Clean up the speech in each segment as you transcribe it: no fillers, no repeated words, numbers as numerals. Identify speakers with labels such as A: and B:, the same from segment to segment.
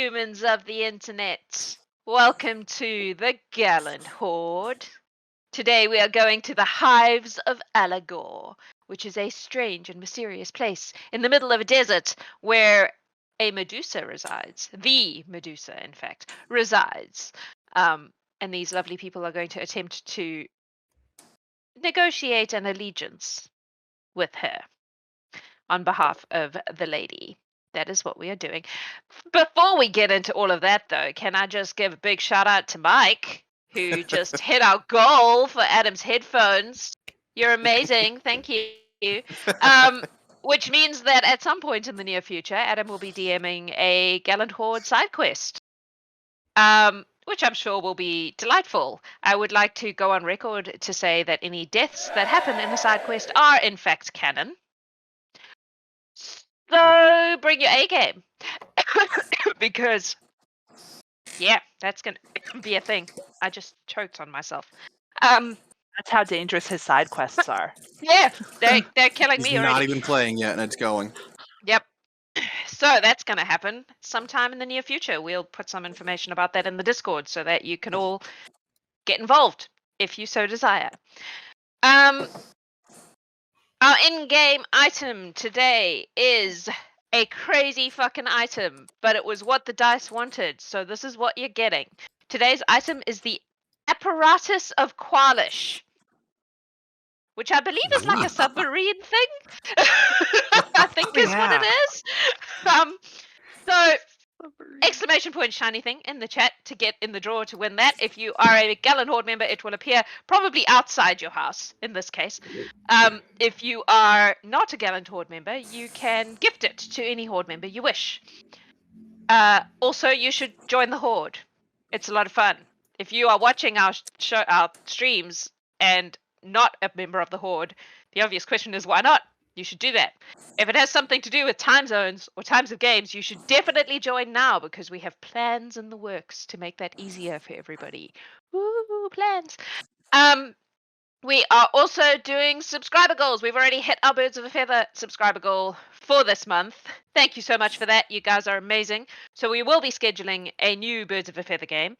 A: humans of the internet. Welcome to the Gallant Horde. Today we are going to the Hives of Allegor, which is a strange and mysterious place in the middle of a desert where a Medusa resides. The Medusa, in fact, resides. And these lovely people are going to attempt to negotiate an allegiance with her on behalf of the lady. That is what we are doing. Before we get into all of that, though, can I just give a big shout out to Mike, who just hit our goal for Adam's headphones. You're amazing. Thank you. Which means that at some point in the near future, Adam will be DMing a Gallant Horde side quest, which I'm sure will be delightful. I would like to go on record to say that any deaths that happen in the side quest are, in fact, canon. So bring your A game. Because, yeah, that's going to be a thing. I just choked on myself.
B: That's how dangerous his side quests are.
A: Yeah, they're killing
C: He's
A: me already.
C: not even playing yet, and it's going.
A: Yep. So that's going to happen sometime in the near future. We'll put some information about that in the Discord so that you can all get involved if you so desire. Our in-game item today is a crazy fucking item, but it was what the dice wanted, so this is what you're getting. Today's item is the Apparatus of Qualish, which I believe is like a submarine thing. I think is what it is. So exclamation point shiny thing in the chat to get in the draw to win that. If you are a Gallant Horde member, it will appear probably outside your house in this case. If you are not a Gallant Horde member, you can gift it to any Horde member you wish. Also, you should join the Horde. It's a lot of fun. If you are watching our streams and not a member of the Horde, the obvious question is why not? You should do that. If it has something to do with time zones or times of games, you should definitely join now because we have plans in the works to make that easier for everybody. Woo, plans. We are also doing subscriber goals. We've already hit our Birds of a Feather subscriber goal for this month. Thank you so much for that. You guys are amazing. So we will be scheduling a new Birds of a Feather game.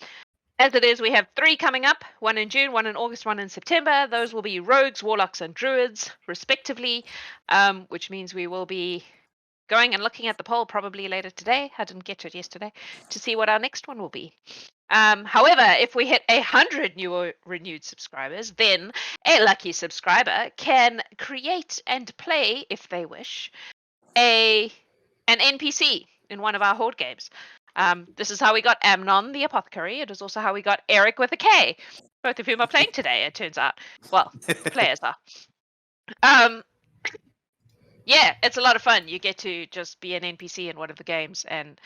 A: As it is, we have 3 coming up, 1 in June, 1 in August, 1 in September. Those will be Rogues, Warlocks, and Druids, respectively, which means we will be going and looking at the poll probably later today. I didn't get to it yesterday, to see what our next one will be. However, if we hit 100 new or renewed subscribers, then a lucky subscriber can create and play, if they wish, an NPC in one of our Horde games. This is how we got Amnon the Apothecary. It is also how we got Eric with a K. Both of whom are playing today, it turns out. Well, the players are. Yeah, it's a lot of fun. You get to just be an NPC in one of the games and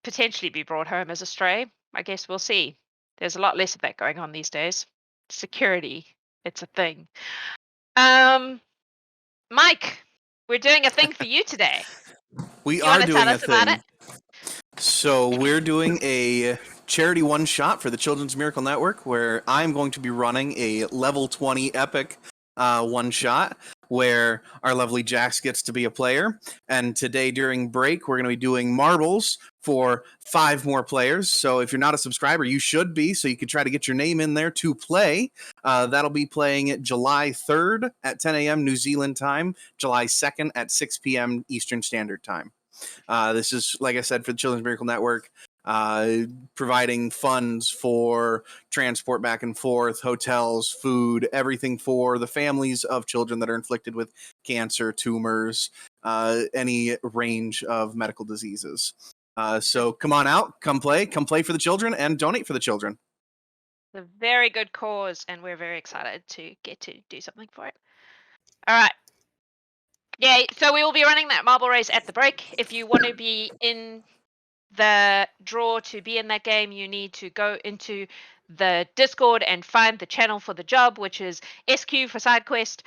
A: potentially be brought home as a stray. I guess we'll see. There's a lot less of that going on these days. Security, it's a thing. Mike, we're doing a thing for you today.
C: We
A: You
C: are
A: wanna
C: doing
A: tell
C: a
A: us about
C: thing. So we're doing a charity one-shot for the Children's Miracle Network, where I'm going to be running a level 20 epic one-shot, where our lovely Jax gets to be a player. And today during break, we're going to be doing marbles for 5 more players. So if you're not a subscriber, you should be, so you can try to get your name in there to play. That'll be playing July 3rd at 10 a.m. New Zealand time, July 2nd at 6 p.m. Eastern Standard Time. This is, like I said, for the Children's Miracle Network, providing funds for transport back and forth, hotels, food, everything for the families of children that are inflicted with cancer, tumors, any range of medical diseases. So come on out, come play for the children, and donate for the children.
A: It's a very good cause, and we're very excited to get to do something for it. All right. Yeah, so we will be running that marble race at the break. If you want to be in the draw to be in that game, you need to go into the Discord and find the channel for the job, which is SQ for side quest,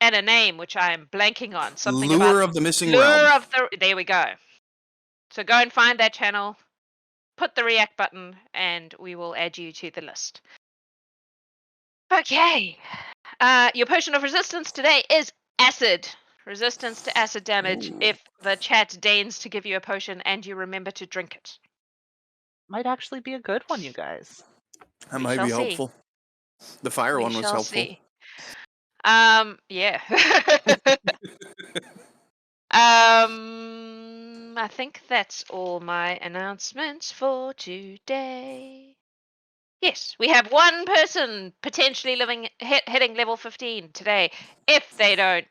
A: and a name which I am blanking on. Something
C: Lure
A: about
C: of the Missing
A: Lure
C: Realm.
A: of the. There we go. So go and find that channel, put the react button, and we will add you to the list. Okay. Your potion of resistance today is acid. resistance to acid damage if the chat deigns to give you a potion and you remember to drink it.
B: Might actually be a good one, you guys.
C: That
A: We
C: might
A: shall
C: be
A: see.
C: helpful. The fire
A: We
C: one was
A: shall
C: helpful.
A: see. Yeah. I think that's all my announcements for today. Yes, we have one person potentially hitting level 15 today if they don't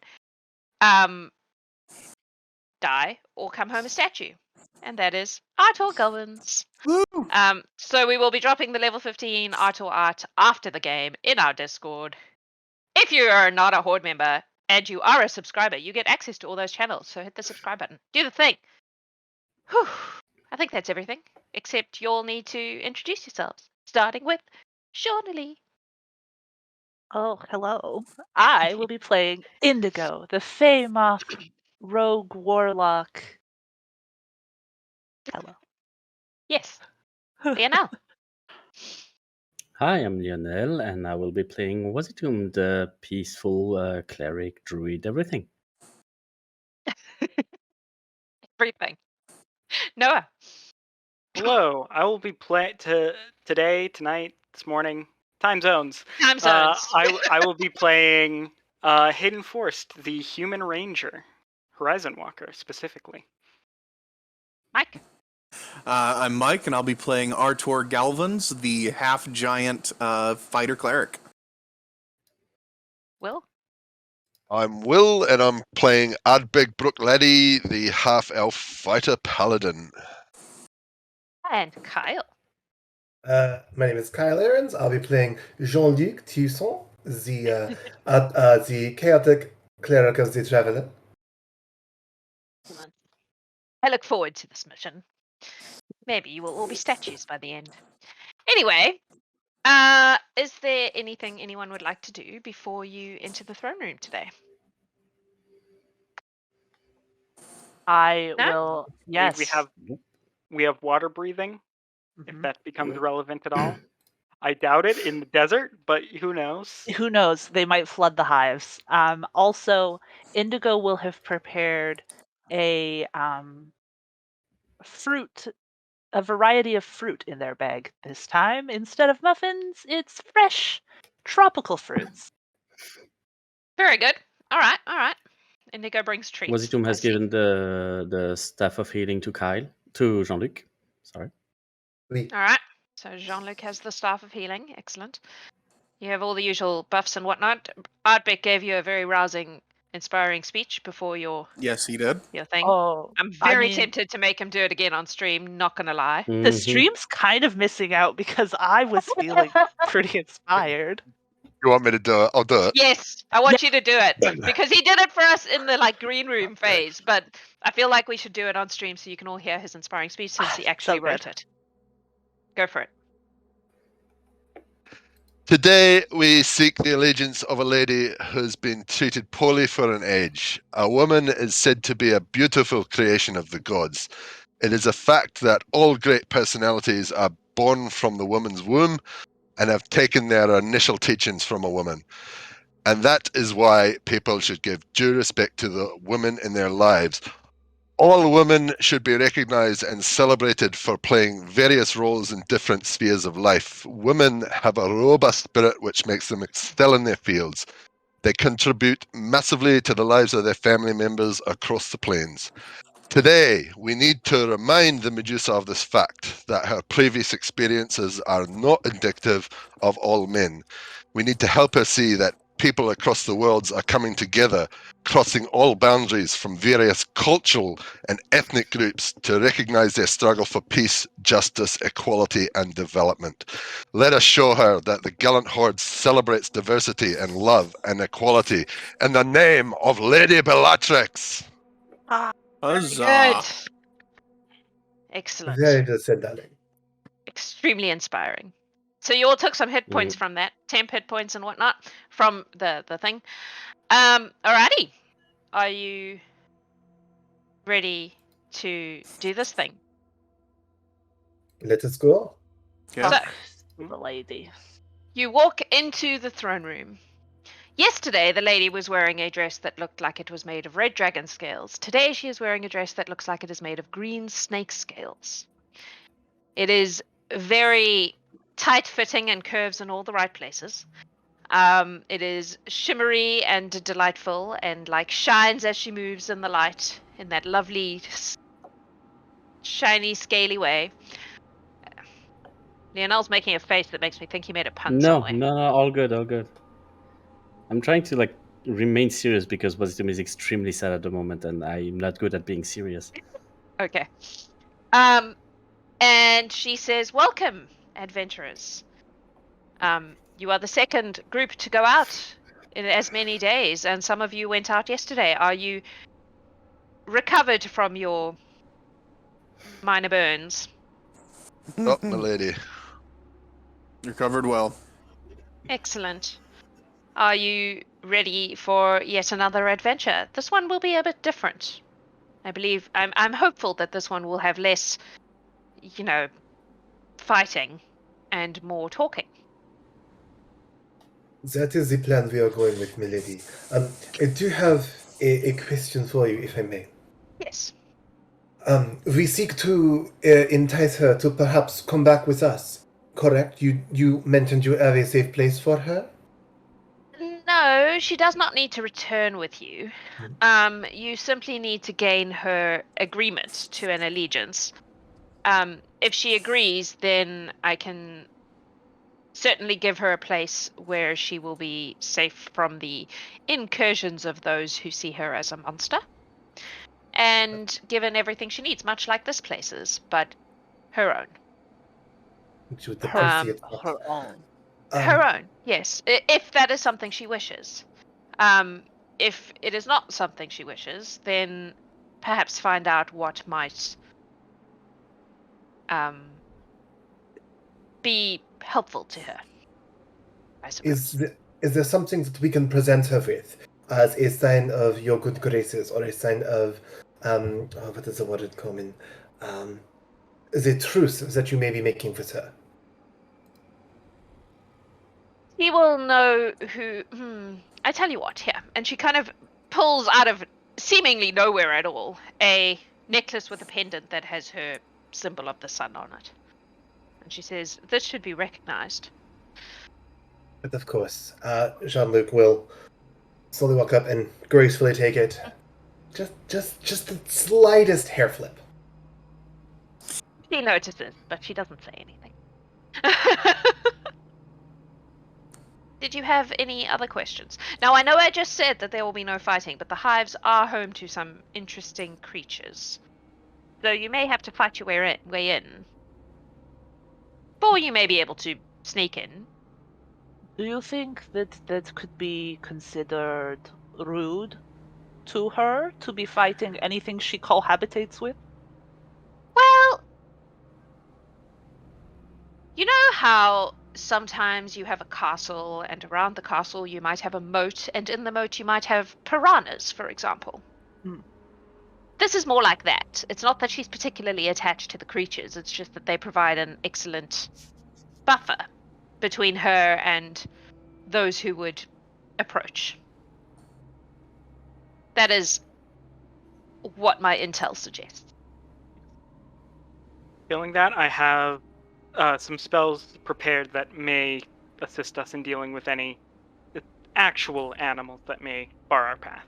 A: die or come home a statue. And that is Artor Galvins.
C: Woo!
A: So we will be dropping the level 15 Artor art after the game in our Discord. If you are not a Horde member and you are a subscriber, you get access to all those channels. So hit the subscribe button. Do the thing. Whew. I think that's everything. Except you'll need to introduce yourselves, starting with Shawnali.
B: Oh, hello. I will be playing Indigo, the famous rogue warlock. Hello.
A: Yes, Lionel.
D: Hi, I'm Lionel, and I will be playing Wasitum, the peaceful cleric, druid, everything.
A: Everything. Noah.
E: Hello, I will be playing today, tonight, this morning, time zones.
A: Time zones.
E: I will be playing Haydn Forst, the human ranger, Horizon Walker specifically.
A: Mike.
C: I'm Mike, and I'll be playing Artor Galvins, the half-giant fighter cleric.
A: Will.
F: I'm Will, and I'm playing Ardbeg Bruichladdich, the half-elf fighter paladin.
A: And Kyle.
G: My name is Kyle Ahrens. I'll be playing Jeanluc Toussaint, the chaotic cleric of the Traveler.
A: I look forward to this mission. Maybe you will all be statues by the end. Anyway, is there anything anyone would like to do before you enter the throne room today?
B: I
A: No?
B: will. Yes.
E: We have water breathing, if
B: Mhm.
E: that becomes relevant at all. I doubt it in the desert, but who knows?
B: Who knows? They might flood the hives. Also, Indigo will have prepared a a variety of fruit in their bag this time. Instead of muffins, it's fresh tropical fruits.
A: Very good. All right. Indigo brings treats.
D: Wasitum
A: I
D: has
A: see.
D: given the staff of healing to Jeanluc. Sorry.
G: Oui.
A: All right. So Jeanluc has the staff of healing. Excellent. You have all the usual buffs and whatnot. Ardbeg gave you a very rousing, inspiring speech before your
C: Yes, he did.
A: thing.
B: Oh,
A: I'm
B: I
A: very
B: mean,
A: tempted to make him do it again on stream. Not gonna lie.
B: the
D: Mhm.
B: stream's kind of missing out because I was feeling pretty inspired.
F: You want me to do it? I'll do it.
A: Yes, I want you to do it because he did it for us in the green room phase. But I feel like we should do it on stream so you can all hear his inspiring speech since he actually
B: So
A: wrote
B: good.
A: it. Go for it.
F: Today, we seek the allegiance of a lady who's been treated poorly for an age. A woman is said to be a beautiful creation of the gods. It is a fact that all great personalities are born from the woman's womb and have taken their initial teachings from a woman. And that is why people should give due respect to the women in their lives. All women should be recognized and celebrated for playing various roles in different spheres of life. Women have a robust spirit which makes them excel in their fields. They contribute massively to the lives of their family members across the plains. Today, we need to remind the Medusa of this fact, that her previous experiences are not indicative of all men. We need to help her see that people across the world are coming together, crossing all boundaries from various cultural and ethnic groups to recognize their struggle for peace, justice, equality, and development. Let us show her that the Gallant Horde celebrates diversity and love and equality in the name of Lady Bellatrix.
C: Huzzah!
A: Good. Excellent.
G: Very good said, darling.
A: Extremely inspiring. So you all took some hit points
D: Mm.
A: from that, temp hit points and whatnot from the thing. Alrighty. Are you ready to do this thing?
G: Let us go.
C: Okay.
A: So
B: The lady.
A: you walk into the throne room. Yesterday, the lady was wearing a dress that looked like it was made of red dragon scales. Today, she is wearing a dress that looks like it is made of green snake scales. It is very tight-fitting and curves in all the right places. It is shimmery and delightful and like shines as she moves in the light in that lovely, shiny, scaly way. Lionel's making a face that makes me think he made a pun
D: No,
A: somewhere.
D: no, all good, all good. I'm trying to like remain serious because Wasitum is extremely sad at the moment, and I'm not good at being serious.
A: Okay. And she says, "Welcome, adventurers. You are the second group to go out in as many days, and some of you went out yesterday. Are you recovered from your minor burns?"
F: Oh, my lady.
C: You're covered well.
A: Excellent. Are you ready for yet another adventure? This one will be a bit different. I believe I'm hopeful that this one will have less, fighting and more talking.
G: That is the plan we are going with, milady. I do have a question for you, if I may.
A: Yes.
G: We seek to entice her to perhaps come back with us, correct? You mentioned you have a safe place for her?
A: No, she does not need to return with you. You simply need to gain her agreement to an allegiance. If she agrees, then I can certainly give her a place where she will be safe from the incursions of those who see her as a monster. And given everything she needs, much like this place is, but her own.
G: With the Percy
B: Her own.
A: Her own, yes, if that is something she wishes. If it is not something she wishes, then perhaps find out what might be helpful to her, I suppose.
G: Is there something that we can present her with as a sign of your good graces, or a sign of what is the word in common? The truce that you may be making with her?
A: He will know who. I tell you what, here. And she kind of pulls out of seemingly nowhere at all a necklace with a pendant that has her symbol of the sun on it. And she says, "This should be recognized."
G: But of course, Jeanluc will slowly walk up and gracefully take it. Just the slightest hair flip.
A: She notices, but she doesn't say anything. Did you have any other questions? Now, I know I just said that there will be no fighting, but the hives are home to some interesting creatures. So you may have to fight your way in. Or you may be able to sneak in.
B: Do you think that could be considered rude to her to be fighting anything she cohabitates with?
A: Well, you know how sometimes you have a castle, and around the castle you might have a moat, and in the moat you might have piranhas, for example. This is more like that. It's not that she's particularly attached to the creatures, it's just that they provide an excellent buffer between her and those who would approach. That is what my intel suggests.
E: Feeling that, I have some spells prepared that may assist us in dealing with any actual animals that may bar our path.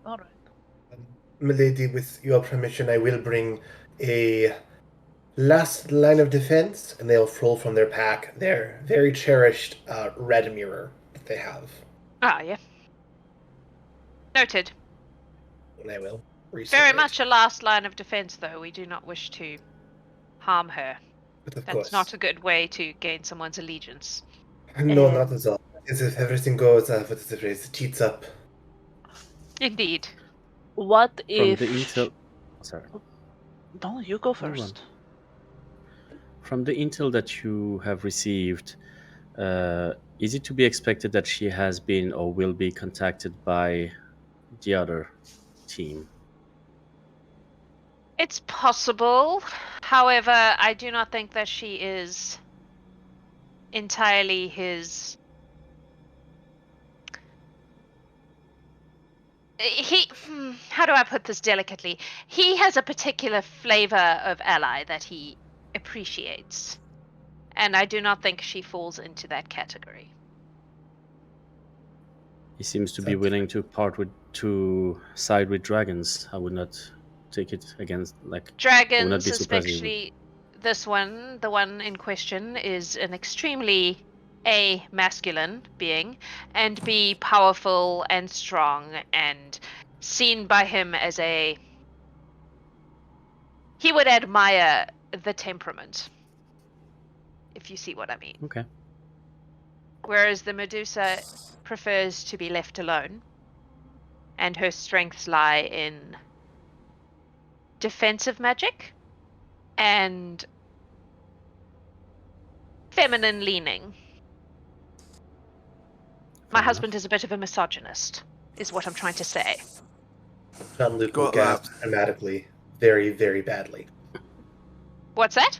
B: All right.
G: Milady, with your permission, I will bring a last line of defense, and they'll pull from their pack their very cherished red mirror that they have.
A: Ah, yeah. Noted.
G: And I will
A: Very much a last line of defense, though. We do not wish to harm her.
G: But of
A: That's
G: course.
A: not a good way to gain someone's allegiance.
G: No, not at all. As if everything goes, what is the phrase? Cheats up.
A: Indeed.
B: What
D: From
B: if...
D: the intel... Sorry.
B: No, you go
D: Hold on.
B: first.
D: From the intel that you have received, is it to be expected that she has been or will be contacted by the other team?
A: It's possible. However, I do not think that she is entirely his How do I put this delicately? He has a particular flavor of ally that he appreciates. And I do not think she falls into that category.
D: He seems to be willing to side with dragons. I would not take it against I would not
A: Dragons,
D: be surprised.
A: especially this one, the one in question, is an extremely A, masculine being, and B, powerful and strong, and seen by him as he would admire the temperament, if you see what I mean.
D: Okay.
A: Whereas the Medusa prefers to be left alone, and her strengths lie in defensive magic and feminine leaning. My husband is a bit of a misogynist, is what I'm trying to say.
G: Jeanluc will gasp dramatically, very, very badly.
A: What's that?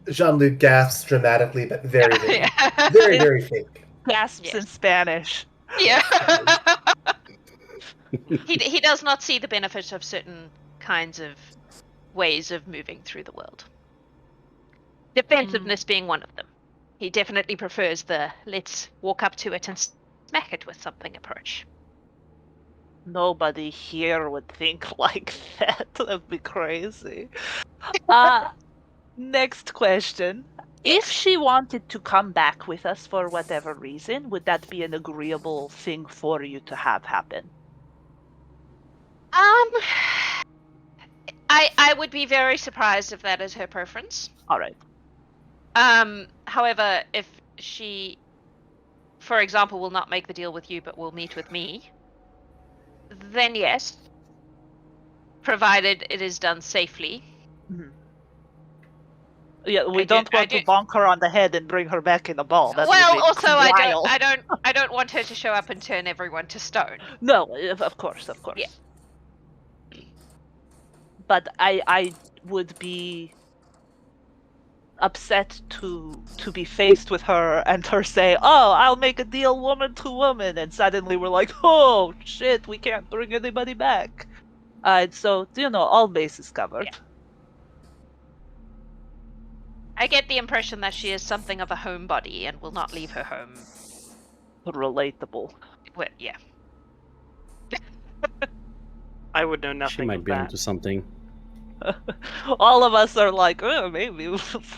G: Jeanluc gasps dramatically, but very, very, very, very fake.
B: Gasps in Spanish.
A: Yeah. He does not see the benefit of certain kinds of ways of moving through the world. Defensiveness being one of them. He definitely prefers the let's walk up to it and smack it with something approach.
B: Nobody here would think like that. That'd be crazy. Next question. If she wanted to come back with us for whatever reason, would that be an agreeable thing for you to have happen?
A: I would be very surprised if that is her preference.
B: All right.
A: However, if she, for example, will not make the deal with you but will meet with me, then yes, provided it is done safely.
B: Mm-hmm. Yeah, we don't want to bonk her on the head and bring her back in a ball. That
A: well, also
B: wild.
A: I don't want her to show up and turn everyone to stone.
B: No, of course.
A: Yeah.
B: But I would be upset to be faced with her and her say, "Oh, I'll make a deal woman to woman," and suddenly we're like, "Oh shit, we can't bring anybody back." So all bases covered.
A: Yeah. I get the impression that she is something of a homebody and will not leave her home.
B: Relatable.
A: Well, yeah.
E: I would know nothing.
D: She might be onto something.
B: All of us are like, oh, maybe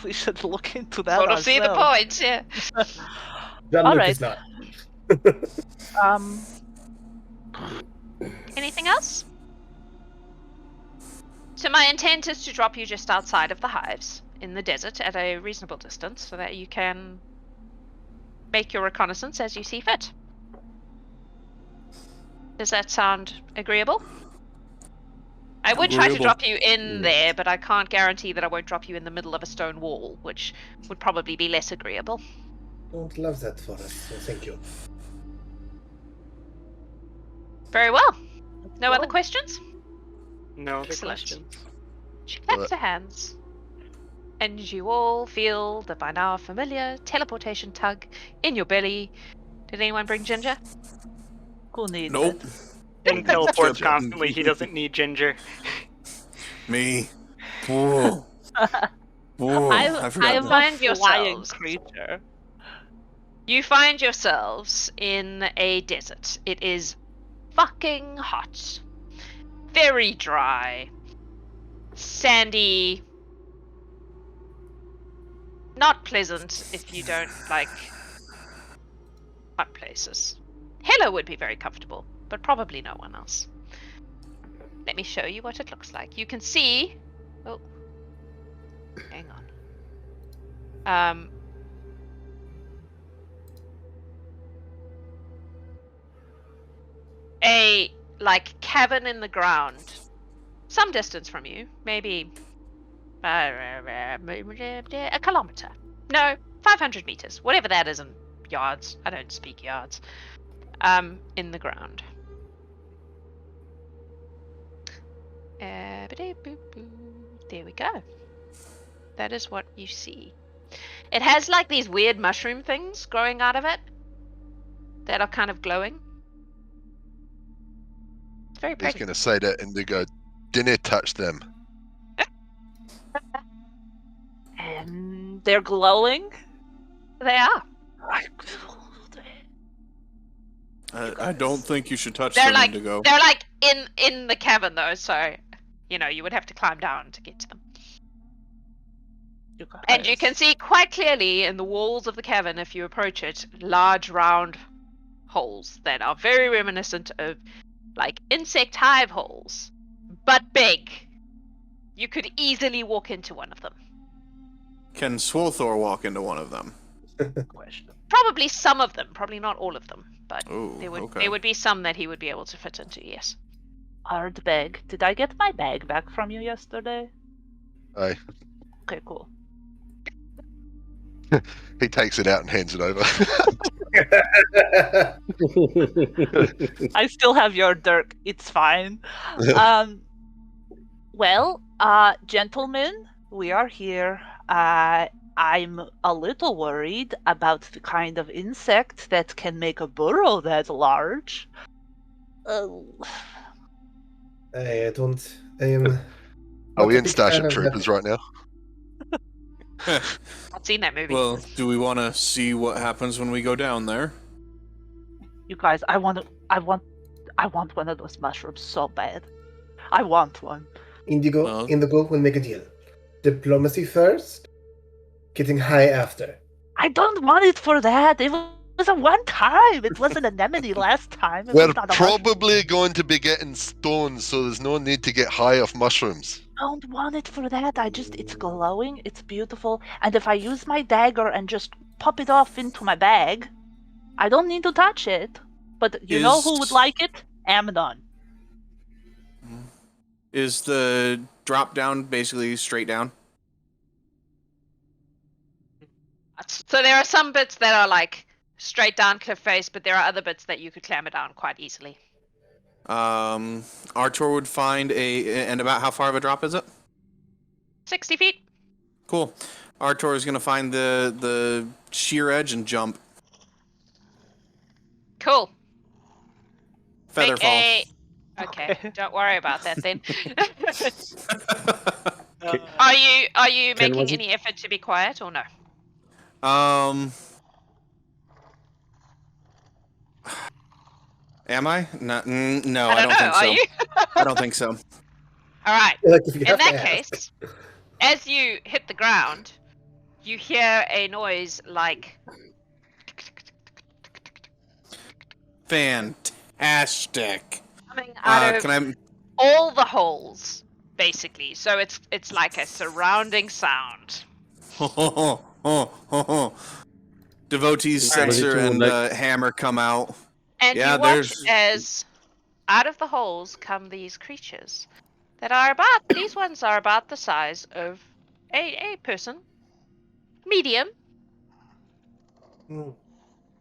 B: we should look into that.
A: Sort of see the point, yeah.
G: All right. Is not.
A: Anything else? So my intent is to drop you just outside of the hives in the desert at a reasonable distance so that you can make your reconnaissance as you see fit. Does that sound agreeable? I would try to drop you in there, but I can't guarantee that I won't drop you in the middle of a stone wall, which would probably be less agreeable.
G: Don't love that for us, so thank you.
A: Very well. No other questions?
E: No other
A: Excellent.
E: questions.
A: She claps her hands. And you all feel the by now familiar teleportation tug in your belly. Did anyone bring ginger?
B: Who needs
C: Nope.
B: it?
E: He teleports constantly. He doesn't need ginger.
C: Me. Whoa. Whoa. I forgot.
A: I find
B: flying
A: yourselves.
B: creature.
A: You find yourselves in a desert. It is fucking hot. Very dry. Sandy. Not pleasant if you don't like hot places. Hela would be very comfortable, but probably no one else. Let me show you what it looks like. You can see... Oh. Hang on. A, cavern in the ground. Some distance from you. Maybe... a kilometer. No, 500 meters. Whatever that is in yards. I don't speak yards. In the ground. There we go. That is what you see. It has these weird mushroom things growing out of it that are kind of glowing. It's very
F: He's
A: pretty.
F: going to say to Indigo, "Dinna touch them."
B: And they're glowing.
A: They are.
C: I don't think you should touch
A: They're
C: them,
A: like
C: Indigo.
A: they're like in the cavern though, so you would have to climb down to get to them. And you can see quite clearly in the walls of the cavern, if you approach it, large round holes that are very reminiscent of like insect hive holes, but big. You could easily walk into one of them.
C: Can Swolthor walk into one of them?
B: Question.
A: Probably some of them, probably not all of them, but
C: Ooh,
A: there
C: okay.
A: would be some that he would be able to fit into, yes.
B: Ardbeg, did I get my bag back from you yesterday?
F: Aye.
B: Okay, cool.
F: He takes it out and hands it over.
B: I still have your dirk. It's fine. Well, gentlemen, we are here. I'm a little worried about the kind of insect that can make a burrow that large.
G: I don't.
F: Are we
G: not a
F: in
G: big
F: Starship
G: fan of
F: Troopers
G: that.
F: right now?
A: I've seen that movie.
C: Well, do we want to see what happens when we go down there?
B: You guys, I want one of those mushrooms so bad. I want one.
G: Indigo,
C: Well-
G: Indigo, we'll make a deal. Diplomacy first, getting high after.
B: I don't want it for that. It was a one time. It was an anemone last time. It
F: We're
B: was not a mushroom.
F: probably going to be getting stoned, so there's no need to get high off mushrooms.
B: I don't want it for that. It's glowing. It's beautiful. And if I use my dagger and just pop it off into my bag, I don't need to touch it. But you know who would like it? Amnon.
C: Is the drop down basically straight down?
A: So there are some bits that are like straight down cliff face, but there are other bits that you could clamber down quite easily.
C: Artor would find and about how far of a drop is it?
A: 60 feet.
C: Cool. Artor is gonna find the sheer edge and jump.
A: Cool.
C: Featherfall.
A: Okay, don't worry about that then.
D: Okay.
A: Are you
D: Ken,
A: making
D: was it-
A: any effort to be quiet or no?
C: Am I? No, no,
A: I don't know.
C: think so.
A: Are you?
C: I don't think so.
A: All right.
G: Like if you
A: In
G: have
A: that
G: to ask.
A: case, as you hit the ground, you hear a noise like
C: Fantastic.
A: coming out of
C: Can I?
A: all the holes, basically. So it's like a surrounding sound.
C: Devotees,
A: Alright.
C: censer, and
D: Like-
C: hammer come out.
A: And
C: Yeah,
A: you watch
C: there's-
A: as out of the holes come these creatures that are these ones are about the size of a person. Medium.
G: Hmm.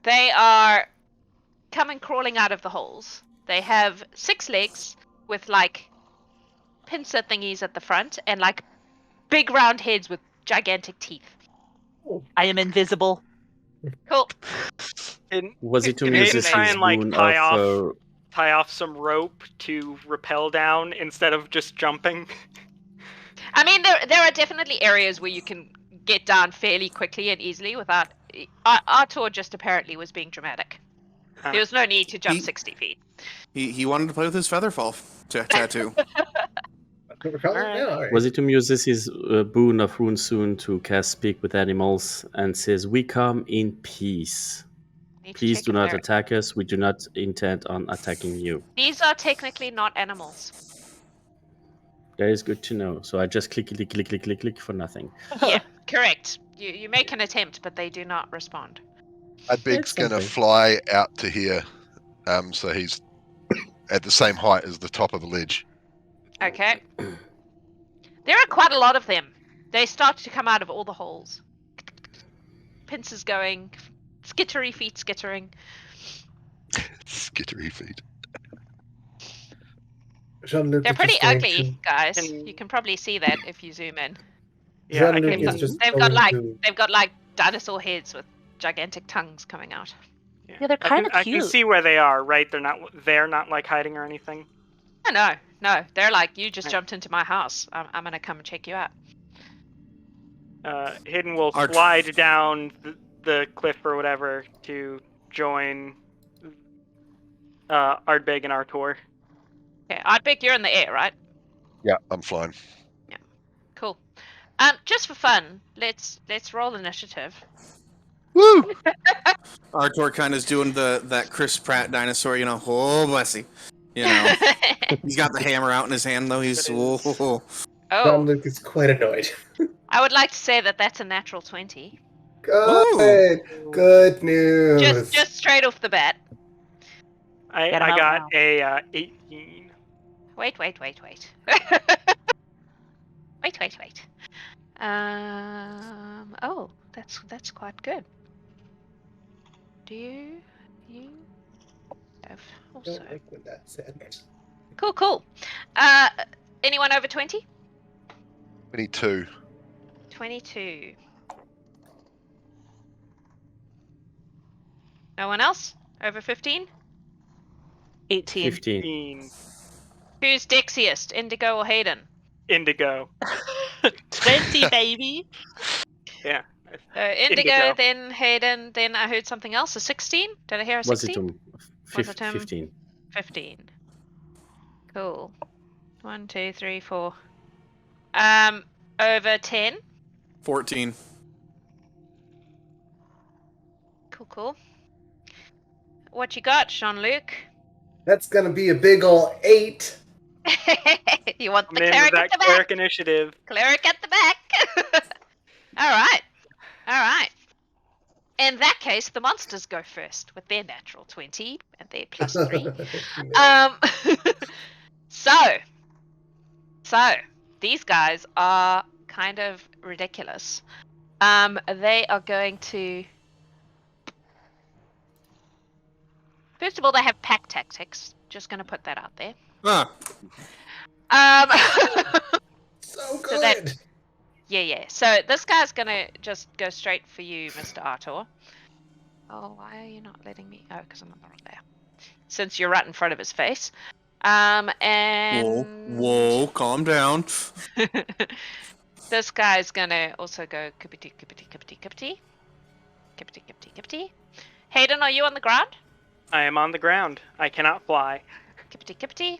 A: They are coming crawling out of the holes. They have 6 legs with like pincer thingies at the front and like big round heads with gigantic teeth.
B: I am invisible.
A: Cool.
D: Wasitum
E: Can we
D: uses
E: try
D: his
E: and like
D: boon
E: tie
D: of
E: off some rope to rappel down instead of just jumping?
A: I mean, there are definitely areas where you can get down fairly quickly and easily without. Artor just apparently was being dramatic.
E: Huh.
A: There was no need to jump
C: He-
A: 60 feet.
C: He wanted to play with his Featherfall tattoo.
E: Alright.
D: Wasitum uses his boon of Rune Soon to cast Speak with Animals and says, "We come in peace.
A: Need to
D: Please
A: check
D: do
A: if
D: not
A: they're-
D: attack us. We do not intend on attacking you."
A: These are technically not animals.
D: That is good to know. So I just click for nothing.
A: Yeah, correct. You make an attempt, but they do not respond.
F: Ardbeg's
D: It's
F: going to
D: okay.
F: fly out to here, so he's at the same height as the top of the ledge.
A: Okay. There are quite a lot of them. They start to come out of all the holes. Pincers going, skittery feet skittering.
F: Skittery feet.
G: Jeanluc
A: They're
G: is
A: pretty
G: just going
A: ugly,
G: to-
A: guys.
E: And-
A: You can probably see that if you zoom in.
E: Yeah, I
G: Jeanluc
E: can,
G: is just
A: They've got
G: going
A: like
G: to-
A: they've got like dinosaur heads with gigantic tongues coming out.
B: Yeah, they're
E: I
B: kind of
E: can
B: cute.
E: see where they are, right? They're not like hiding or anything.
A: No. They're like, you just
E: Right.
A: jumped into my house. I'm gonna come and check you out.
E: Haydn will
C: Art-
E: slide down the cliff or whatever to join Ardbeg and Artor.
A: Okay, Ardbeg, you're in the air, right?
F: Yeah, I'm flying.
A: Cool. Just for fun, let's roll initiative.
F: Woo!
C: Artor kind of is doing that Chris Pratt dinosaur, oh, bless you. He's got the hammer out in his hand, though. He's,
E: That is-
C: oh.
G: Jeanluc is quite annoyed.
A: I would like to say that that's a natural 20.
G: Good, good news.
A: Just straight off the bat.
E: I
A: Get 'em out
E: got
A: now.
E: a 18.
A: Wait. wait. Oh, that's quite good. Do you have also?
G: Don't like when that's said.
A: Cool. Anyone over 20?
F: 22.
A: 22. No one else? Over 15?
B: 18.
D: 15.
E: 15.
A: Who's Dexiest, Indigo or Haydn?
E: Indigo.
B: 20, baby.
E: Yeah.
A: Indigo,
E: Indigo.
A: then Haydn, then I heard something else. A 16? Did I hear a 16?
D: Wasitum.
A: Wasitum.
D: 15.
A: 15. Cool. 1, 2, 3, 4. Over 10.
C: 14.
A: Cool. What you got, Jeanluc?
G: That's gonna be a big ol' 8.
A: You want the
E: I'm in
A: cleric
E: with
A: at
E: that
A: the
E: cleric
A: back?
E: initiative.
A: Cleric at the back. All right. In that case, the monsters go first with their natural 20 and their plus 3. So these guys are kind of ridiculous. They are going to. First of all, they have pack tactics. Just going to put that out there.
C: Ah,
G: So
A: So that-
G: good.
A: Yeah. So this guy's gonna just go straight for you, Mr. Artor. Oh, why are you not letting me? Oh, because I'm not there. Since you're right in front of his face. And
C: whoa, calm down.
A: this guy's gonna also go kippity. Haydn, are you on the ground?
E: I am on the ground. I cannot fly.
A: Kippity.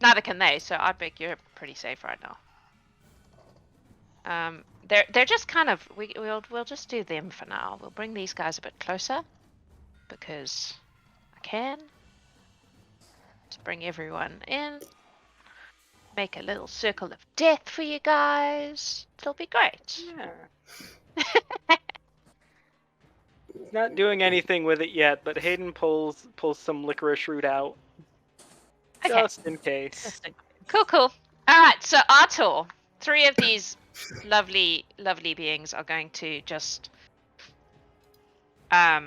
A: Neither can they, so I bet you're pretty safe right now. They're just kind of we'll just do them for now. We'll bring these guys a bit closer because I can. Just bring everyone in. Make a little circle of death for you guys. It'll be great.
E: Yeah. Not doing anything with it yet, but Haydn pulls some licorice root out.
A: Okay.
E: Just in case.
A: Cool. All right, so Artor, 3 of these lovely beings are going to just. Oh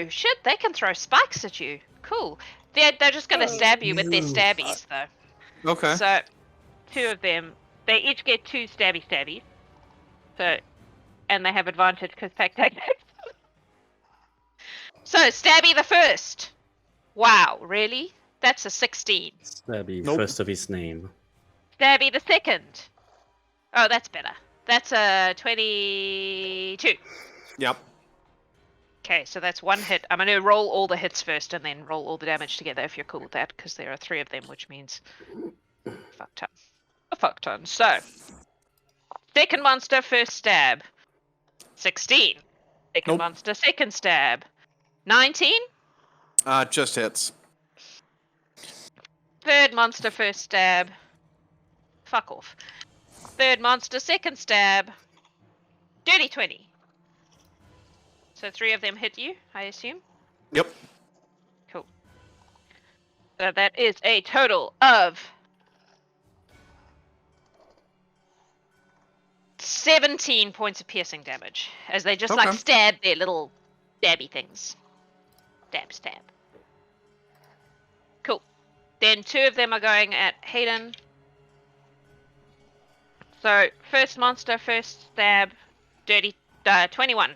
A: shit! They can throw spikes at you. Cool. They're just going to stab you with their stabbies, though.
C: Okay.
A: So, 2 of them, they each get 2 stabbies. So, and they have advantage because pack tactics. So, Stabby the first. Wow, really? That's a 16.
D: Stabby,
C: Nope.
D: first of his name.
A: Stabby the second. Oh, that's better. That's a 22.
C: Yep.
A: Okay, so that's 1 hit. I'm going to roll all the hits first and then roll all the damage together if you're cool with that, because there are 3 of them, which means a fuck ton. So, second monster, first stab. 16. Second
C: Nope.
A: monster, second stab. 19.
C: Just hits.
A: Third monster, first stab. Fuck off. Third monster, second stab. Dirty 20. So 3 of them hit you, I assume?
C: Yep.
A: Cool. So that is a total of 17 points of piercing damage. As they just like
C: Okay.
A: stab their little stabby things. Stab. Cool. Then 2 of them are going at Haydn. So first monster, first stab, dirty 21.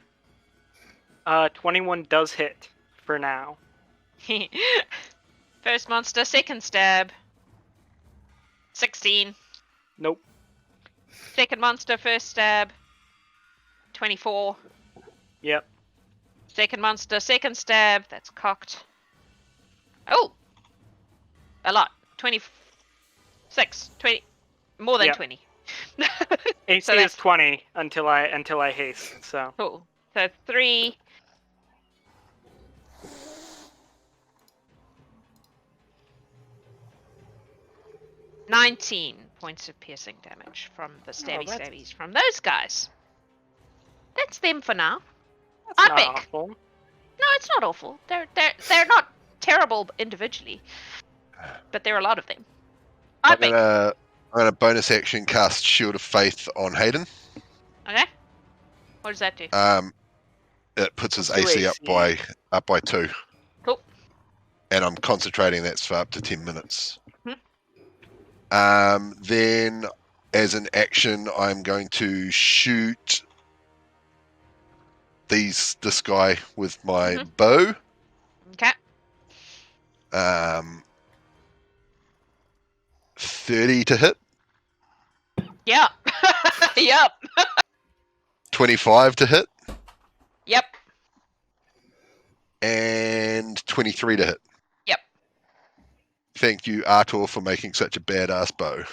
E: 21 does hit for now.
A: First monster, second stab. 16.
E: Nope.
A: Second monster, first stab. 24.
E: Yep.
A: Second monster, second stab. That's cocked. Oh! A lot. 26. 20. More than
E: Yep.
A: 20.
E: AC
A: So
E: is
A: that's
E: 20 until I haste. So
A: cool. So 3. $19 points of piercing damage from the stabby
B: that's-
A: stabbies from those guys. That's them for now.
E: that's not
A: Epic.
E: awful.
A: No, it's not awful. They're not terrible individually, but there are a lot of them.
F: I'm
A: Epic.
F: gonna bonus action cast Shield of Faith on Haydn.
A: Okay. What does that do?
F: It puts his
B: Two
F: AC
B: AC.
F: up by 2.
A: Cool.
F: And I'm concentrating that's for up to 10 minutes.
A: Mhm.
F: Then, as an action, I'm going to shoot this guy with my
A: Mhm.
F: bow.
A: Okay.
F: 30 to hit,
A: Yep. Yep.
F: 25 to hit,
A: Yep.
F: and 23 to hit.
A: Yep.
F: Thank you, Artor, for making such a badass bow.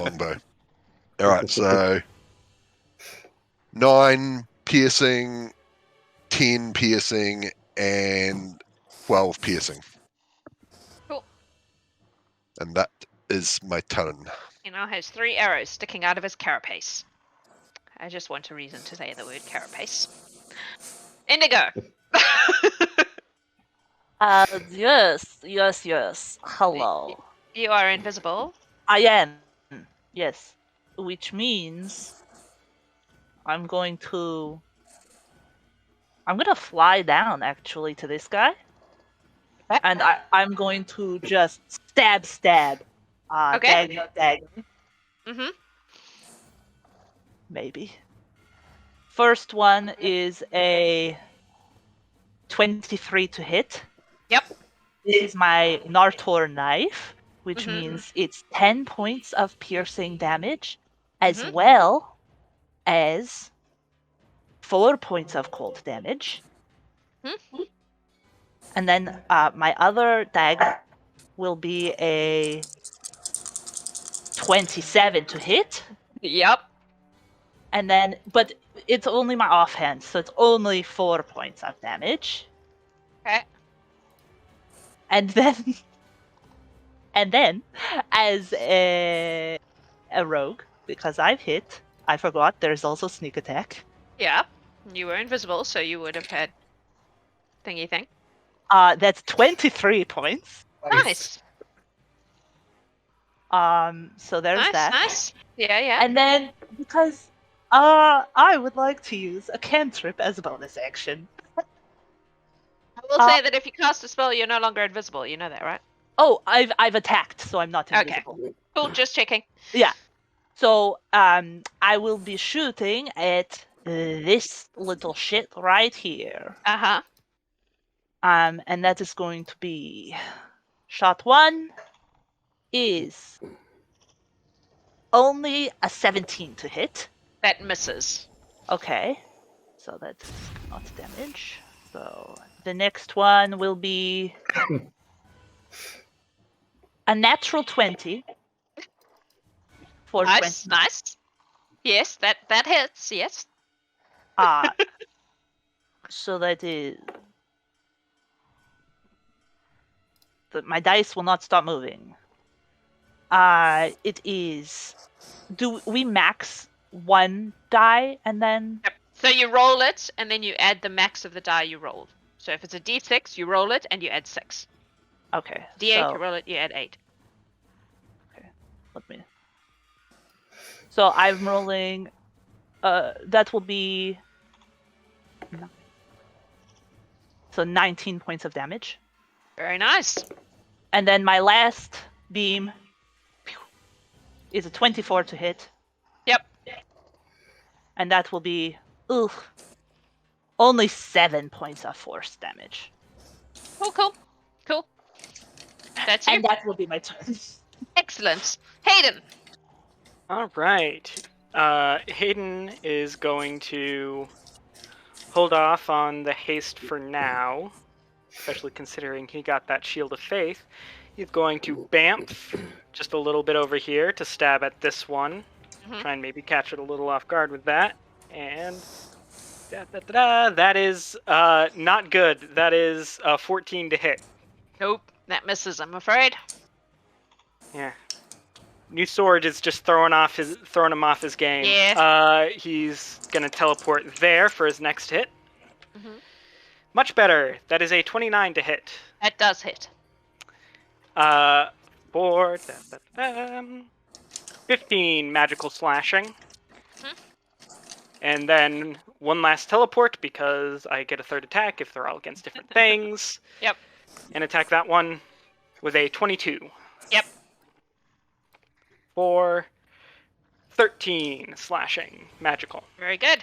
F: Longbow. Alright, so 9 piercing, 10 piercing, and 12 piercing.
A: Cool.
F: And that is my turn.
A: He now has 3 arrows sticking out of his carapace. I just want a reason to say the word carapace. Indigo.
B: Yes. Hello.
A: You are invisible.
B: I am. Yes. Which means I'm gonna fly down actually to this guy. And I'm going to just stab.
A: Okay.
B: Dagger.
A: Mm-hmm.
B: Maybe. First one is a 23 to hit.
A: Yep.
B: This is my Artor knife, which
A: Mhm.
B: means it's 10 points of piercing damage, as
A: Mhm.
B: well as 4 points of cold damage.
A: Mhm.
B: And then my other dagger will be a 27 to hit.
A: Yep.
B: And then, but it's only my offhand, so it's only 4 points of damage.
A: Okay.
B: And then, as a rogue, because I've hit, I forgot there's also sneak attack.
A: Yep. You were invisible, so you would have had thingy thing.
B: That's 23 points.
A: Nice.
B: So there's that.
A: Nice. Yeah.
B: And then, because I would like to use a cantrip as a bonus action.
A: I will say that if you cast a spell, you're no longer invisible. You know that, right?
B: Oh, I've attacked, so I'm not invisible.
A: Okay. Cool. Just checking.
B: Yeah. So I will be shooting at this little shit right here.
A: Uh-huh.
B: And that is going to be shot 1 is only a 17 to hit.
A: That misses.
B: Okay. So that's not damage. So the next one will be a natural 20. For
A: Nice.
B: 20.
A: Nice. Yes, that hits. Yes.
B: So that is... my dice will not stop moving. It is... Do we max 1 die and then...
A: Yep. So you roll it, and then you add the max of the die you rolled. So if it's a d6, you roll it, and you add 6.
B: Okay.
A: D8,
B: so...
A: you roll it, you add 8.
B: Let me... So I'm rolling... that will be... So 19 points of damage.
A: Very nice.
B: And then my last beam is a 24 to hit.
A: Yep.
B: And that will be only 7 points of force damage.
A: Cool. That's you.
B: And that will be my turn.
A: Excellent. Haydn.
E: All right. Haydn is going to hold off on the haste for now, especially considering he got that Shield of Faith. He's going to bamf just a little bit over here to stab at this one. Try and maybe catch it a little off guard with that. And that is not good. That is 14 to hit.
A: Nope, that misses, I'm afraid.
E: Yeah. New sword is just throwing him off his game.
A: Yeah.
E: He's gonna teleport there for his next hit. Much better. That is a 29 to hit.
A: That does hit.
E: For 15 magical slashing. And then one last teleport because I get a third attack if they're all against different things.
A: Yep.
E: And attack that one with a 22.
A: Yep.
E: For 13 slashing magical.
A: Very good.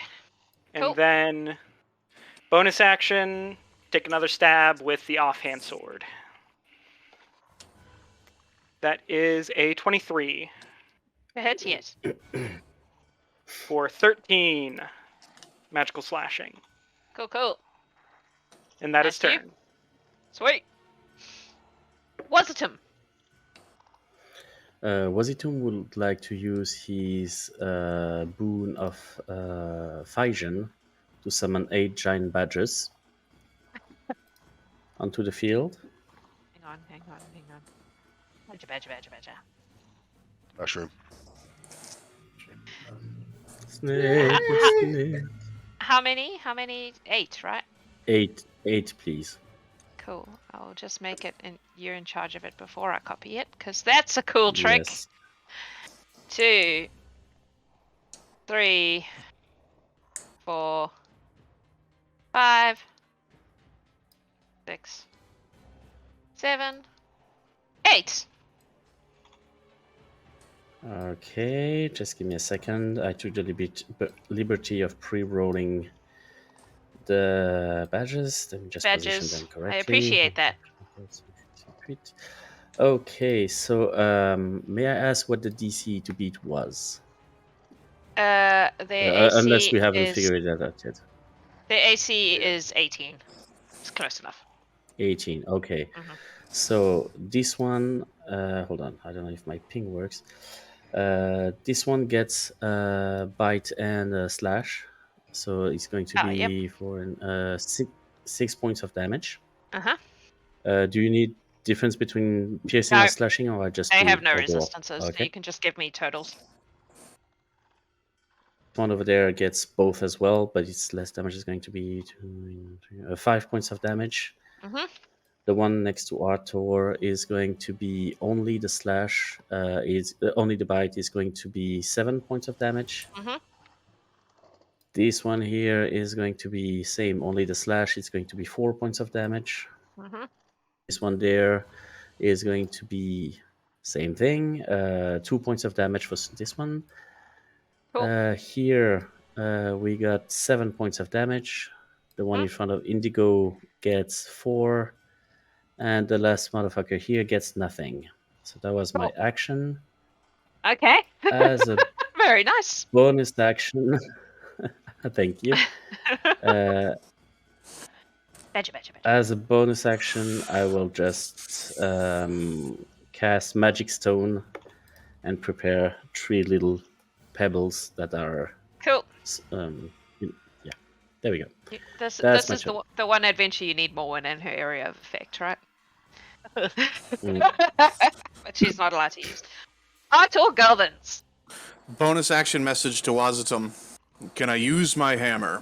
E: And
A: Cool.
E: then bonus action, take another stab with the offhand sword. That is a 23
A: It hits, yes.
E: for 13 magical slashing.
A: Cool.
E: And that is
A: That's you.
E: turn.
A: Sweet. Wasitum.
D: Wasitum would like to use his boon of Fission to summon 8 giant badgers onto the field.
A: Hang on. Badger.
F: Mushroom.
D: Snake.
A: How many? 8, right?
D: 8, please.
A: Cool. I'll just make it, and you're in charge of it before I copy it, because that's a cool trick.
D: Yes.
A: 2, 3, 4, 5, 6, 7, 8.
D: Okay, just give me a second. I took the liberty of pre-rolling the badges. Let me just position
A: Badges.
D: them correctly.
A: I appreciate that.
D: Okay, so may I ask what the DC to beat was?
A: The AC
D: Unless we haven't
A: is,
D: figured that out yet.
A: The AC is 18. It's close enough.
D: 18, okay.
A: Mhm.
D: So this one, hold on, I don't know if my ping works. This one gets bite and slash. So it's going to be
A: Yep.
D: for 6 points of damage.
A: Uh-huh.
D: Do you need difference between piercing
A: No.
D: and slashing, or I just
A: I
D: do
A: have no
D: overall?
A: resistances.
D: Okay.
A: You can just give me totals.
D: One over there gets both as well, but it's less damage. It's going to be 5 points of damage.
A: Mm-hmm.
D: The one next to Artor is going to be only the slash. Only the bite is going to be 7 points of damage.
A: Mm-hmm.
D: This one here is going to be same. Only the slash is going to be 4 points of damage.
A: Mm-hmm.
D: This one there is going to be same thing. 2 points of damage for this one.
A: Cool.
D: Here we got 7 points of damage. The one in front of Indigo gets 4, and the last motherfucker here gets nothing. So that was my action.
A: Okay.
D: As a
A: Very nice.
D: bonus action, thank you.
A: Badger.
D: As a bonus action, I will just cast Magic Stone and prepare 3 little pebbles that are
A: Cool.
D: yeah, there we go.
A: This
D: That's my
A: is
D: turn.
A: the one adventure you need more in her area of effect, right?
D: Mm.
A: But she's not allowed to use. Artor Galvins.
C: Bonus action message to Wasitum. Can I use my hammer?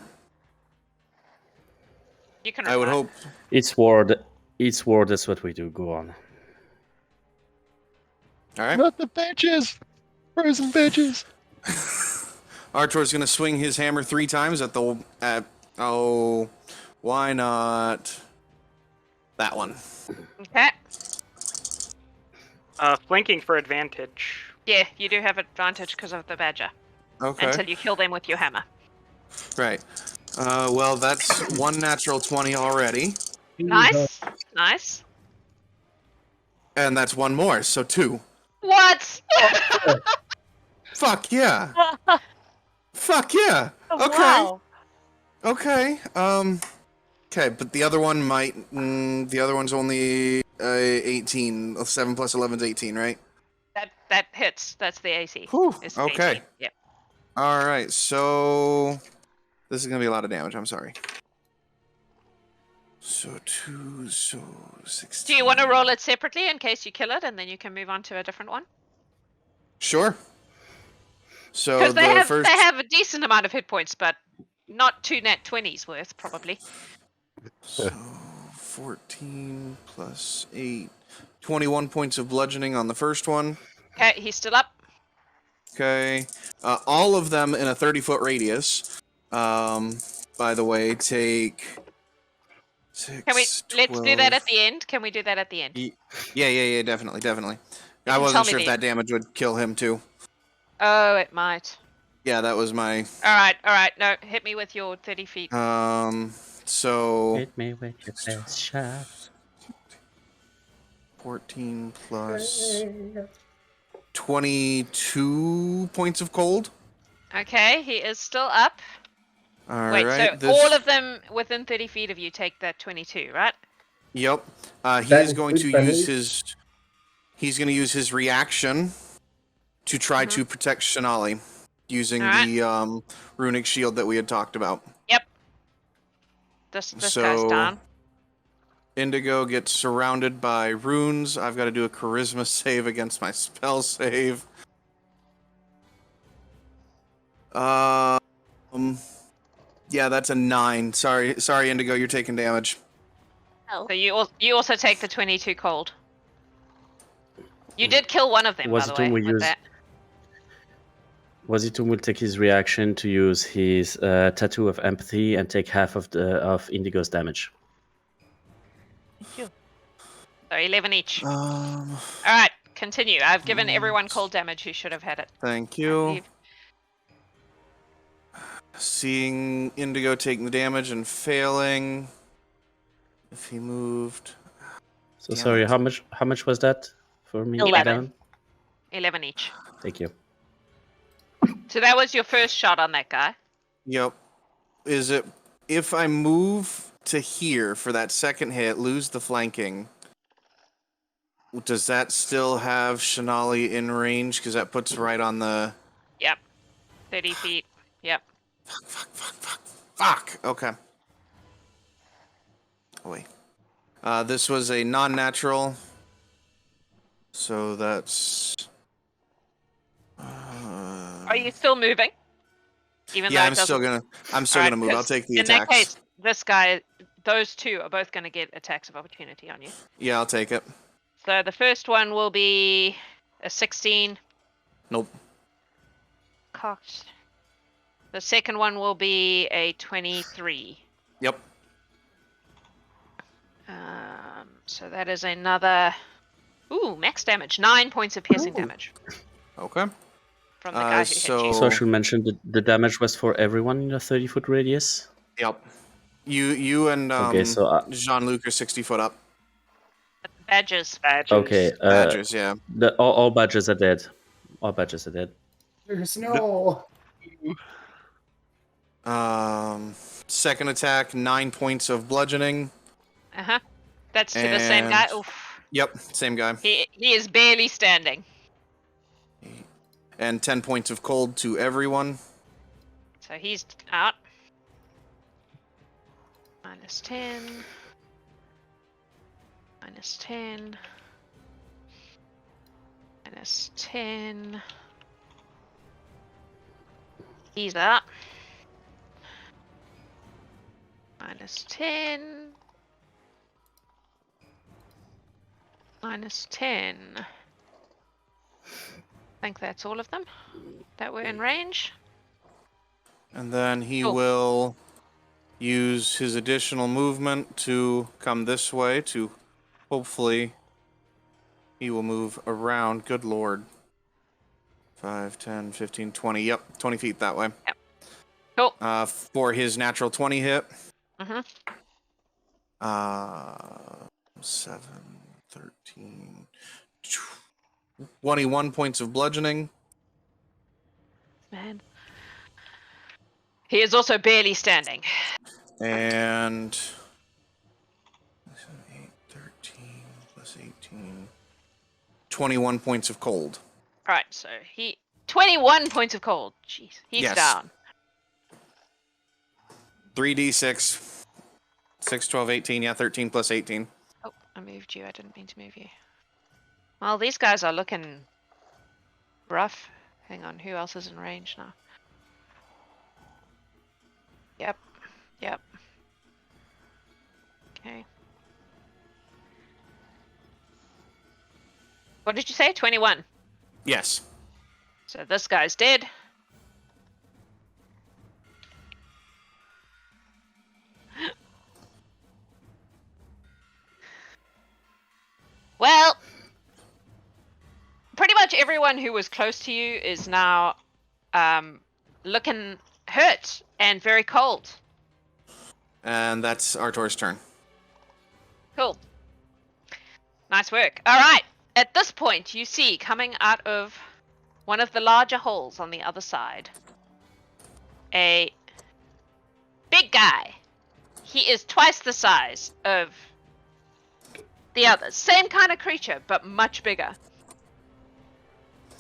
A: You can.
C: I would
A: reply.
C: hope.
D: It's ward. It's ward. That's what we do. Go on.
C: All right.
F: Not the badges! Frozen badges!
C: Artor's gonna swing his hammer 3 times why not that one?
A: Okay.
E: Flanking for advantage.
A: Yeah, you do have advantage because of the badger.
C: Okay.
A: Until you kill them with your hammer.
C: Right. Well, that's one natural 20 already,
A: Nice. Nice.
C: and that's one more, so 2.
A: What?
C: Fuck yeah! Fuck yeah! Okay.
B: Wow.
C: Okay. Okay, but the other one might. The other one's only 18. 7 plus 11 is 18, right?
A: That hits. That's the AC.
C: Whew,
A: It's
C: okay.
A: 18. Yep.
C: All right. So this is gonna be a lot of damage. I'm sorry. So 2. So 16.
A: Do you want to roll it separately in case you kill it, and then you can move on to a different one?
C: Sure. So
A: Because
C: the
A: they have a decent amount of hit points, but not 2 nat 20s worth, probably.
C: So 14 plus 8. 21 points of bludgeoning on the first one.
A: Okay, he's still up.
C: Okay. All of them in a 30-foot radius. By the way, take 6,
A: Can we?
C: 12.
A: Let's do that at the end. Can we do that at the end?
C: Yeah, definitely. I
A: can
C: wasn't
A: tell
C: sure
A: me
C: if that damage would kill him too.
A: Oh, it might.
C: Yeah, that was my.
A: All right. No, hit me with your 30 feet.
C: So
D: Hit me with your best shot.
C: 14 plus 22 points of cold.
A: Okay, he is still up.
C: All
A: Wait,
C: right.
A: so all of them within 30 feet of you take that 22, right?
C: Yep. He
G: That
C: is going to
G: includes
C: use
G: bunnies?
C: his. He's going to use his reaction to try to protect Shawnali using
A: Alright.
C: the runic shield that we had talked about.
A: Yep. This guy's
C: So-
A: down.
C: Indigo gets surrounded by runes. I've got to do a charisma save against my spell save. Yeah, that's a 9. Sorry, Indigo, you're taking damage.
A: So you also take the 22 cold. You did kill one of them, by the way.
D: Wasitum will
A: with
D: use-
A: that.
D: Wasitum will take his reaction to use his tattoo of empathy and take half of Indigo's damage.
A: So 11 each.
C: Um,
A: All right, continue. I've given everyone cold damage who should have had it.
C: thank
A: I
C: you.
A: believe.
C: Seeing Indigo taking the damage and failing. If he moved.
D: So
C: Damn
D: sorry,
C: it.
D: how much was that for me?
A: 11. 11 each.
D: Thank you.
A: So that was your first shot on that guy.
C: Yep. Is it if I move to here for that second hit, lose the flanking? Does that still have Shawnali in range? Because that puts right on the.
A: Yep. 30 feet. Yep.
C: Fuck. Okay. Oh, wait. This was a non-natural. So that's.
A: Are you still moving? Even
C: Yeah,
A: though it
C: I'm still
A: doesn't-
C: gonna move. I'll
A: 'cause
C: take the
A: in
C: attacks.
A: that case, this guy, those two are both gonna get attacks of opportunity on you.
C: Yeah, I'll take it.
A: So the first one will be a 16.
C: Nope.
A: Cocked. The second one will be a 23.
C: Yep.
A: So that is another. Ooh, max damage. 9 points of piercing damage
C: Okay.
A: from the guy who hit
C: so-
A: you.
D: So I should mention that the damage was for everyone in a 30-foot radius.
C: Yep. You and
D: Okay, so
C: Jeanluc are 60 foot up.
A: Badges.
E: Badges.
D: okay,
C: Badgers, yeah.
D: all badges are dead. All badges are dead.
G: There's no.
C: Second attack, 9 points of bludgeoning.
A: That's to the same guy.
C: And-
A: Oof.
C: Yep, same guy.
A: He is barely standing.
C: And 10 points of cold to everyone.
A: So he's out. Minus 10. Minus 10. Minus 10. He's out. Minus 10. Minus 10. I think that's all of them that were in range.
C: And then he
A: Cool.
C: will use his additional movement to come this way to hopefully he will move around. Good lord. 5, 10, 15, 20. Yep, 20 feet that way.
A: Cool.
C: For his natural 20 hit.
A: Mhm.
C: 7, 13, 21 points of bludgeoning.
A: Man. He is also barely standing.
C: And 8, 13 plus 18. 21 points of cold.
A: Alright, so 21 points of cold. Jeez. He's
C: Yes.
A: down.
C: 3d6. 6, 12, 18. Yeah, 13 plus 18.
A: Oh, I moved you. I didn't mean to move you. Well, these guys are looking rough. Hang on, who else is in range now? Yep. Okay. What did you say? 21.
C: Yes.
A: So this guy's dead. Well, pretty much everyone who was close to you is now looking hurt and very cold.
C: And that's Artor's turn.
A: Cool. Nice work. All right. At this point, you see coming out of one of the larger holes on the other side a big guy. He is twice the size of the others. Same kind of creature, but much bigger.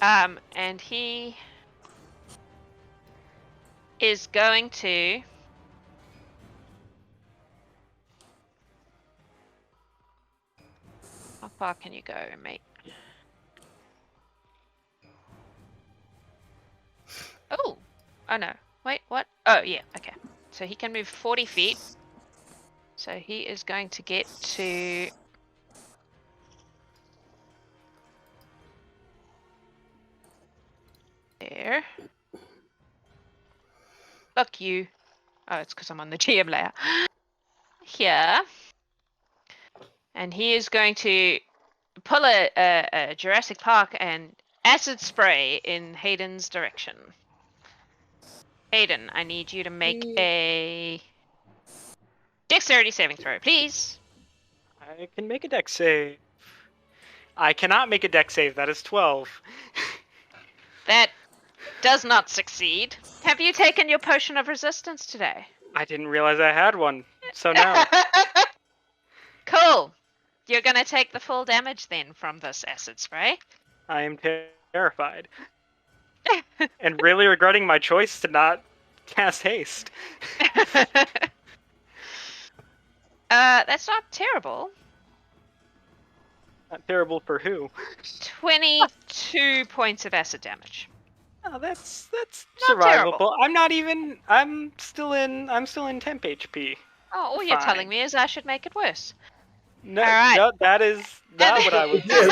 A: And he is going to how far can you go, mate? Oh no. Wait, what? Oh, yeah, okay. So he can move 40 feet. So he is going to get to there. Fuck you. Oh, it's because I'm on the GM layer. Here. And he is going to pull a Jurassic Park and acid spray in Haydn's direction. Haydn, I need you to make a dexterity saving throw, please.
E: I can make a dex save. I cannot make a dex save. That is 12.
A: That does not succeed. Have you taken your potion of resistance today?
E: I didn't realize I had one. So no.
A: Cool. You're going to take the full damage then from this acid spray.
E: I am terrified. And really regretting my choice to not cast haste.
A: That's not terrible.
E: Not terrible for who?
A: 22 points of acid damage.
E: Oh, that's
A: Not
E: survivable. I'm still in temp HP.
A: Oh, all you're
E: Fine.
A: telling me is I should make it worse.
E: No,
A: All right.
E: no, that is not what I was doing.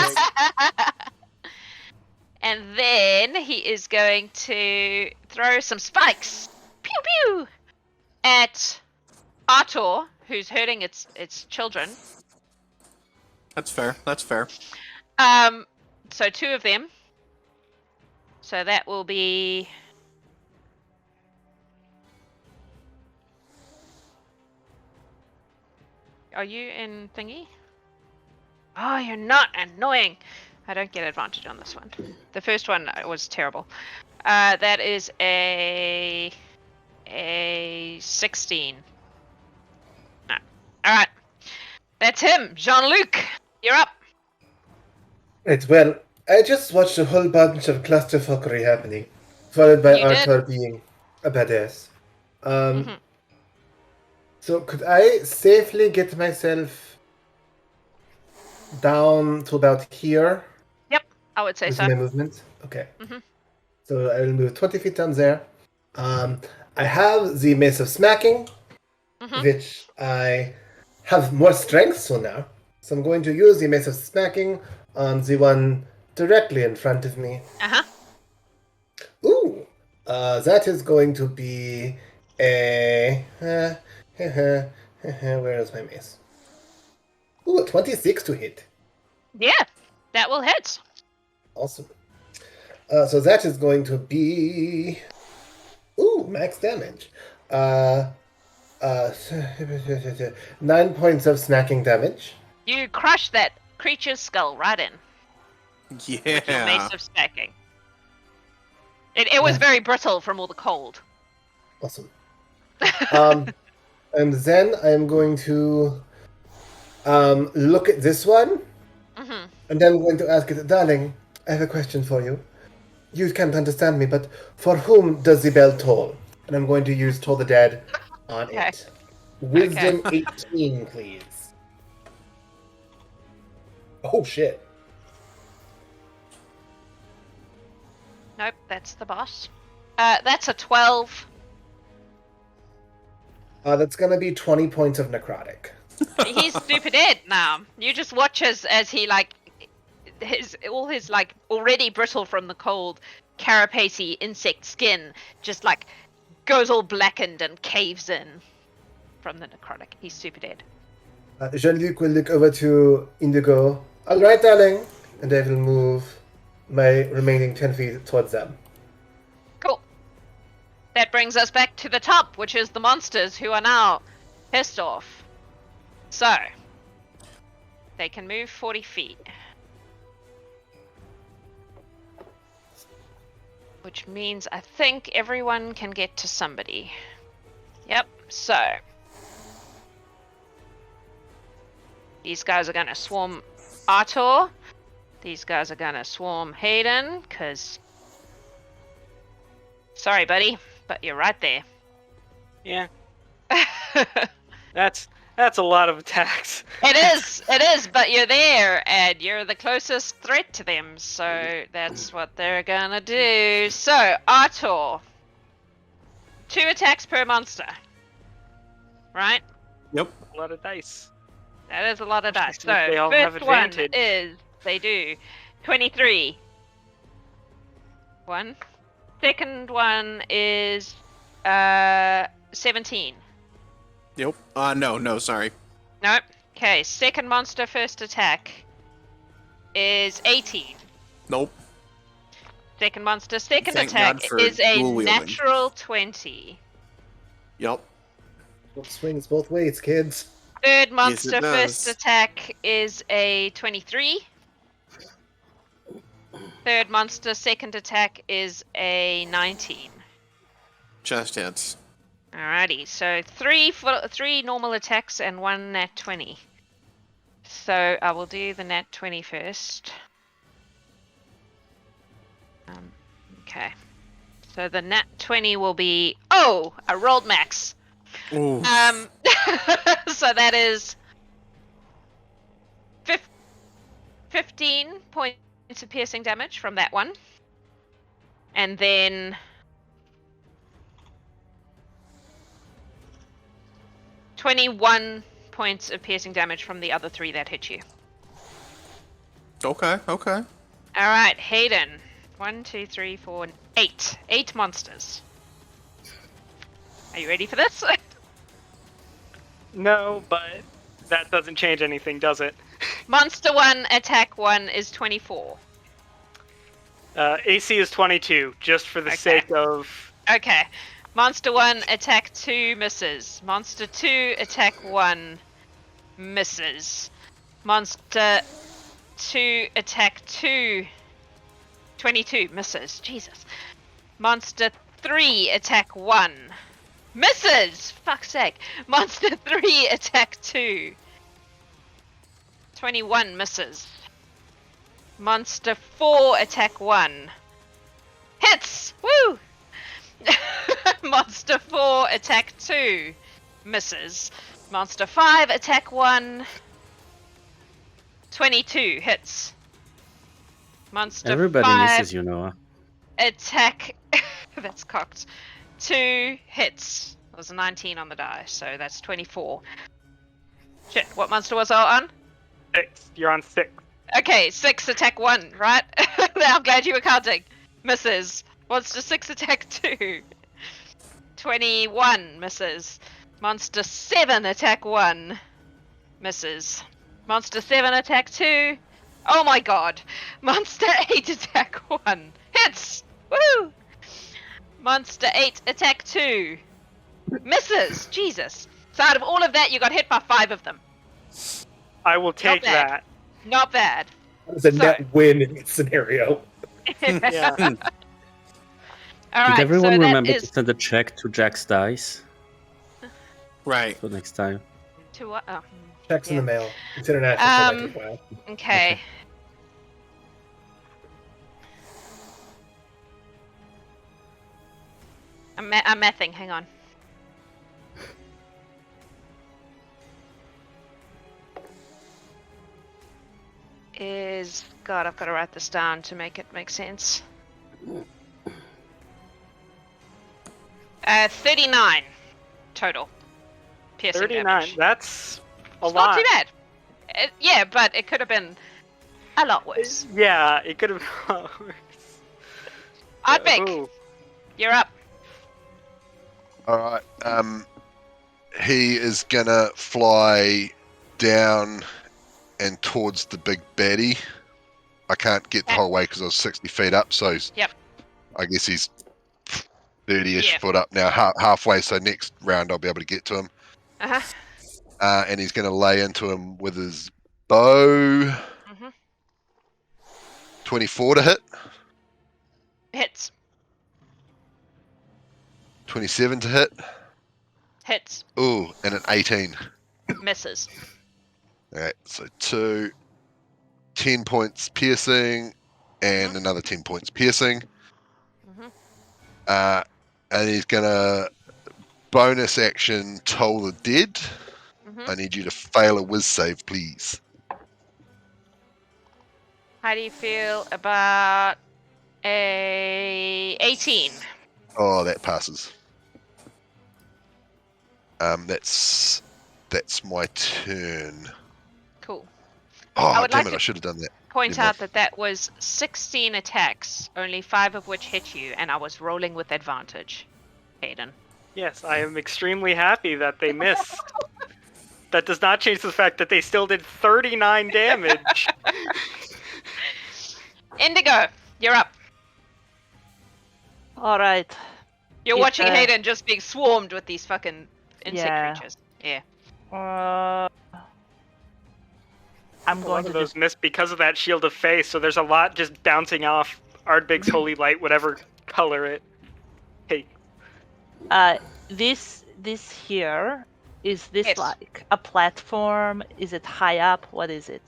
A: And then he is going to throw some spikes, pew pew, at Artor, who's hurting its children.
C: That's fair. That's fair.
A: So 2 of them. So that will be. Are you in thingy? Oh, you're not. Annoying. I don't get advantage on this one. The first one was terrible. That is a 16. No. All right. That's him. Jeanluc, you're up.
G: Right, well, I just watched a whole bunch of clusterfuckery happening, followed by
A: You did?
G: Artor being a badass. So could I safely get myself down to about here?
A: I would say
G: With
A: so.
G: my movement? Okay.
A: Mhm.
G: So I will move 20 feet down there. I have the Mace of Smacking,
A: Mhm.
G: which I have more strength so now. So I'm going to use the Mace of Smacking on the one directly in front of me.
A: Uh-huh.
G: Ooh! That is going to be a... where is my mace? Ooh, 26 to hit.
A: Yeah, that will hit.
G: Awesome. So that is going to be... Ooh! Ooh, max damage. 9 points of snacking damage.
A: You crush that creature's skull right in with your
C: Yeah.
A: mace of stacking. It was very brittle from all the cold.
G: Awesome. And then I'm going to look at this one,
A: Mm-hmm.
G: and then I'm going to ask it, darling, I have a question for you. You can't understand me, but for whom does the bell toll? And I'm going to use Toll the Dead on
A: Okay.
G: it. Wisdom 18, please. Oh, shit.
A: Nope, that's the boss. That's a 12.
G: That's gonna be 20 points of necrotic.
A: He's super dead now. You just watch as he his already brittle from the cold, carapacey insect skin just goes all blackened and caves in from the necrotic. He's super dead.
G: Jeanluc will look over to Indigo. Alright, darling. And I will move my remaining 10 feet towards them.
A: Cool. That brings us back to the top, which is the monsters who are now pissed off. So, they can move 40 feet. Which means I think everyone can get to somebody. Yep, so. These guys are going to swarm Artor. These guys are going to swarm Haydn, because... Sorry, buddy, but you're right there.
E: Yeah, that's a lot of attacks.
A: It is, but you're there, and you're the closest threat to them, so that's what they're gonna do. So, Artor. 2 attacks per monster. Right?
C: Yep.
E: A lot of dice.
A: That is a lot of dice. So,
E: They all have
A: first one
E: advantage.
A: is, they do, 23. 1. Second one is, 17.
C: Yep. No, sorry.
A: Nope. Okay, second monster first attack is 18.
C: Nope.
A: Second monster second
C: Thank
A: attack
C: God for
A: is a
C: dual wielding.
A: natural 20.
C: Yep.
G: It swings both ways, kids.
A: Third
C: Yes,
A: monster
C: it
A: first
C: does.
A: attack is a 23. Third monster second attack is a 19.
C: Chest hits.
A: Alrighty, so 3 normal attacks and 1 nat 20. So I will do the nat 20 first. Okay. So the nat 20 will be... Oh! I rolled max.
C: Ooh.
A: So that is 15 points of piercing damage from that one. And then 21 points of piercing damage from the other 3 that hit you.
C: Okay.
A: Alright, Haydn. 1, 2, 3, 4, 8. 8 monsters. Are you ready for this?
E: No, but that doesn't change anything, does it?
A: Monster 1, attack 1 is 24.
E: AC is 22, just for the
A: Okay.
E: sake of...
A: Okay. Monster 1, attack 2, misses. Monster 2, attack 1, misses. Monster 2, attack 2, 22, misses. Jesus. Monster 3, attack 1, misses! Fuck's sake. Monster 3, attack 2, 21, misses. Monster 4, attack 1, hits! Woo! Monster 4, attack 2, misses. Monster 5, attack 1, 22, hits. Monster
D: Everybody
A: 5,
D: misses, you know.
A: attack... That's cocked. 2, hits. That was a 19 on the die, so that's 24. Shit, what monster was I on?
E: 6. You're on 6.
A: Okay, 6, attack 1, right? I'm glad you were counting. Misses. Monster 6, attack 2. 21, misses. Monster 7, attack 1. Misses. Monster 7, attack 2. Oh my god. Monster 8, attack 1. Hits! Woo! Monster 8, attack 2. Misses! Jesus. So out of all of that, you got hit by 5 of them.
E: I will take
A: bad.
E: that.
A: Not bad.
G: It's a net win in this scenario.
E: Yeah.
A: Alright,
D: Did everyone
A: so
D: remember
A: that
D: to
A: is...
D: send a check to Jax Dice
C: Right.
D: for next time?
A: To what? Oh.
G: Checks in the mail. It's international, so it might take a while.
A: Okay. I'm mething, hang on. God, I've got to write this down to make it make sense. 39 total. Piercing
E: 39.
A: damage.
E: That's a
A: It's
E: lot.
A: not too bad. Yeah, but it could have been a lot worse.
E: Yeah, it could have been a lot worse.
A: Ardbeg,
E: Ooh.
A: you're up.
F: All right. He is gonna fly down and towards the big baddie. I can't get the whole way because I was 60 feet up, so
A: Yep.
F: I guess he's 30-ish
A: Yeah.
F: foot up now, halfway. So next round I'll be able to get to him. And he's going to lay into him with his bow. 24 to hit.
A: Hits.
F: 27 to hit.
A: Hits.
F: Ooh, and an 18.
A: Misses.
F: Alright, so 10 points piercing, and another 10 points piercing. And he's gonna bonus action Toll the Dead. I need you to fail a whiz save, please.
A: How do you feel about a 18?
F: Oh, that passes. That's my turn.
A: Cool.
F: Oh,
A: would
F: damn
A: like
F: it!
A: to
F: I should have done that.
A: Point
F: Never
A: out that was 16 attacks, only 5 of which hit you, and I was rolling with advantage. Haydn.
E: Yes, I am extremely happy that they missed. That does not change the fact that they still did 39 damage.
A: Indigo, you're up.
B: All right.
A: You're
B: Yeah,
A: watching Haydn just being swarmed with these fucking insect
B: Yeah.
A: creatures. Yeah.
B: I'm
E: A
B: going
E: lot
B: to
E: of those missed because of that shield of faith, so there's a lot just bouncing off Ardbeg's holy light, whatever color it. Hey,
B: this here, is this
A: Yes.
B: like a platform? Is it high up? What is it?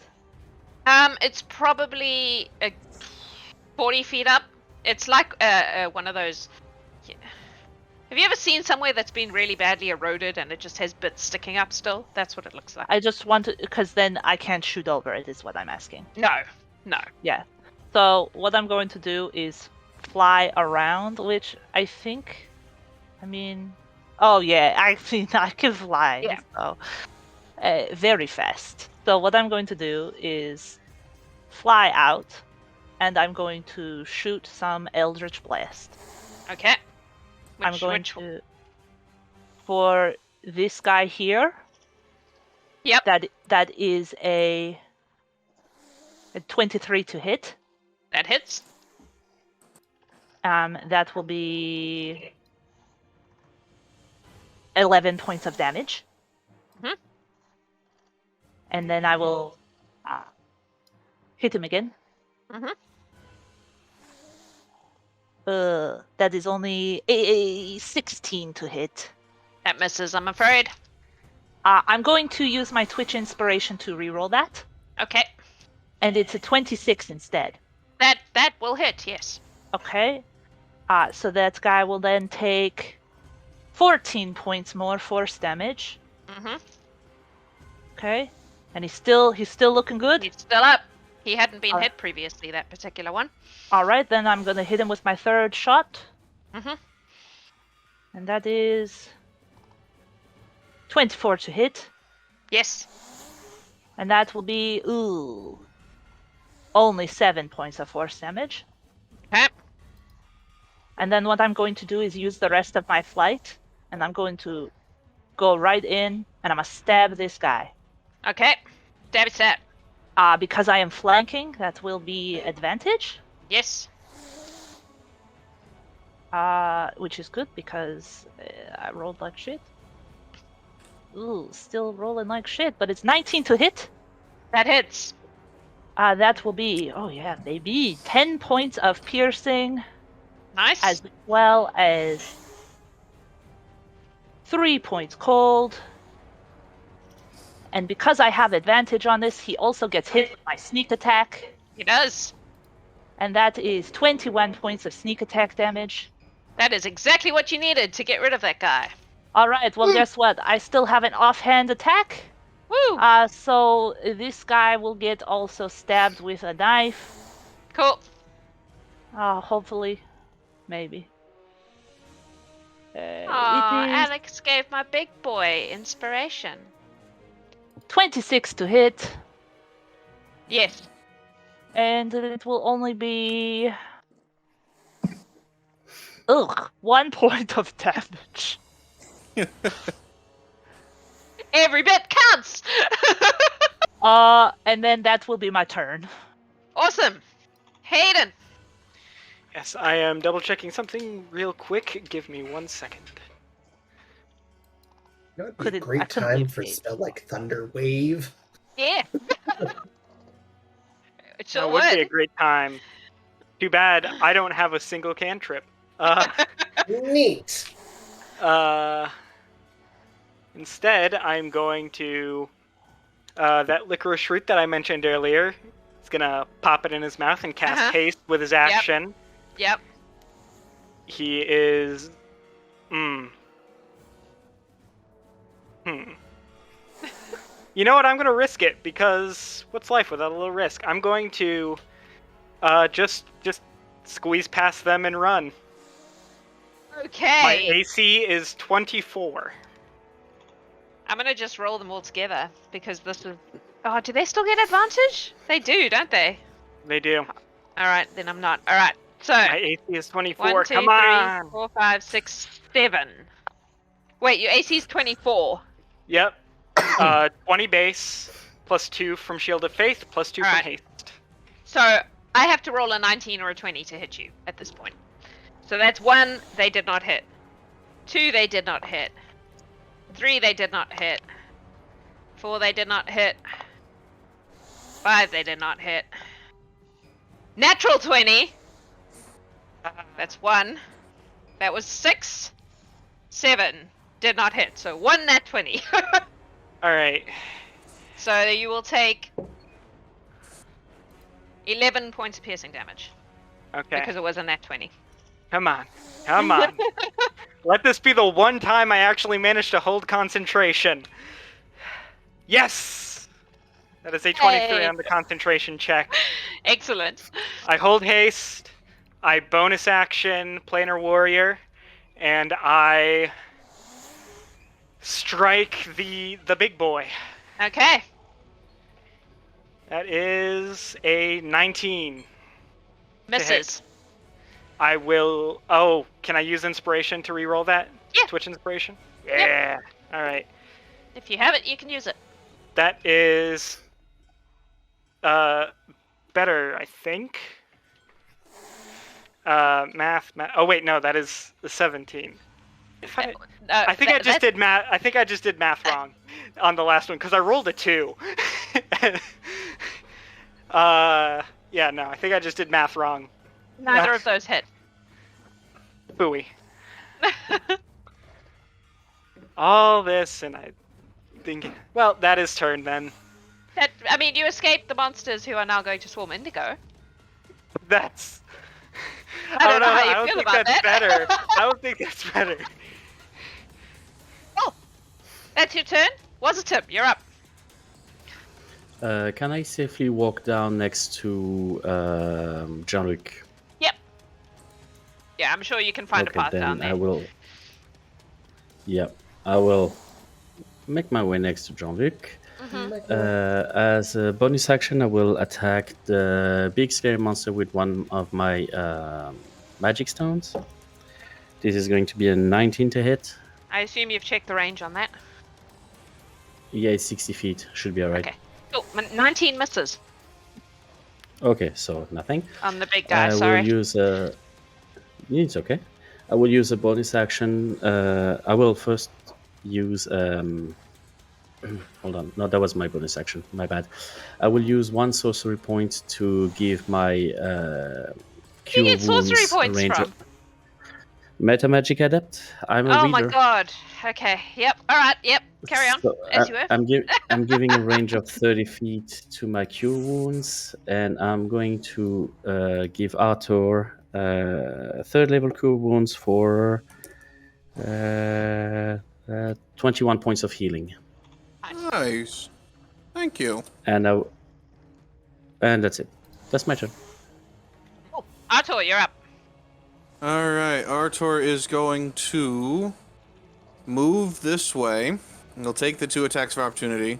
A: It's probably 40 feet up. It's like one of those. Have you ever seen somewhere that's been really badly eroded and it just has bits sticking up still? That's what it looks like.
B: I just want to, because then I can't shoot over it, is what I'm asking.
A: No.
B: Yeah. So what I'm going to do is fly around, which I think, oh yeah, I can fly.
A: Yeah.
B: So, very fast. So what I'm going to do is fly out, and I'm going to shoot some Eldritch Blast.
A: Okay.
B: I'm going to, for this guy here.
A: Yep.
B: That is a 23 to hit.
A: That hits.
B: That will be 11 points of damage. And then I will hit him again. That is only a 16 to hit.
A: That misses, I'm afraid.
B: I'm going to use my Twitch inspiration to reroll that.
A: Okay.
B: And it's a 26 instead.
A: That will hit, yes.
B: Okay. So that guy will then take 14 points more force damage. Okay. And he's still looking good.
A: He's still up. He hadn't been
B: Alright.
A: hit previously, that particular one.
B: Alright, then I'm gonna hit him with my third shot. And that is 24 to hit.
A: Yes.
B: And that will be only 7 points of force damage.
A: Okay.
B: And then what I'm going to do is use the rest of my flight, and I'm going to go right in, and I'm gonna stab this guy.
A: Okay. Stab stab.
B: Because I am flanking, that will be advantage.
A: Yes.
B: Which is good because I rolled like shit. Ooh, still rolling like shit, but it's 19 to hit.
A: That hits.
B: That will be, oh yeah, baby, 10 points of piercing,
A: Nice.
B: as well as 3 points cold. And because I have advantage on this, he also gets hit with my sneak attack.
A: He does.
B: And that is 21 points of sneak attack damage.
A: That is exactly what you needed to get rid of that guy.
B: Alright, well, guess what? I still have an offhand attack.
A: Woo!
B: So this guy will get also stabbed with a knife.
A: Cool.
B: Hopefully. Maybe.
A: Aw,
B: It is
A: Alex gave my big boy inspiration.
B: 26 to hit.
A: Yes.
B: And it will only be... 1 point of damage.
A: Every bit counts!
B: And then that will be my turn.
A: Awesome. Haydn.
E: Yes, I am double checking something real quick. Give me 1 second.
G: That would
B: Could
G: be a
B: it- I
G: great
B: couldn't
G: time
B: leave
G: for a
B: it.
G: spell like Thunder Wave.
A: Yeah. It sure
E: That would be a great time. Too bad I don't have a single cantrip.
G: Neat.
E: Instead, I'm going to that licorice root that I mentioned earlier. He's gonna pop it in his mouth and cast haste with his action.
A: Yep.
E: He is. You know what? I'm gonna risk it because what's life without a little risk? I'm going to just squeeze past them and run.
A: Okay.
E: My AC is 24.
A: I'm gonna just roll them all together because this is. Oh, do they still get advantage? They do, don't they?
E: They do.
A: All right, then I'm not. All right. So
E: My AC is 24.
A: 1, 2,
E: Come
A: 3,
E: on.
A: 4, 5, 6, 7. Wait, your AC is 24.
E: Yep. 20 base plus 2 from Shield of Faith plus 2 from
A: Alright.
E: haste.
A: So I have to roll a 19 or a 20 to hit you at this point. So that's 1, they did not hit. 2, they did not hit. 3, they did not hit. 4, they did not hit. 5, they did not hit. Natural 20. That's 1. That was 6. 7 did not hit. So 1 nat 20.
E: All right.
A: So you will take 11 points of piercing damage
E: Okay.
A: because it was a nat 20.
E: Come on. Come on. Let this be the one time I actually manage to hold concentration. Yes! That is a 23
A: Hey.
E: on the concentration check.
A: Excellent.
E: I hold haste, I bonus action Planar Warrior, and I strike the big boy.
A: Okay.
E: That is a 19.
A: Misses.
E: I will... Oh, can I use inspiration to reroll that?
A: Yeah.
E: Twitch inspiration?
A: Yep.
E: Yeah. All right.
A: If you have it, you can use it.
E: That is better, I think. Math. Oh wait, no, that is the 17. I think I just did math. I think I just did math wrong on the last one because I rolled a 2. Yeah, no, I think I just did math wrong.
A: Neither of those hit.
E: Booey. All this, and I think. Well, that is turn then.
A: I mean, you escaped the monsters who are now going to swarm Indigo.
E: That's.
A: I don't know how
E: I
A: you
E: don't
A: feel
E: think
A: about
E: that's
A: that.
E: better. I don't think that's better.
A: Oh, that's your turn. Wasitum, you're up.
D: Can I safely walk down next to Jeanluc?
A: Yep. Yeah, I'm sure you can find a path
D: then
A: down there.
D: I will. Yep, I will make my way next to Jeanluc. As a bonus action, I will attack the big scary monster with one of my magic stones. This is going to be a 19 to hit.
A: I assume you've checked the range on that.
D: Yeah, it's 60 feet. Should be alright.
A: Okay. Oh, 19 misses
D: Okay, so nothing.
A: on the big guy,
D: I
A: sorry.
D: will use a... It's okay. I will use a bonus action. I will first use. Hold on. No, that was my bonus action. My bad. I will use one sorcery point to give my
A: Where do
D: Cure
A: you get sorcery
D: Wounds
A: points
D: range.
A: from?
D: Meta Magic Adept. I'm a
A: Oh
D: reader.
A: my god. Okay. Yep. All right. Yep. Carry on.
D: So
A: As you were.
D: I'm giving a range of 30 feet to my Cure Wounds, and I'm going to give Artor third level Cure Wounds for 21 points of healing.
C: Nice. Thank you.
D: And that's it. That's my turn.
A: Oh, Artor, you're up.
C: All right, Artor is going to move this way. And he'll take the 2 attacks of opportunity.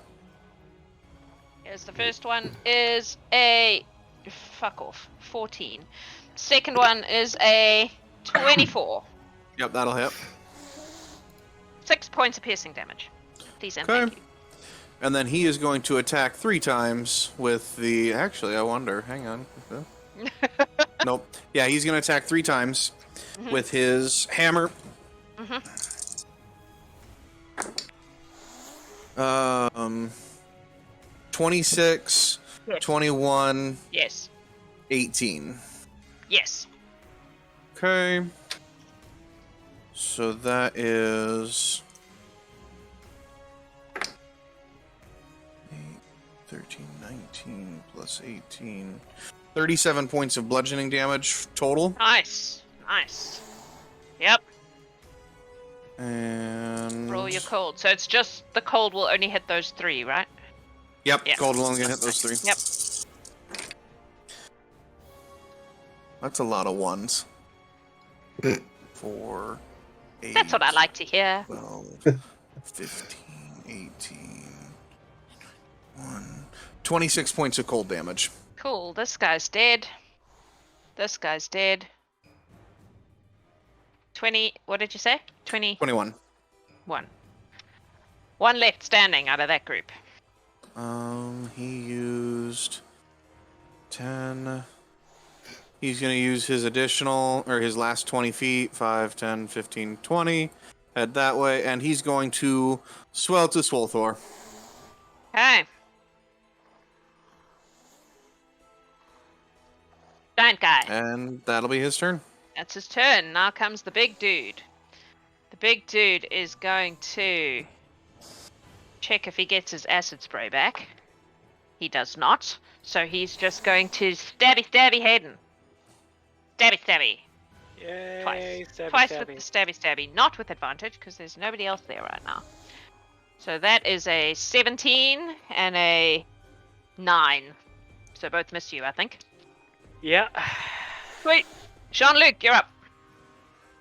A: Here's the first one is a fuck off 14. Second one is a 24.
C: Yep, that'll hit.
A: 6 points of piercing damage. Please and
C: Okay.
A: thank you.
C: And then he is going to attack 3 times with the... Actually, I wonder. Hang on. Nope. Yeah, he's going to attack 3 times with his hammer. 26,
A: Yes.
C: 21,
A: Yes.
C: 18.
A: Yes.
C: Okay. So that is 8, 13, 19 plus 18. 37 points of bludgeoning damage total.
A: Nice. Nice. Yep.
C: And
A: Roll your cold. So it's just the cold will only hit those 3, right?
C: Yep,
A: Yeah.
C: gold will only hit those 3.
A: Yep.
C: That's a lot of ones. 4, 8.
A: That's what I like to hear.
C: 12, 15, 18, 1. 26 points of cold damage.
A: Cool. This guy's dead. This guy's dead. 20. What did you say? 21.
C: 21.
A: One left standing out of that group.
C: He used 10. He's going to use his additional, or his last 20 feet. 5, 10, 15, 20. Head that way. And he's going to swell to Swolthor.
A: Okay. Giant guy.
C: And that'll be his turn.
A: That's his turn. Now comes the big dude. The big dude is going to check if he gets his acid spray back. He does not. So he's just going to stabby Haydn. Stabby.
E: Yay,
A: Twice.
E: stabby,
A: Twice
E: stabby.
A: with the stabby. Not with advantage, because there's nobody else there right now. So that is a 17 and a 9. So both miss you, I think.
E: Yeah.
A: Sweet. Jeanluc, you're up.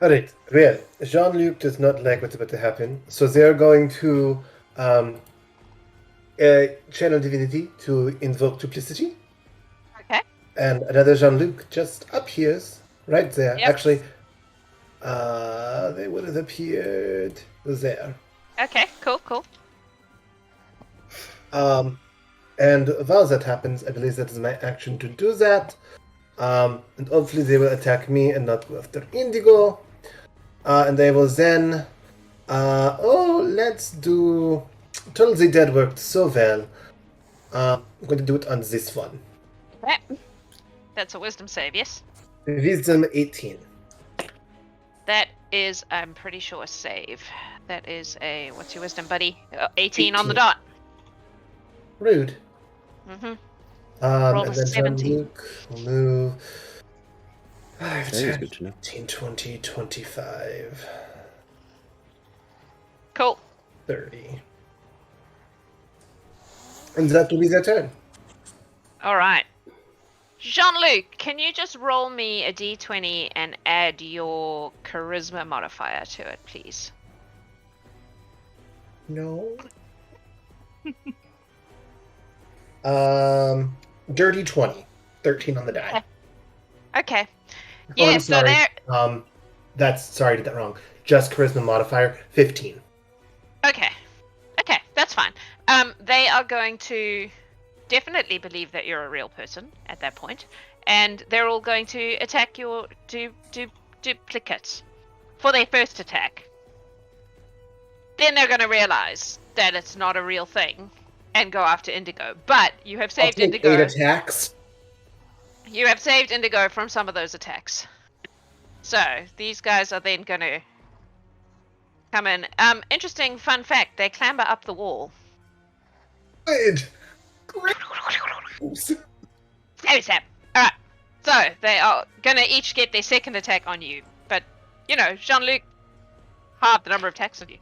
G: Alright, well, Jeanluc does not like what's about to happen, so they're going to channel divinity to invoke duplicity.
A: Okay.
G: And another Jeanluc just appears right there.
A: Yep.
G: Actually, they would have appeared there.
A: Okay, cool.
G: And while that happens, I believe that is my action to do that. And hopefully they will attack me and not go after Indigo. And they will then... let's do... Total the Dead worked so well. I'm going to do it on this one.
A: Okay. That's a wisdom save, yes?
G: Wisdom 18.
A: That is, I'm pretty sure, a save. That is a... What's your wisdom, buddy? 18 on the
G: 18.
A: dot.
G: Rude.
A: Mm-hmm.
G: And
A: a
G: then
A: 17.
G: Jean-Luc will move 5,
D: That is
G: 10,
D: good to know.
G: 15, 20, 25,
A: Cool.
G: 30. And that will be their turn.
A: All right. Jean-Luc, can you just roll me a d20 and add your charisma modifier to it, please?
G: No. Dirty 20. 13 on the die.
A: Okay.
G: Oh,
A: Yeah,
G: I'm
A: so
G: sorry.
A: there...
G: Sorry, I did that wrong. Just charisma modifier, 15.
A: Okay, that's fine. They are going to definitely believe that you're a real person at that point, and they're all going to attack your duplicates. for their first attack. Then they're going to realize that it's not a real thing and go after Indigo. But you have
G: I'll
A: saved
G: take
A: Indigo.
G: 8 attacks.
A: You have saved Indigo from some of those attacks. So these guys are then going to come in. Interesting fun fact: they clamber up the wall.
G: Good.
A: Stab. All right. So they are going to each get their second attack on you. But you know, Jeanluc halved the number of attacks on you.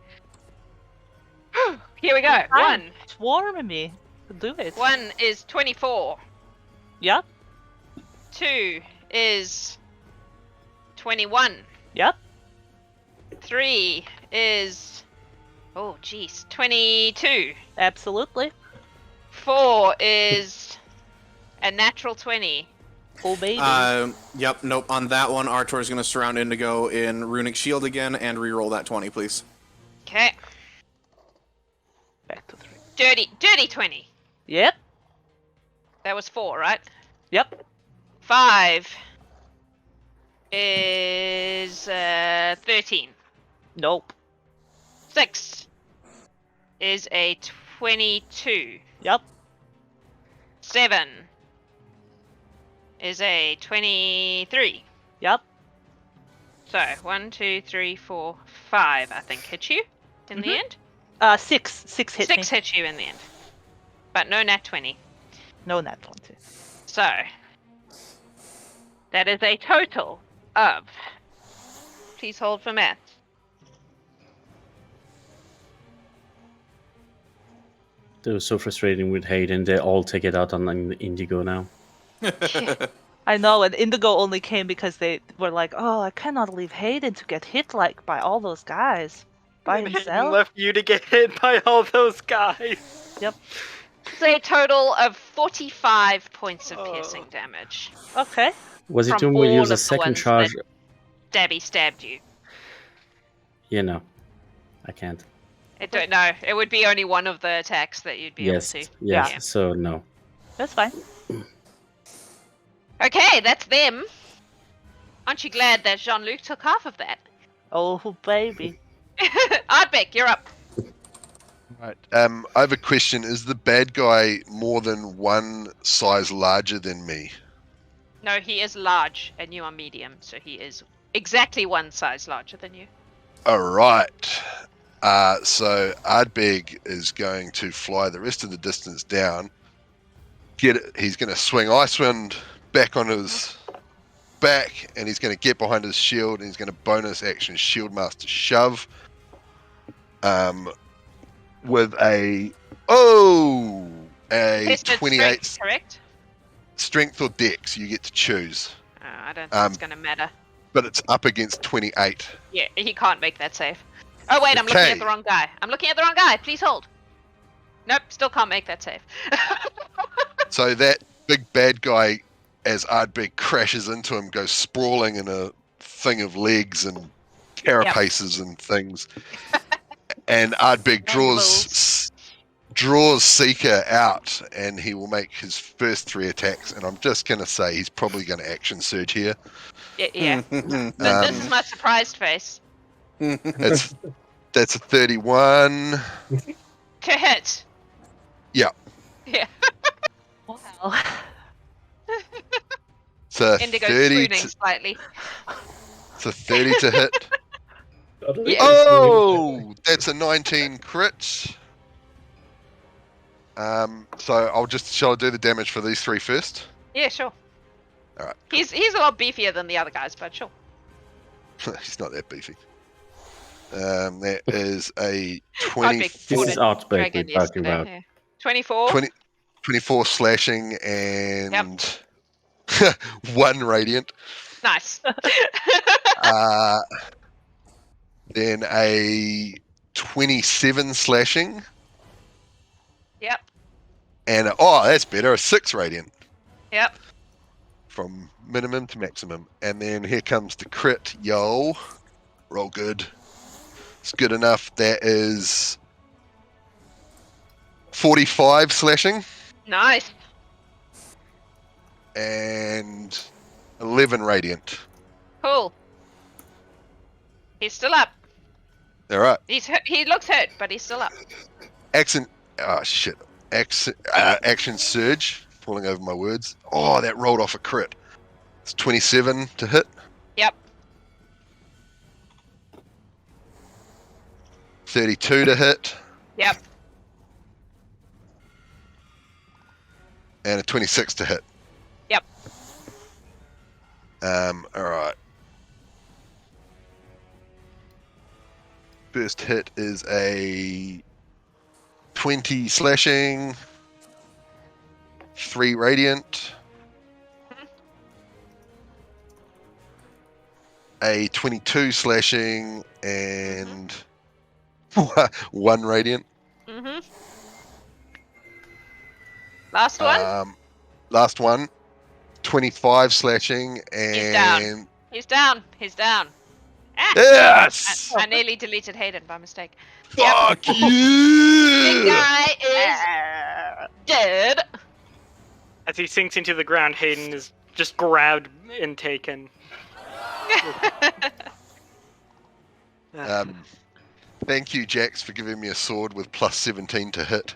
A: Here we go. One.
B: Swarm me. Do it.
A: 1 is 24.
B: Yep.
A: 2 is 21.
B: Yep.
A: 3 is 22.
B: Absolutely.
A: 4 is a natural 20.
B: Oh baby.
C: Yep, nope. On that one, Artor is going to surround Indigo in Runic Shield again and reroll that 20, please.
A: Okay.
B: Back to 3.
A: Dirty 20.
B: Yep.
A: That was 4, right?
B: Yep.
A: 5 is 13.
B: Nope.
A: 6 is a 22.
B: Yep.
A: 7 is a 23.
B: Yep.
A: So 1, 2, 3, 4, 5. I think hit you in the end.
B: 6 hit
A: 6
B: me.
A: hit you in the end, but no nat 20.
B: No nat 20.
A: So that is a total of. Please hold for math.
D: It was so frustrating with Haydn. They all take it out on Indigo now.
B: I know, and Indigo only came because they were like, "Oh, I cannot leave Haydn to get hit like by all those guys by
E: Hayden
B: himself."
E: left you to get hit by all those guys.
B: Yep.
A: It's a total of 45 points of piercing damage.
B: Okay.
D: Wasitum
A: From
D: will
A: all
D: use a
A: of the
D: second
A: ones
D: charge.
A: that- Stabby stabbed you.
D: You know, I can't.
A: I don't know. It would be only one of the attacks that you'd be
D: Yes,
A: able to.
D: yes.
A: Yeah.
D: So no.
B: That's fine.
A: Okay, that's them. Aren't you glad that Jeanluc took half of that?
B: Oh baby.
A: Ardbeg, you're up.
F: Right. I have a question. Is the bad guy more than one size larger than me?
A: No, he is large and you are medium, so he is exactly one size larger than you.
F: All right. So Ardbeg is going to fly the rest of the distance down. He's going to swing Icewind back on his back, and he's going to get behind his shield, and he's going to bonus action Shieldmaster Shove. With a
A: Tested
F: 28
A: strength, correct?
F: strength or dex, you get to choose,
A: I don't think it's going to matter.
F: but it's up against 28.
A: Yeah, he can't make that save. Oh wait, I'm looking
F: Okay.
A: at the wrong guy. I'm looking at the wrong guy. Please hold. Nope, still can't make that save.
F: So that big bad guy, as Ardbeg crashes into him, goes sprawling in a thing of legs and carapaces and things. And Ardbeg draws Seeker out, and he will make his first 3 attacks. And I'm just going to say he's probably going to action surge here.
A: Yeah. This is my surprised face.
F: That's a 31.
A: To hit.
F: Yeah.
A: Yeah.
B: Wow.
F: It's a
A: Indigo
F: 30
A: swooning
F: to,
A: slightly.
F: it's a 30 to hit.
A: Yeah.
F: Oh, that's a 19 crit. So shall I do the damage for these 3 first?
A: Yeah, sure.
F: All right.
A: He's a lot beefier than the other guys, but sure.
F: He's not that beefy. That is a
A: Ardbeg
F: 24,
D: This is Ardbeg
A: Dragon
D: we're talking
A: yesterday,
D: about.
A: yeah. 24.
F: 24 slashing and 1 radiant.
A: Nice.
F: Then a 27 slashing.
A: Yep.
F: And that's better, a 6 radiant.
A: Yep.
F: From minimum to maximum. And then here comes the crit. Yo. Roll good. It's good enough. That is 45 slashing.
A: Nice.
F: And 11 radiant.
A: Cool. He's still up.
F: All right.
A: He's hurt. He looks hurt, but he's still up.
F: Action. Oh shit. Action surge. Falling over my words. Oh, that rolled off a crit. It's 27 to hit.
A: Yep.
F: 32 to hit.
A: Yep.
F: And a 26 to hit.
A: Yep.
F: All right. First hit is a 20 slashing, 3 radiant, a 22 slashing, and 1 radiant.
A: Mm-hmm. Last one.
F: Last one, 25 slashing, and
A: He's down. He's down. He's down. Ah!
F: yes,
A: I nearly deleted Haydn by mistake.
F: fuck
A: The
F: you.
A: guy is dead.
E: As he sinks into the ground, Haydn is just grabbed and taken.
F: Thank you, Jax, for giving me a sword with plus 17 to hit.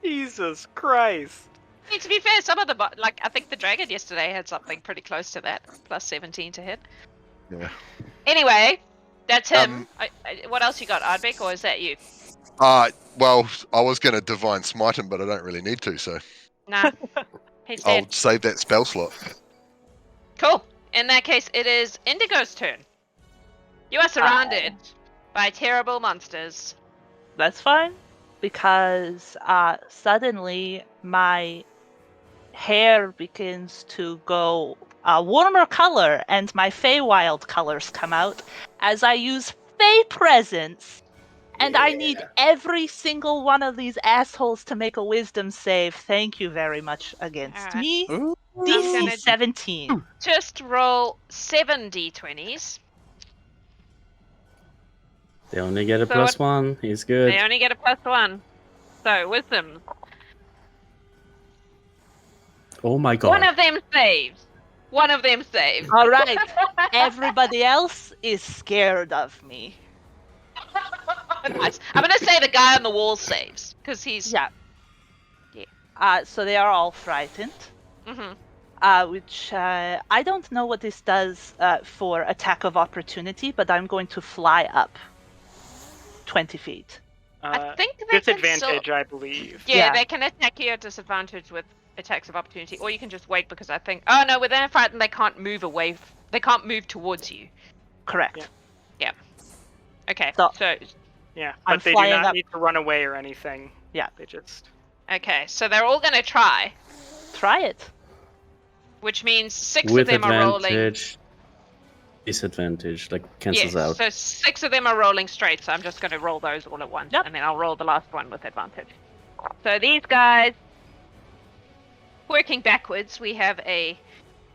E: Jesus Christ.
A: I mean, to be fair, some of the I think the dragon yesterday had something pretty close to that, plus 17 to hit.
F: Yeah.
A: Anyway, that's him. What else you got, Ardbeg, or is that you?
F: Well, I was going to divine smite him, but I don't really need to, so
A: Nah, he's
F: I'll
A: dead.
F: save that spell slot.
A: Cool. In that case, it is Indigo's turn. You are surrounded by terrible monsters.
B: That's fine, because suddenly my hair begins to go a warmer color, and my Feywild colors come out as I use Fey Presence. And I need every single one of these assholes to make a wisdom save. Thank you very much against
A: Alright.
B: me.
C: Ooh.
B: DC
A: gonna-
B: 17.
A: Just roll 7 d20s.
D: They only get a
A: So
D: plus 1. He's good.
A: They only get a +1. So, wisdom.
D: Oh my god.
A: One of them saves. One of them saves.
B: All right. Everybody else is scared of me.
A: Nice. I'm gonna say the guy on the wall saves, because he's...
B: Yeah.
A: Yeah.
B: So they are all frightened.
A: Mm-hmm.
B: Which I don't know what this does for attack of opportunity, but I'm going to fly up 20 feet.
A: I think they can
E: Disadvantage,
A: still...
E: I believe.
A: Yeah, they can attack you at disadvantage with attacks of opportunity, or you can just wait, because I think... Oh no, with they're frightened, they can't move away. They can't move towards you.
B: Correct.
E: Yeah.
A: Okay,
B: So-
A: so...
E: Yeah,
B: I'm
E: but they do
B: flying
E: not
B: up.
E: need to run away or anything.
B: Yeah.
E: They just...
A: Okay, so they're all gonna try,
B: Try it.
A: which means 6
D: With
A: of them are rolling...
D: advantage. Disadvantage, like cancels
A: Yes,
D: out.
A: so 6 of them are rolling straight, so I'm just going to roll those all at once,
B: Yep.
A: and then I'll roll the last one with advantage. So these guys, working backwards, we have a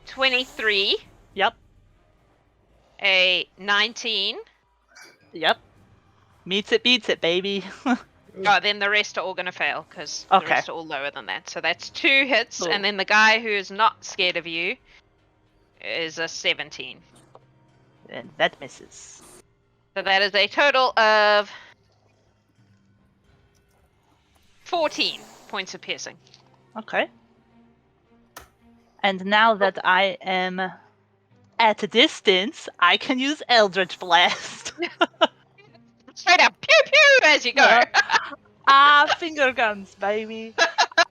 A: 23,
B: Yep.
A: a 19,
B: Yep. Meets it, beats it, baby.
A: oh, then the rest are all going to fail, because
B: Okay.
A: the rest are all lower than that. So that's 2 hits,
B: Cool.
A: and then the guy who is not scared of you is a 17.
B: And that misses.
A: So that is a total of 14 points of piercing.
B: Okay. And now that I am at a distance, I can use Eldritch Blast.
A: Straight up, pew pew, as you go.
B: Finger guns, baby.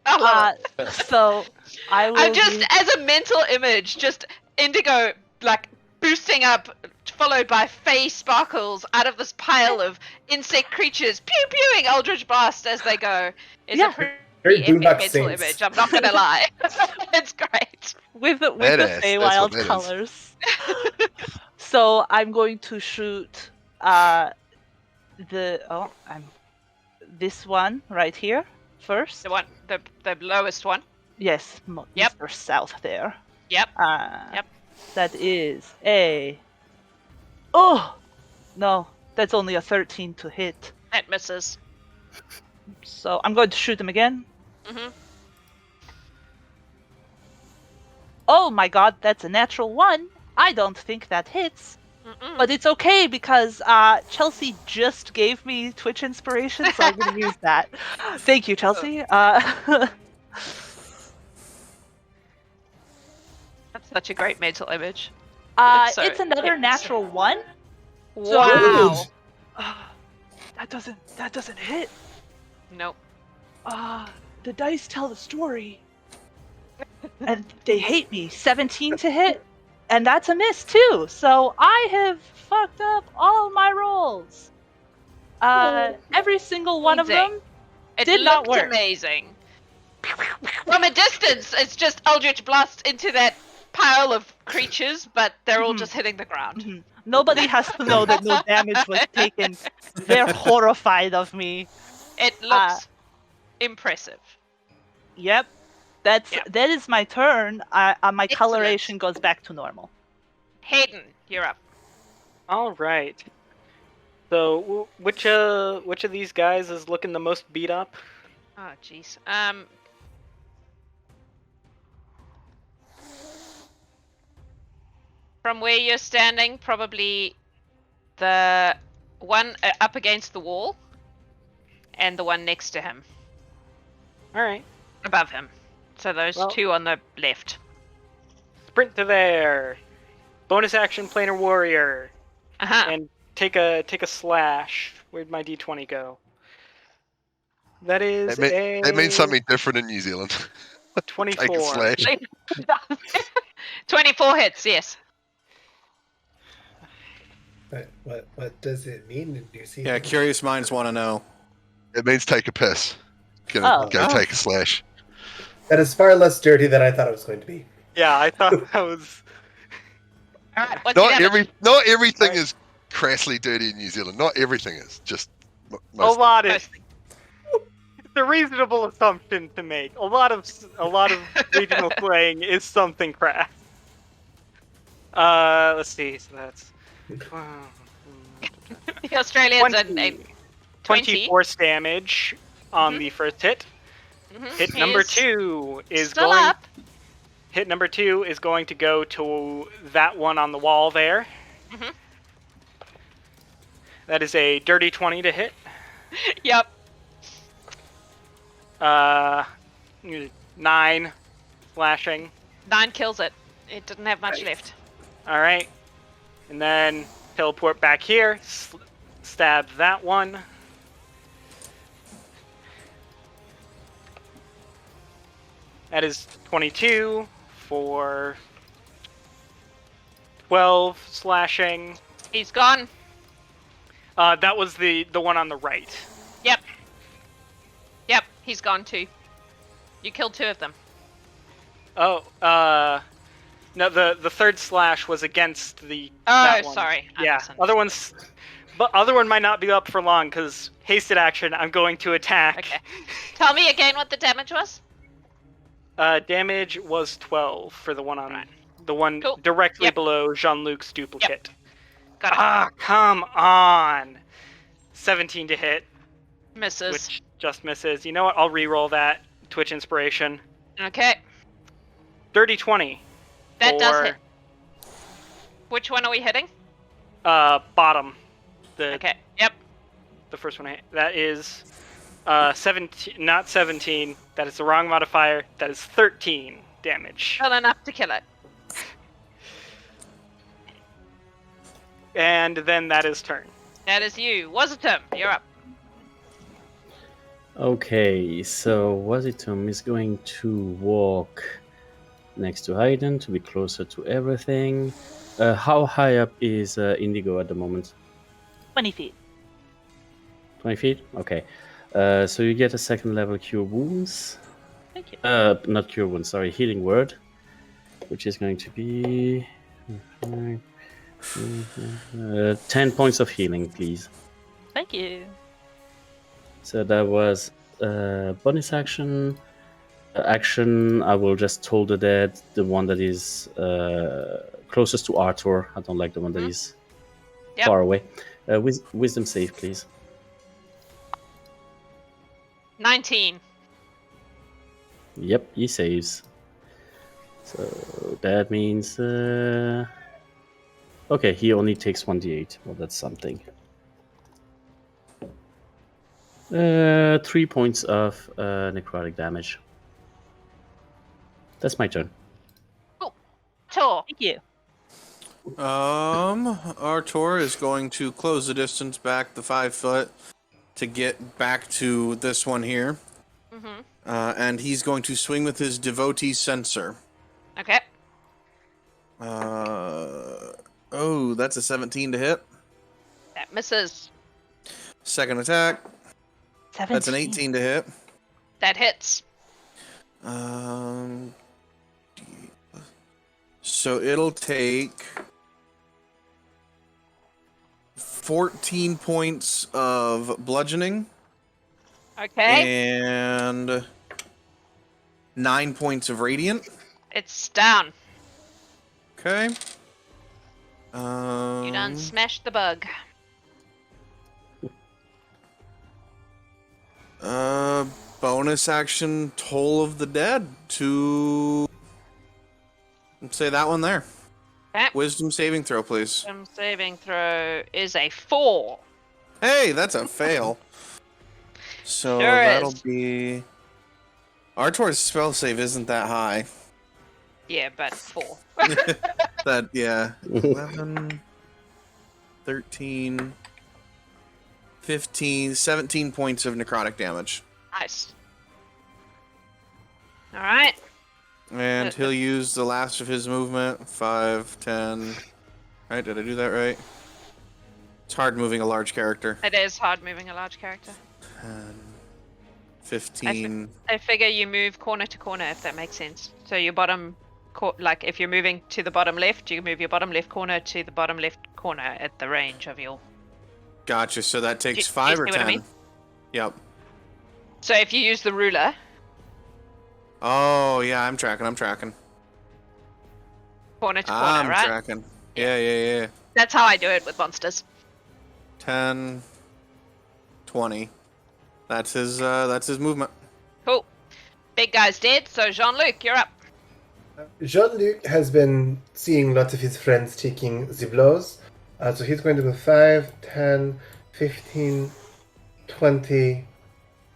A: I love it.
B: So I will.
A: I'm just,
B: use-
A: as a mental image, just Indigo, like, boosting up, followed by Fey sparkles out of this pile of insect creatures, pew-pewing Eldritch Blast as they go. It's
B: Yeah.
A: a pretty
G: Very
A: epic
G: Boondock
A: mental
G: Saints.
A: image, I'm not gonna lie. It's great.
B: with the
F: Badass, that's
B: Feywild
F: what that is.
B: colors. So I'm going to shoot this one right here first.
A: The one, the lowest one.
B: Yes,
A: Yep.
B: or south there.
A: Yep.
B: Yep. That is a. Oh, no, that's only a 13 to hit.
A: That misses.
B: So I'm going to shoot him again.
A: Mhm.
B: Oh my god, that's a natural 1. I don't think that hits. But it's okay because Chelsea just gave me Twitch inspiration, so I'm going to use that. Thank you, Chelsea.
A: That's such a great mental image.
B: It's another natural 1.
A: Wow.
B: That doesn't hit.
A: Nope.
B: The dice tell the story. And they hate me. 17 to hit. And that's a miss too. So I have fucked up all my rolls. Every single one of them did not work.
A: Amazing. From a distance, it's just Eldritch Blast into that pile of creatures, but they're all just hitting the ground.
B: Nobody has to know that no damage was taken. They're horrified of me.
A: It looks impressive.
B: Yep. That is my turn. My coloration goes back to normal.
A: Haydn, you're up.
E: All right. So, which of these guys is looking the most beat up?
A: Oh, jeez. From where you're standing, probably the one up against the wall, and the one next to him.
E: All right.
A: Above him. So those two on the left.
E: Sprint to there. Bonus action, planar warrior. And take a slash. Where'd my d20 go? That is
F: It means something different in New Zealand.
E: 24.
F: Take a slash.
A: 24 hits, yes.
G: What does it mean in New Zealand?
C: Yeah, curious minds want to know.
F: It means take a piss. Go take a slash.
G: That is far less dirty than I thought it was going to be.
E: Yeah, I thought that was.
A: All right, what's your damage?
F: Not everything is crassly dirty in New Zealand. Not everything is. Just most.
E: A lot is. It's a reasonable assumption to make. A lot of regional slang is something crass. Let's see. So that's.
A: The Australians are
E: 20 force damage on the first hit. Hit number 2 is
A: still
E: going.
A: Up.
E: Hit number 2 is going to go to that one on the wall there. That is a dirty 20 to hit.
A: Yep.
E: 9 slashing.
A: 9 kills it. It didn't have much left.
E: All right, and then teleport back here. Stab that one. That is 22 for 12 slashing.
A: He's gone.
E: That was the one on the right.
A: Yep. Yep, he's gone too. You killed 2 of them.
E: Oh, no, the third slash was against the.
A: Oh,
E: that one.
A: sorry.
E: Yeah, other one might not be up for long because hasted action. I'm going to attack.
A: Okay. Tell me again what the damage was.
E: Damage was 12 for the one on the one directly below Jeanluc's duplicate.
A: Yep. Got it.
E: Come on. 17 to hit.
A: Misses.
E: Which just misses. You know what? I'll re-roll that. Twitch inspiration.
A: Okay.
E: Dirty 20.
A: That does hit. Which one are we hitting?
E: Bottom.
A: Okay. Yep.
E: The first one I hit. That is 17, not 17. That is the wrong modifier. That is 13 damage.
A: Well enough to kill it.
E: And then that is turn.
A: That is you. Wasitum, you're up.
D: Okay, so Wasitum is going to walk next to Haydn to be closer to everything. How high up is Indigo at the moment?
B: 20 feet.
D: 20 feet? Okay. So you get a second level Cure Wounds.
B: Thank you.
D: Not Cure Wounds, sorry, Healing Word. Which is going to be 10 points of healing, please.
B: Thank you.
D: So that was bonus action. Action, I will just toll the dead, the one that is closest to Artor. I don't like the one that is far away. Wisdom save, please.
A: 19.
D: Yep, he saves. So that means Okay, he only takes 1d8. Well, that's something. 3 points of necrotic damage. That's my turn.
A: Tor.
B: Thank you.
C: Artor is going to close the distance back the 5 foot to get back to this one here.
A: Mm-hmm.
C: And he's going to swing with his Devotee Censer.
A: Okay.
C: Oh, that's a 17 to hit.
A: That misses.
C: Second attack.
B: 17.
C: That's an 18 to hit.
A: That hits.
C: So it'll take 14 points of bludgeoning
A: Okay.
C: and 9 points of radiant.
A: It's down.
C: Okay.
A: You done smashed the bug.
C: Bonus action Toll of the Dead to say that one there.
A: Okay.
C: Wisdom saving throw, please.
A: Saving throw is a 4.
C: Hey, that's a fail. So
A: Sure
C: that'll
A: is.
C: be... Artor's spell save isn't that high.
A: Yeah, but 4.
C: That, yeah. 11, 13, 15, 17 points of necrotic damage.
A: Nice. Alright.
C: And he'll use the last of his movement. 5, 10... Right, did I do that right? It's hard moving a large character.
A: It is hard moving a large character.
C: 10, 15...
A: I figure you move corner to corner, if that makes sense. So your bottom... like, if you're moving to the bottom left, you move your bottom left corner to the bottom left corner at the range of your...
C: Gotcha, so that takes
A: Do
C: 5
A: you
C: or
A: see what
C: 10.
A: I mean?
C: Yep.
A: So if you use the ruler...
C: Oh, yeah, I'm tracking.
A: Corner to corner,
C: I'm
A: right?
C: tracking. Yeah.
A: That's how I do it with monsters.
C: 10, 20. That's his movement.
A: Cool. Big guy's dead, so Jeanluc, you're up.
G: Jeanluc has been seeing lots of his friends taking the blows. So he's going to go 5, 10, 15, 20.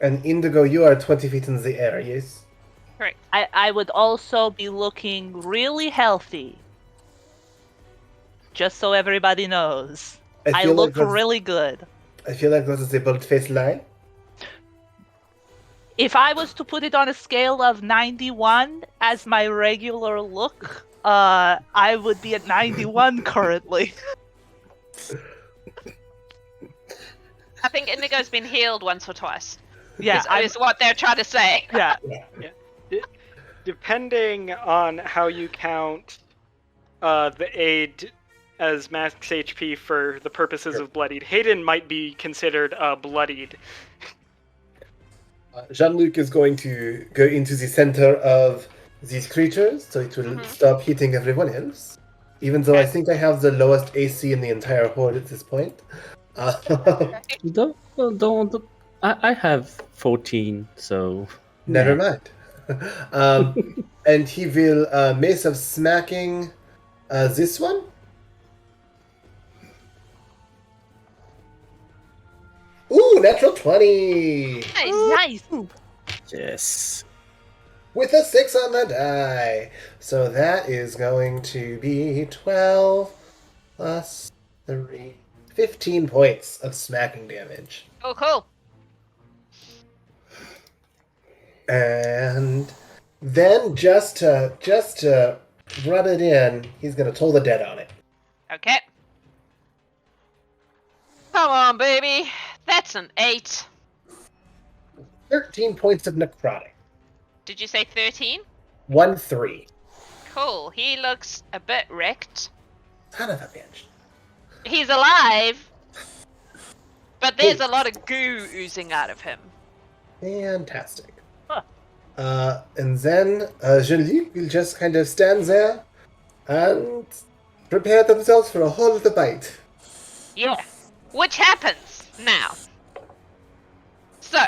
G: And Indigo, you are 20 feet in the air, yes?
A: Correct.
B: I would also be looking really healthy. Just so everybody knows. I
G: feel
B: look
G: like
B: really good.
G: I feel like that is a bold-faced lie.
B: If I was to put it on a scale of 91 as my regular look, I would be at 91 currently.
A: I think Indigo's been healed once or twice.
B: Yeah,
A: Is what they're trying to say.
B: yeah.
E: Depending on how you count the aid as max HP for the purposes of bloodied, Haydn might be considered bloodied.
G: Jeanluc is going to go into the center of these creatures, so it will stop hitting everyone else. Even though I think I have the lowest AC in the entire Horde at this point.
D: Don't. I have 14, so...
G: Never mind. And he will Mace of Smacking this one. Ooh, natural 20!
B: Nice.
D: Yes.
G: With a 6 on the die. So that is going to be 12 plus 3. 15 points of smacking damage.
A: Oh, cool.
G: And then just to rub it in, he's going to Toll the Dead on it.
A: Okay. Come on, baby. That's an 8.
G: 13 points of necrotic.
A: Did you say 13?
G: 1-3.
A: Cool. He looks a bit wrecked.
G: Son of a bitch.
A: He's alive, but there's a lot of goo oozing out of him.
G: Fantastic. And then Jeanluc will just kind of stand there and prepare themselves for a whole other bite.
A: Yeah. Which happens now. So,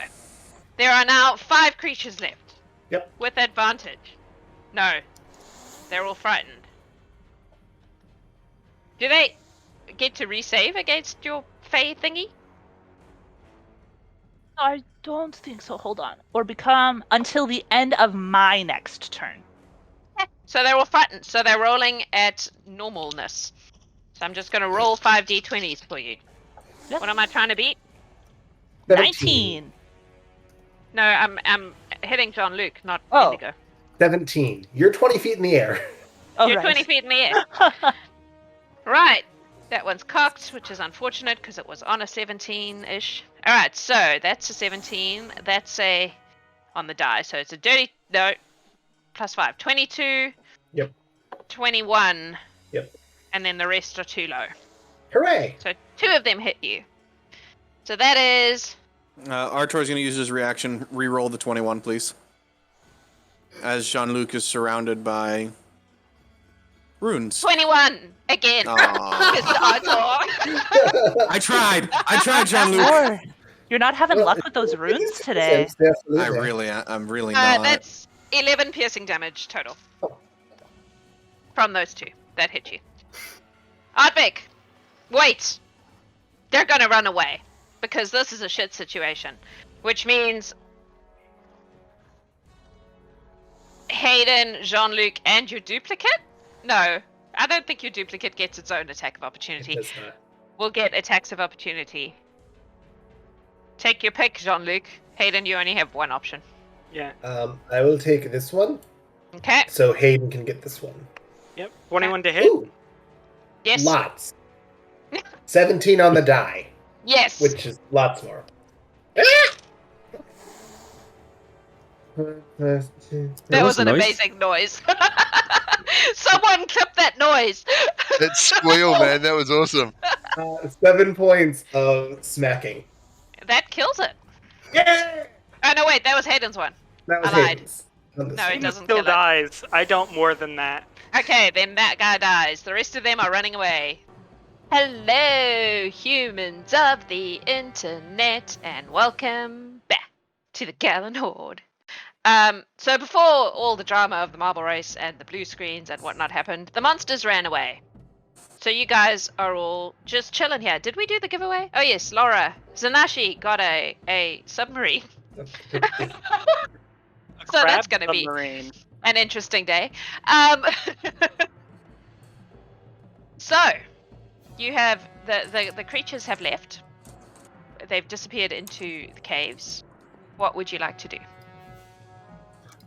A: there are now 5 creatures left.
G: Yep.
A: With advantage. No. They're all frightened. Do they get to resave against your Fey thingy?
B: I don't think so. Hold on. Or become until the end of my next turn.
A: So they're all frightened. So they're rolling at normalness. So I'm just going to roll 5d20s for you.
B: Yep.
A: What am I trying to beat?
B: 19.
A: No, I'm hitting Jeanluc, not
B: Oh.
A: Indigo.
G: 17. You're 20 feet in the air.
B: Oh,
A: You're
B: right.
A: 20 feet in the air. Right. That one's cocked, which is unfortunate because it was on a 17-ish. All right, so that's a 17. That's a on the die. So it's a dirty no plus 5. 22.
G: Yep.
A: 21.
G: Yep.
A: And then the rest are too low.
G: Hooray!
A: So 2 of them hit you. So that is
C: Artor's going to use his reaction. Reroll the 21, please. As Jeanluc is surrounded by runes.
A: 21 again.
C: Aw.
A: Mr. Artor.
C: I tried, Jeanluc.
B: You're not having
G: Well,
B: luck with those
G: it
B: runes
G: makes
B: today.
G: sense, absolutely.
C: I'm really not.
A: That's 11 piercing damage total. From those 2 that hit you. Ardbeg, wait. They're gonna run away. Because this is a shit situation. Which means Haydn, Jeanluc, and your duplicate? No, I don't think your duplicate gets its own attack of opportunity.
G: It does not.
A: We'll get attacks of opportunity. Take your pick, Jeanluc. Haydn, you only have one option.
E: Yeah.
G: I will take this one,
A: Okay.
G: so Haydn can get this one.
E: Yep. 21 to hit.
G: Ooh,
A: Yes.
G: lots. 17 on the die,
A: Yes.
G: which is lots more.
A: That was an
D: noise?
A: amazing noise. Someone clip that noise.
F: That squeal, man, that was awesome.
G: 7 points of smacking.
A: That kills it.
G: Yeah!
A: Oh no, wait, that was Haydn's one.
G: That was
A: I lied.
G: Haydn's. On this
A: No,
G: one.
A: it doesn't
E: Still
A: kill it.
E: dies. I don't more than that.
A: Okay, then that guy dies. The rest of them are running away. Hello, humans of the internet, and welcome back to the Gallant Horde. So before all the drama of the marble race and the blue screens and whatnot happened, the monsters ran away. So you guys are all just chilling here. Did we do the giveaway? Oh yes, Laura. Zanashi got a submarine. So that's
E: Crab
A: gonna be
E: submarine.
A: an interesting day. So, you have the creatures have left. They've disappeared into the caves. What would you like to do?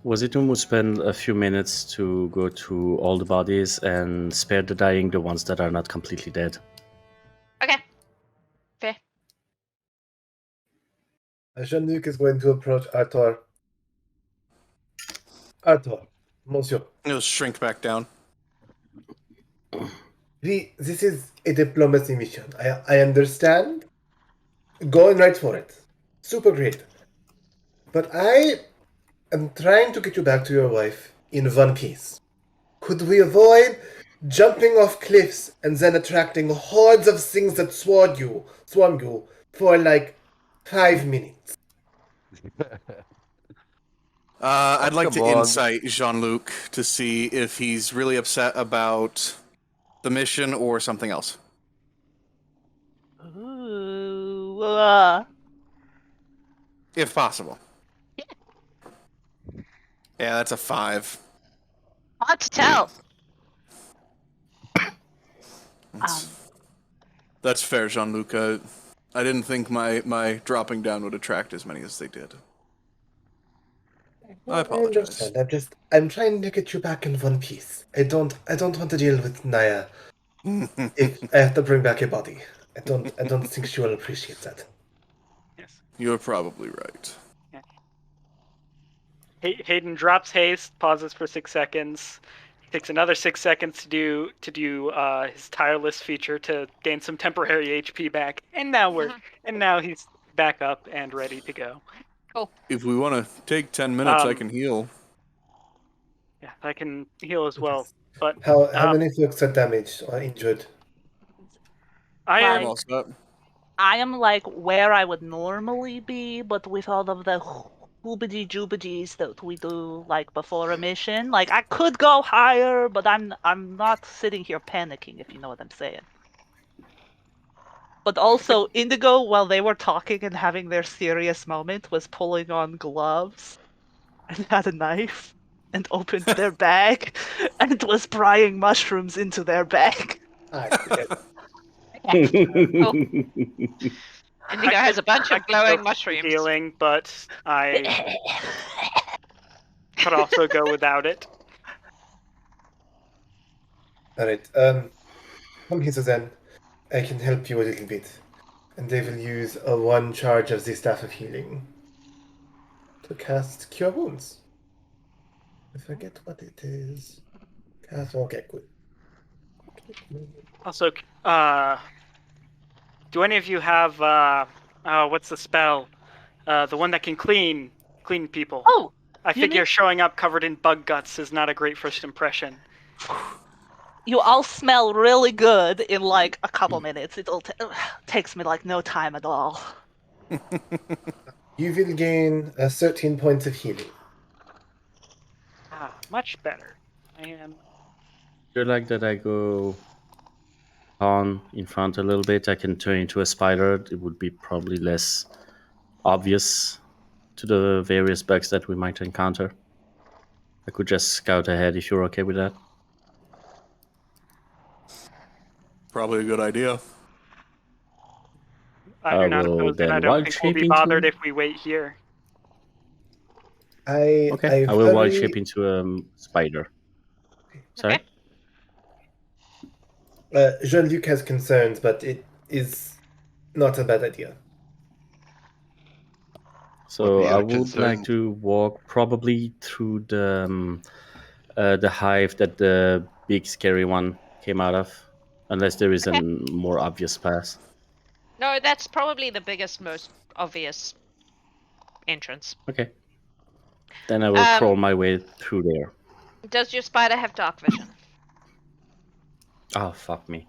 D: Wasitum would spend a few minutes to go through all the bodies and spare the dying, the ones that are not completely dead.
A: Okay. Fair.
G: Jeanluc is going to approach Artor. Artor, monsieur.
C: It'll shrink back down.
G: This is a diplomacy mission. I understand. Going right for it. Super great. But I am trying to get you back to your wife in one piece. Could we avoid jumping off cliffs and then attracting hordes of things that swarm you for like 5 minutes?
C: I'd like to
F: Come on.
C: insight Jeanluc to see if he's really upset about the mission or something else.
B: Ooh,
C: If possible.
A: Yeah.
C: Yeah, that's a 5.
A: Hard to tell.
C: That's fair, Jeanluc. I didn't think my dropping down would attract as many as they did. I apologize.
G: understand. I'm trying to get you back in one piece. I don't want to deal with Naya if I have to bring back a body. I don't think she will appreciate that.
E: Yes.
C: You're probably right.
E: Haydn drops haste, pauses for 6 seconds, takes another 6 seconds to do his tireless feature to gain some temporary HP back, and now he's back up and ready to go.
C: If we want to take 10 minutes, I
E: Um,
C: can heal.
E: Yeah, I can heal as well, but
G: How
E: Um,
G: many folks are damaged or injured?
E: I
B: Wow.
E: am
C: All set.
B: I am like where I would normally be, but with all of the boobity joobities that we do like before a mission. Like I could go higher, but I'm not sitting here panicking, if you know what I'm saying. But also, Indigo, while they were talking and having their serious moment, was pulling on gloves and had a knife and opened their bag and was prying mushrooms into their bag.
A: Indigo has a bunch of glowing mushrooms.
E: Dealing, but I could also go without it.
G: Alright, come here, Suzanne. I can help you a little bit. And I will use a 1 charge of the Staff of Healing to cast Cure Wounds. I forget what it is. Cast, okay, good.
E: Also, do any of you have what's the spell? The one that can clean people.
B: Oh,
E: I figure showing up covered in bug guts is not a great first impression.
B: you all smell really good in like a couple minutes. It'll takes me like no time at all.
G: You will gain 13 points of healing.
E: Much better. I am.
D: You're like that I go on in front a little bit. I can turn into a spider. It would be probably less obvious to the various bugs that we might encounter. I could just scout ahead if you're okay with that.
C: Probably a good idea.
E: I do not
D: will
E: oppose it.
D: then
E: I don't
D: wild
E: think we'll
D: shape
E: be bothered
D: into-
E: if we wait here.
D: I will wild shape into a spider. Sorry?
A: Okay.
G: Jeanluc has concerns, but it is not a bad idea.
D: So
F: What are
D: I
F: your
D: would like
F: concerns?
D: to walk probably through the hive that the big scary one came out of, unless there is a more obvious path.
A: No, that's probably the biggest, most obvious entrance.
D: Okay. Then I will crawl my way through there.
A: Does your spider have dark vision?
D: Oh, fuck me.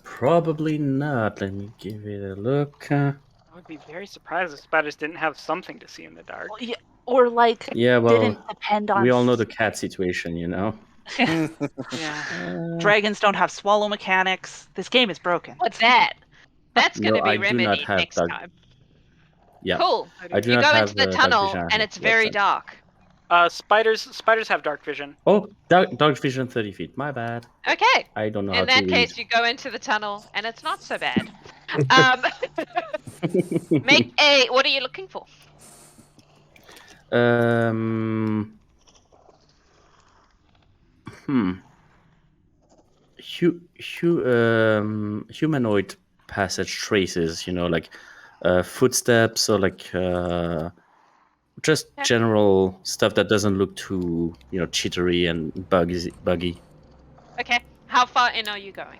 D: Probably not. Let me give it a look.
E: I would be very surprised if spiders didn't have something to see in the dark.
B: Yeah, or like
D: Yeah, well,
B: didn't depend on.
D: we all know the cat situation, you know?
B: Yeah. Dragons don't have swallow mechanics. This game is broken.
A: What's that? That's
D: No,
A: going to
D: I
A: be
D: do not
A: remedied
D: have
A: next
D: dark-
A: time.
D: Yeah.
A: Cool.
D: I do
A: You
D: not
A: go
D: have
A: into the
D: dark
A: tunnel,
D: vision
A: and it's very
D: website.
A: dark.
E: Spiders have dark vision.
D: Oh, dark vision 30 feet. My bad.
A: Okay.
D: I don't know how
A: In
D: to
A: that
D: read.
A: case, you go into the tunnel, and it's not so bad. Make a. What are you looking for?
D: Humanoid passage traces, you know, like footsteps or like just general stuff that doesn't look too, you know, chittery and buggy.
A: Okay. How far in are you going?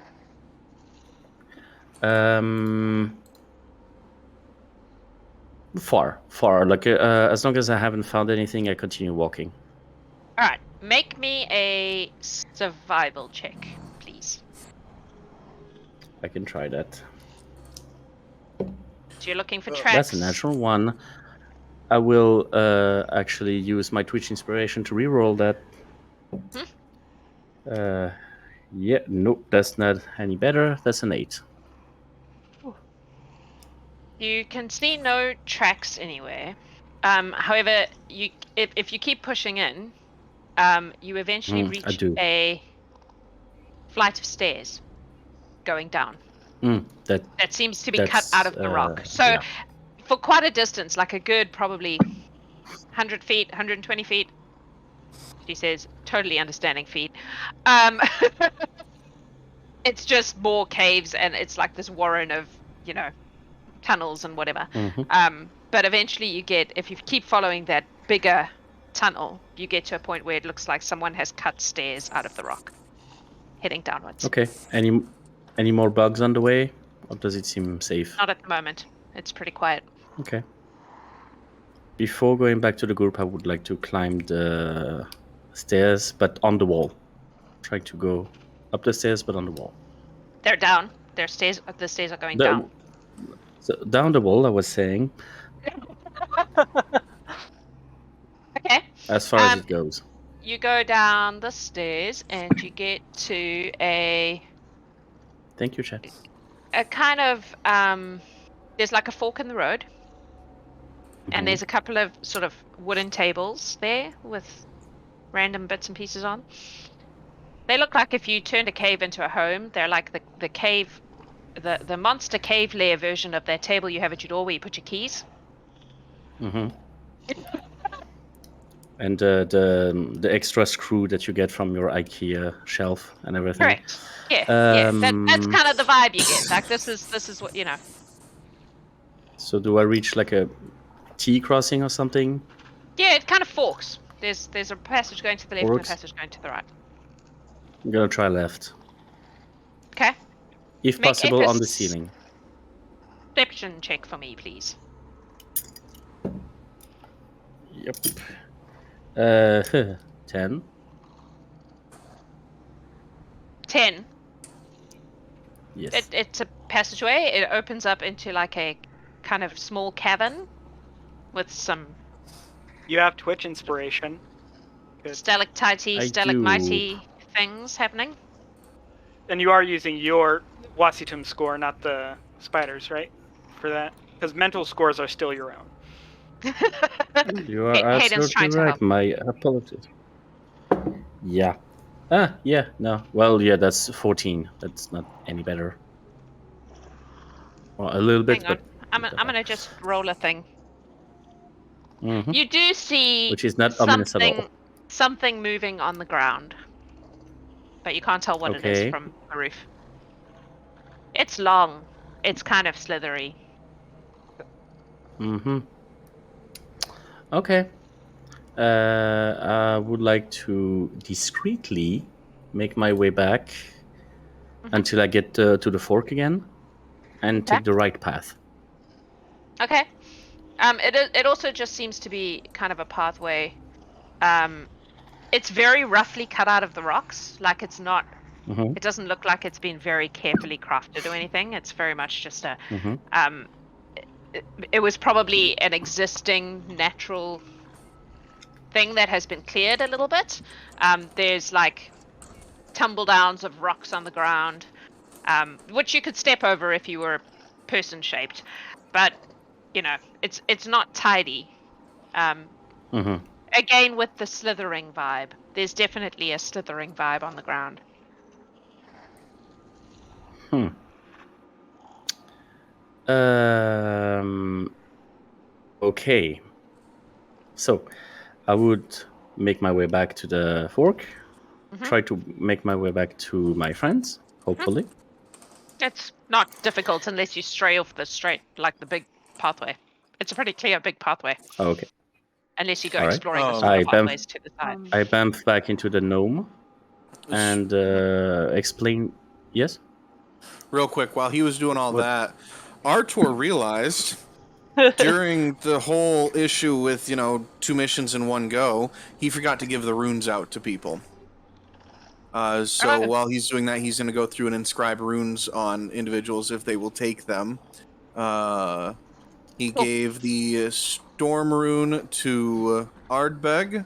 D: Far. Like as long as I haven't found anything, I continue walking.
A: All right. Make me a survival check, please.
D: I can try that.
A: So you're looking for tracks.
D: That's a natural one. I will actually use my Twitch inspiration to reroll that. Yeah, nope, that's not any better. That's an 8.
A: You can see no tracks anywhere. However, if you keep pushing in, you eventually reach a flight of stairs going down. That seems to be cut out of the rock. So
D: yeah.
A: For quite a distance, like a good probably 100 feet, 120 feet, she says, totally understanding feet. It's just more caves, and it's like this warren of, you know, tunnels and whatever. But eventually you get, if you keep following that bigger tunnel, you get to a point where it looks like someone has cut stairs out of the rock, heading downwards.
D: Okay. Any more bugs on the way, or does it seem safe?
A: Not at the moment. It's pretty quiet.
D: Okay. Before going back to the group, I would like to climb the stairs, but on the wall. Trying to go up the stairs, but on the wall.
A: They're down. The stairs are going down.
D: So down the wall, I was saying. As far as it goes.
A: You go down the stairs and you get to a
D: Thank you, chat.
A: kind of there's like a fork in the road, and there's a couple of sort of wooden tables there with random bits and pieces on. They look like if you turned a cave into a home. They're like the cave, the monster cave layer version of that table you have at your door where you put your keys.
D: And the extra screw that you get from your IKEA shelf and everything.
A: Correct. Yeah, that's kind of the vibe you get. Like this is what you know.
D: So do I reach like a T crossing or something?
A: Yeah, it kind of forks. There's a passage going to the left and a passage going to the right.
D: I'm gonna try left.
A: Okay.
D: If
A: Make
D: possible,
A: a
D: on the ceiling.
A: Perception check for me, please.
D: Yep. 10.
A: 10.
D: Yes.
A: It's a passageway. It opens up into like a kind of small cavern with some
E: You have Twitch inspiration. Good.
A: stalactite things happening.
E: And you are using your Wasitum score, not the spiders, right? For that? Because mental scores are still your own.
D: You are
A: Haydn's trying
D: absolutely
A: to
D: right.
A: help.
D: My apologies. Yeah. Yeah, no. Well, yeah, that's 14. That's not any better. Well, a little bit,
A: Hang on.
D: but...
A: I'm gonna just roll a thing.
D: Mhm.
A: You do see
D: Which is not ominous at all.
A: something moving on the ground, but you can't tell what it is
D: Okay.
A: from the roof. It's long. It's kind of slithery.
D: Okay. I would like to discreetly make my way back until I get to the fork again and
A: Okay.
D: take the right path.
A: Okay. It also just seems to be kind of a pathway. It's very roughly cut out of the rocks. Like it's not.
D: Mhm.
A: It doesn't look like it's been very carefully crafted or anything. It's very much just a. It was probably an existing natural thing that has been cleared a little bit. There's like tumble downs of rocks on the ground, which you could step over if you were person shaped, but you know it's not tidy. Again with the slithering vibe. There's definitely a slithering vibe on the ground.
D: Okay. So, I would make my way back to the fork. Try to make my way back to my friends, hopefully.
A: It's not difficult unless you stray off the straight, like the big pathway. It's a pretty clear big pathway.
D: Oh, okay.
A: Unless you go
D: All right.
A: exploring the
C: Oh.
A: smaller
D: I bamf-
A: pathways to the side.
D: I bamf back into the gnome and explain. Yes?
C: Real quick, while he was doing all that, Artor realized during the whole issue with, 2 missions in one go, he forgot to give the runes out to people. So while he's doing that, he's going to go through and inscribe runes on individuals if they will take them. He gave the storm rune to Ardbeg.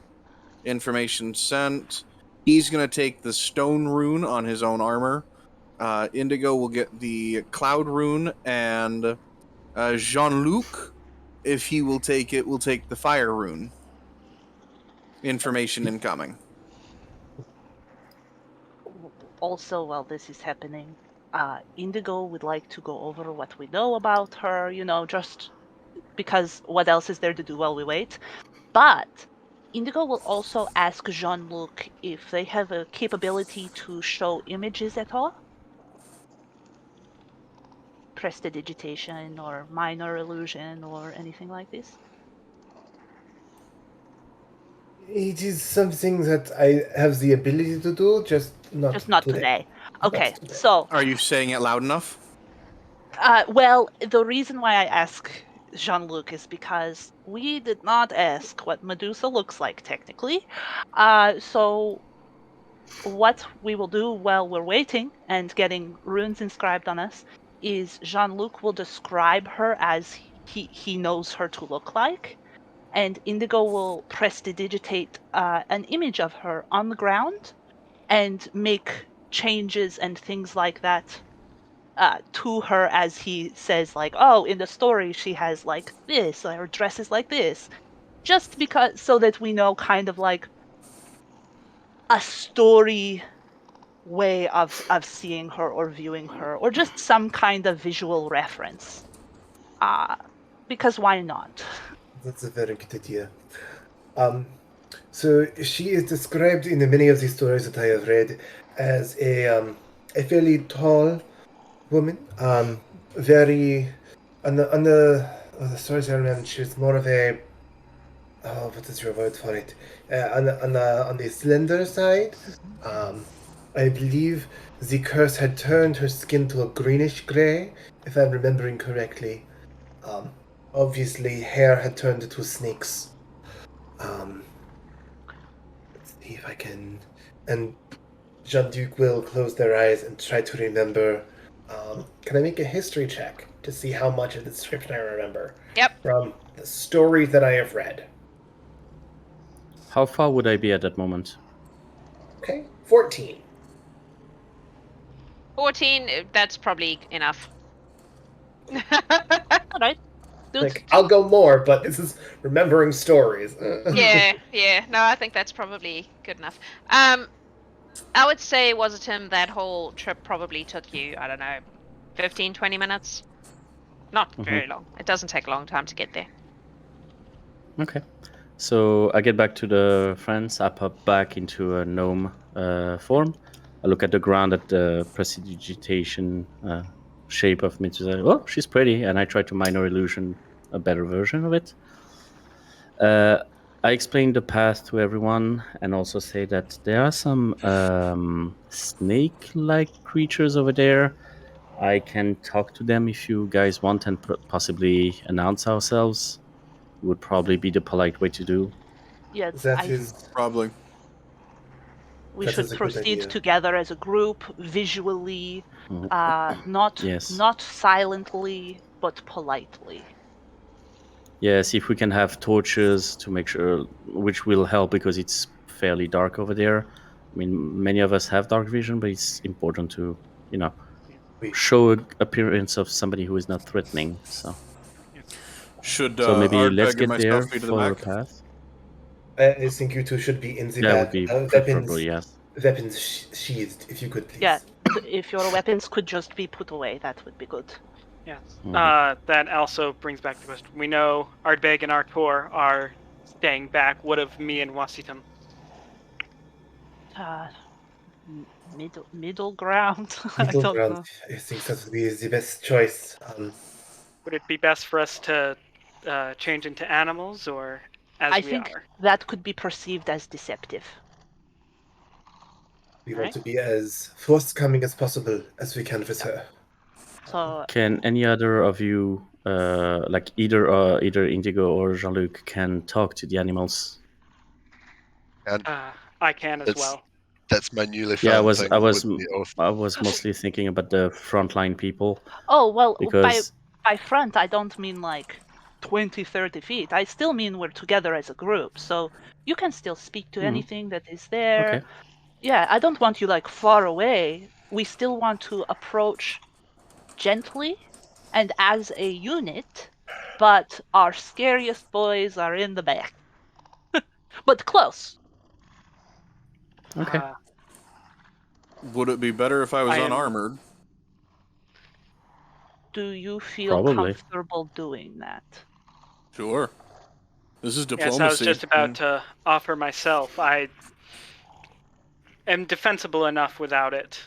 C: Information sent. He's going to take the stone rune on his own armor. Indigo will get the cloud rune, and Jeanluc, if he will take it, will take the fire rune. Information incoming.
B: Also, while this is happening, Indigo would like to go over what we know about her, just because what else is there to do while we wait. But Indigo will also ask Jeanluc if they have a capability to show images at all. Prestidigitation or minor illusion or anything like this.
G: It is something that I have the ability to do, just not
B: today. Okay,
G: Not today.
B: so
C: Are you saying it loud enough?
B: well, the reason why I ask Jeanluc is because we did not ask what Medusa looks like technically. So what we will do while we're waiting and getting runes inscribed on us is Jeanluc will describe her as he knows her to look like, and Indigo will prestidigitate an image of her on the ground and make changes and things like that to her as he says, like, oh, in the story she has like this, or her dress is like this. Just because, so that we know kind of like a story way of seeing her or viewing her, or just some kind of visual reference. Because why not?
G: That's a very good idea. So she is described in many of the stories that I have read as a fairly tall woman. Very on the stories I remember, she was more of a what is your word for it? On the slender side. I believe the curse had turned her skin to a greenish grey, if I'm remembering correctly. Obviously, hair had turned into snakes. Let's see if I can. And Jeanluc will close their eyes and try to remember. Can I make a history check to see how much of the description I remember?
A: Yep.
G: From the stories that I have read.
D: How far would I be at that moment?
G: Okay, 14.
A: 14, that's probably enough.
B: All right.
G: Like, I'll go more, but this is remembering stories.
A: Yeah. No, I think that's probably good enough. I would say, Wasitum, that whole trip probably took you, I don't know, 15, 20 minutes. Not very long. It doesn't take a long time to get there.
D: Okay. So I get back to the friends. I pop back into a gnome form. I look at the ground at the prestidigitation shape of Medusa. Oh, she's pretty. And I try to minor illusion a better version of it. I explain the path to everyone and also say that there are some snake-like creatures over there. I can talk to them if you guys want and possibly announce ourselves. Would probably be the polite way to do.
B: Yes,
G: That is
C: Probably.
B: we
G: that
B: should
G: is a good
B: proceed
G: idea.
B: together as a group, visually, not
D: Yes.
B: not silently, but politely.
D: Yes, if we can have torches to make sure, which will help because it's fairly dark over there. I mean, many of us have dark vision, but it's important to, show an appearance of somebody who is not threatening. So
C: Should
D: maybe let's
C: Ardbeg and
D: get there
C: myself be to the
D: for the
C: back?
D: path.
G: I think you two should be in the
D: That
G: back.
D: would be preferable, yes.
G: Weapons sheathed, if you could, please.
B: Yeah, if your weapons could just be put away, that would be good.
E: Yeah.
D: Mhm.
E: That also brings back the question. We know Ardbeg and Artor are staying back. What of me and Wasitum?
B: Middle ground. I
G: Middle
B: don't
G: ground.
B: know.
G: I think that would be the best choice.
E: Would it be best for us to change into animals or as
B: I
E: we
B: think
E: are?
B: that could be perceived as deceptive.
G: We
E: Right.
G: want to be as forthcoming as possible as we can with her.
B: So
D: Can any other of you, like either Indigo or Jeanluc, can talk to the animals?
F: And
E: I can as
F: It's-
E: well.
F: that's my newly found
D: Yeah,
F: thing.
D: I was
F: with the oath.
D: mostly thinking about the frontline people.
B: oh well,
D: Because
B: by front I don't mean like 20, 30 feet. I still mean we're together as a group. So you can still speak to anything that is there.
D: okay.
B: Yeah, I don't want you like far away. We still want to approach gently and as a unit, but our scariest boys are in the back. But close.
D: Okay.
C: Would it be better if I was
E: I am-
C: unarmored?
B: Do you feel
D: Probably.
B: comfortable doing that?
C: Sure. This is diplomacy.
E: Yes, I was just about to offer myself. I am defensible enough without it.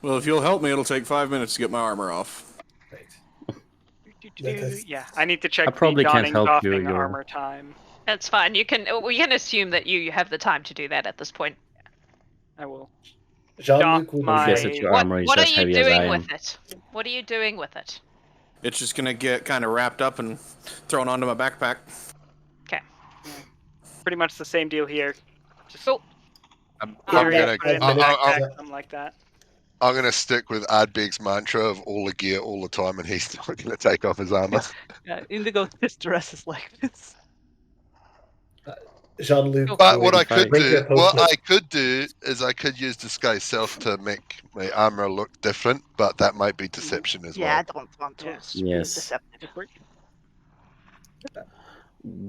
C: Well, if you'll help me, it'll take 5 minutes to get my armor off.
G: Right. Let us-
E: Yeah, I need to check
D: I probably
E: the
D: can't
E: donning
D: help you,
E: doffing
D: you're-
E: armor time.
A: That's fine. We can assume that you have the time to do that at this point.
E: I will.
G: Jeanluc will
E: my-
D: I guess that your armor is
A: What are
D: as
A: you
D: heavy as I
A: doing
D: am.
A: with it? What are you doing with it?
C: It's just gonna get kind of wrapped up and thrown onto my backpack.
A: Okay.
E: Pretty much the same deal here. Just
A: Cool.
F: I'm
E: carry
F: gonna.
E: it, put it in the
G: I'll-
E: backpack,
G: I'll-
E: something like that.
F: I'm going to stick with Ardbeg's mantra of all the gear all the time, and he's not going to take off his armor.
B: Yeah, Indigo just dresses like this.
G: Jean-Luc,
F: But what
G: would
F: I could
G: drink
F: do,
G: a potion of-
F: is I could use disguise self to make my armor look different, but that might be deception as
H: Yeah, I
F: well.
H: don't want to
E: Yeah.
H: be
D: Yes.
H: deceptive.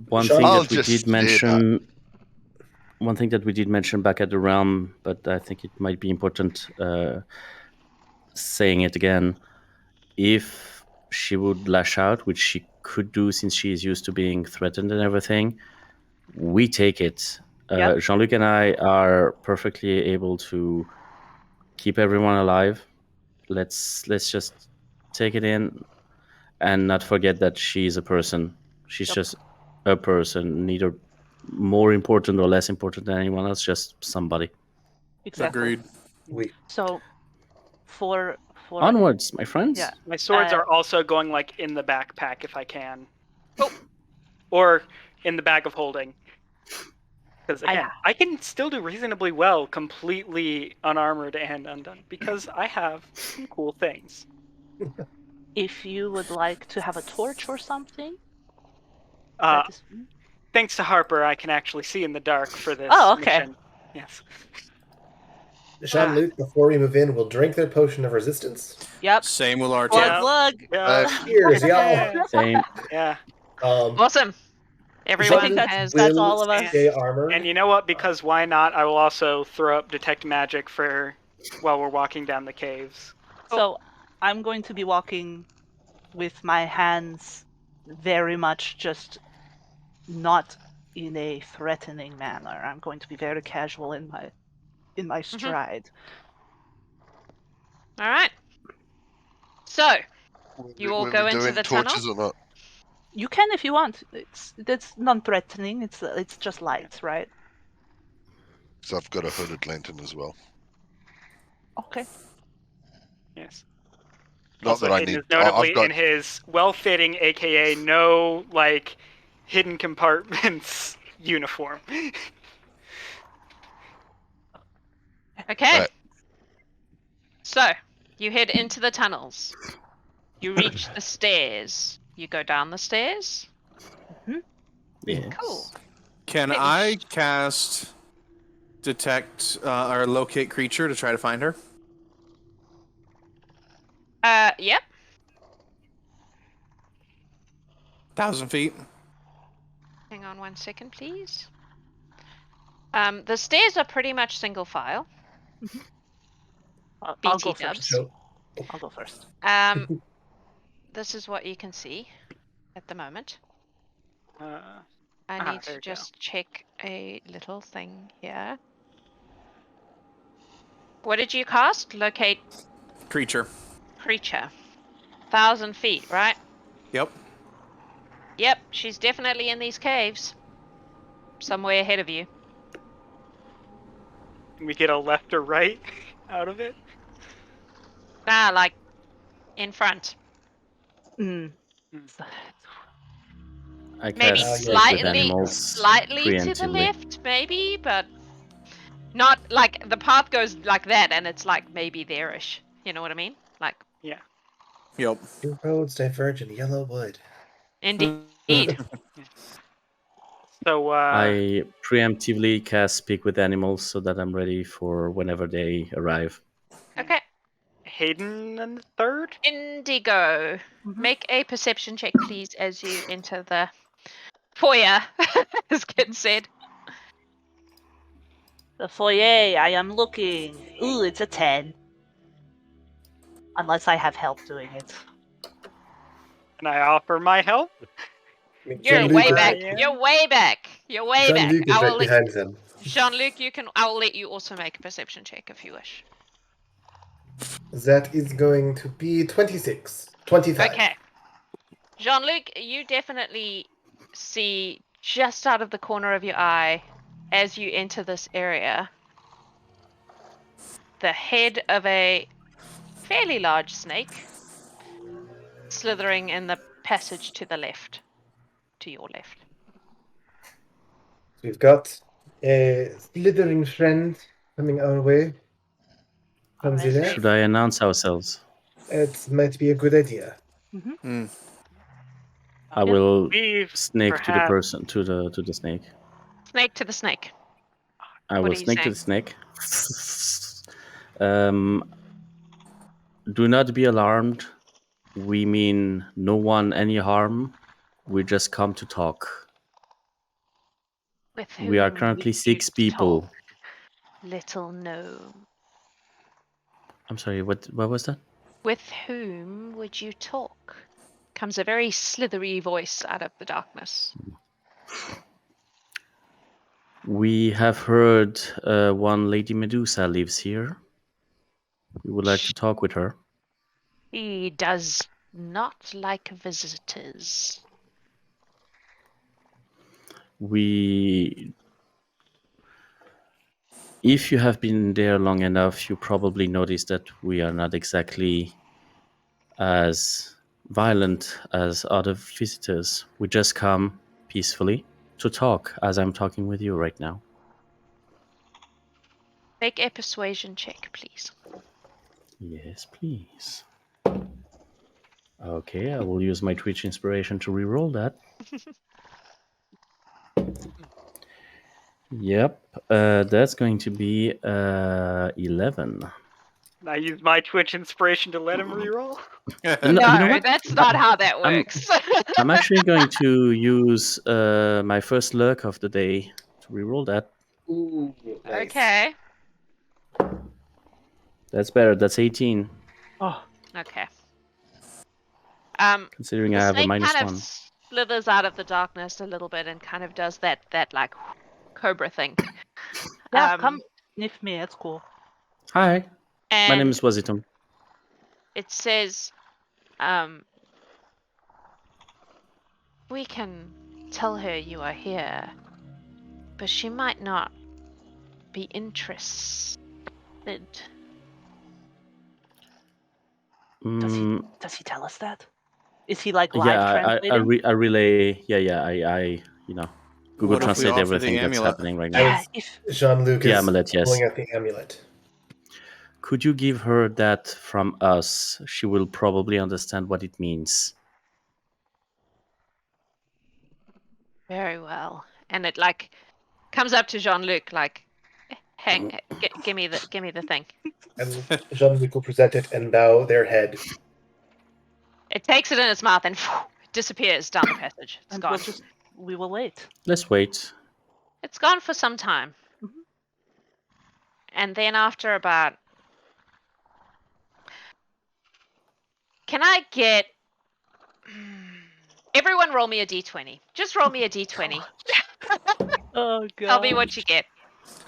D: One
G: Sean-
D: thing
F: I'll
D: that we
F: just
D: did
F: say
D: mention, one thing that we did mention back at the realm, but I think it might be important saying it again. If she would lash out, which she could do since she is used to being threatened and everything, we take it.
H: Yep.
D: Jeanluc and I are perfectly able to keep everyone alive. Let's just take it in and not forget that she's a person. She's
H: Yep.
D: just a person, neither more important or less important than anyone else, just somebody.
H: Exactly.
C: Agreed.
G: We
H: So, for
D: Onwards, my friends.
H: Yeah.
E: My swords
H: Uh,
E: are also going like in the backpack if I can. Oh, or in the bag of holding. Because again, I can still do reasonably well, completely unarmored and undone, because I have some cool things.
H: if you would like to have a torch or something,
E: Uh,
H: that is...
E: thanks to Harper, I can actually see in the dark for this
H: Oh, okay.
E: mission. Yes.
G: Jean-Luc, before we move in, will drink their potion of resistance.
H: Yep.
C: Same with Artor.
E: Yeah.
B: Plug.
E: Yeah.
G: Cheers, y'all.
D: Same.
E: Yeah.
A: Awesome. Everyone
H: think that's-
A: has.
H: that's all of us.
G: Stay armored.
E: And you know what? Because why not? I will also throw up detect magic for while we're walking down the caves.
H: So, I'm going to be walking with my hands very much just not in a threatening manner. I'm going to be very casual in my stride.
A: All right. So, You all
F: Were
A: go
F: we
A: into
F: doing
A: the
F: torches
A: tunnel?
F: or not?
H: You can if you want. It's non-threatening. It's just light, right?
F: So I've got a hooded lantern as well.
H: Okay.
E: Yes.
F: Not
E: Also,
F: that I
E: Haydn
F: need.
E: is notably
F: I've got.
E: in his well-fitting, aka no like hidden compartments uniform.
A: Okay.
F: Right.
A: So, you head into the tunnels. You reach the stairs. You go down the stairs.
D: Yes.
A: Cool.
C: Can
A: Okay.
C: I cast detect or locate creature to try to find her?
A: Yep.
C: 1,000 feet.
A: Hang on 1 second, please. The stairs are pretty much single file.
H: I'll
A: BT
H: go
A: dubs.
H: first.
G: So,
H: I'll go first.
A: This is what you can see at the moment. I
E: Ah,
A: need
E: there
A: to
E: you go.
A: just check a little thing here. What did you cast? Locate
C: Creature.
A: creature. 1,000 feet, right?
C: Yep.
A: Yep, she's definitely in these caves. Somewhere ahead of you.
E: Can we get a left or right out of it?
A: Ah, like in front.
H: Mm.
D: I
A: Maybe
D: cast Speak with
A: slightly
D: animals
A: slightly to the
D: preemptively.
A: left, maybe, but not like the path goes like that and it's like maybe there-ish. You know what I mean? Like
E: Yeah.
C: Yep.
G: two roads diverge in yellow wood.
A: indeed.
E: So
D: I preemptively cast Speak with Animals so that I'm ready for whenever they arrive.
A: Okay.
E: Haydn and the third?
A: Indigo.
H: Mhm.
A: Make a perception check, please, as you enter the foyer, as Kit said.
H: The foyer. I am looking. Ooh, it's a 10. Unless I have help doing it.
E: And I offer my help.
G: I mean,
A: You're
G: Jean-Luc
A: way
G: is-
A: back.
E: Yeah.
A: You're way back. You're way back.
G: Jean-Luc is
A: I will
G: right
A: let
G: behind them.
A: Jean-Luc, I will let you also make a perception check if you wish.
G: That is going to be 26. 25.
A: Okay. Jean-Luc, you definitely see just out of the corner of your eye as you enter this area the head of a fairly large snake slithering in the passage to the left. To your left.
G: We've got a slithering friend coming our way. Consider
D: Should I announce ourselves?
G: it might be a good idea.
D: I will
E: We've
D: snake to the
E: perhaps-
D: person to the snake.
A: Snake to the snake.
D: I
A: What
D: will
A: are you
D: snake to
A: saying?
D: the snake. Do not be alarmed. We mean no one any harm. We just come to talk.
A: With
D: We are
A: whom
D: currently
A: would
D: 6
A: you
D: people.
A: talk, little gnome?
D: I'm sorry, what was that?
A: With whom would you talk? Comes a very slithery voice out of the darkness.
D: We have heard one Lady Medusa lives here. We would like to talk with her.
A: He does not like visitors.
D: If you have been there long enough, you probably noticed that we are not exactly as violent as other visitors. We just come peacefully to talk, as I'm talking with you right now.
A: Make a persuasion check, please.
D: Yes, please. Okay, I will use my Twitch inspiration to reroll that. Yep, that's going to be 11.
E: I used my Twitch inspiration to let him reroll.
D: No,
A: No,
D: you know what?
A: that's not how that
D: I'm-
A: works.
D: I'm actually going to use my first luck of the day to reroll that.
G: Ooh, nice.
A: Okay.
D: That's better. That's 18,
E: Oh,
A: Okay.
D: considering
A: The
D: I have a
A: snake
D: minus
A: kind
D: 1.
A: of slithers out of the darkness a little bit and kind of does that like cobra thing.
H: Yeah,
A: Um,
H: come sniff me. It's cool.
D: Hi,
A: And
D: my name is Wasitum.
A: it says, we can tell her you are here, but she might not be interested.
H: Does he tell us that? Is he like live
D: Yeah,
H: translating?
D: I relay. Yeah, I Google
C: What if we
D: Translate
C: offer the
D: everything that's
C: amulet?
D: happening right
G: I
D: now.
H: Yeah,
G: was-
H: if
G: Jeanluc
D: The
G: is
D: amulet, yes.
G: pulling out the amulet.
D: Could you give her that from us? She will probably understand what it means.
A: Very well. And it like comes up to Jeanluc like, give me the thing.
G: And Jeanluc will present it and bow their head.
A: It takes it in its mouth and disappears down the passage. It's
H: and
A: gone.
H: we will wait.
D: Let's wait.
A: It's gone for some time.
H: Mhm.
A: And then after about... Can I get... Everyone roll me a d20. Just roll me a d20.
H: Oh god.
A: Tell me what you get.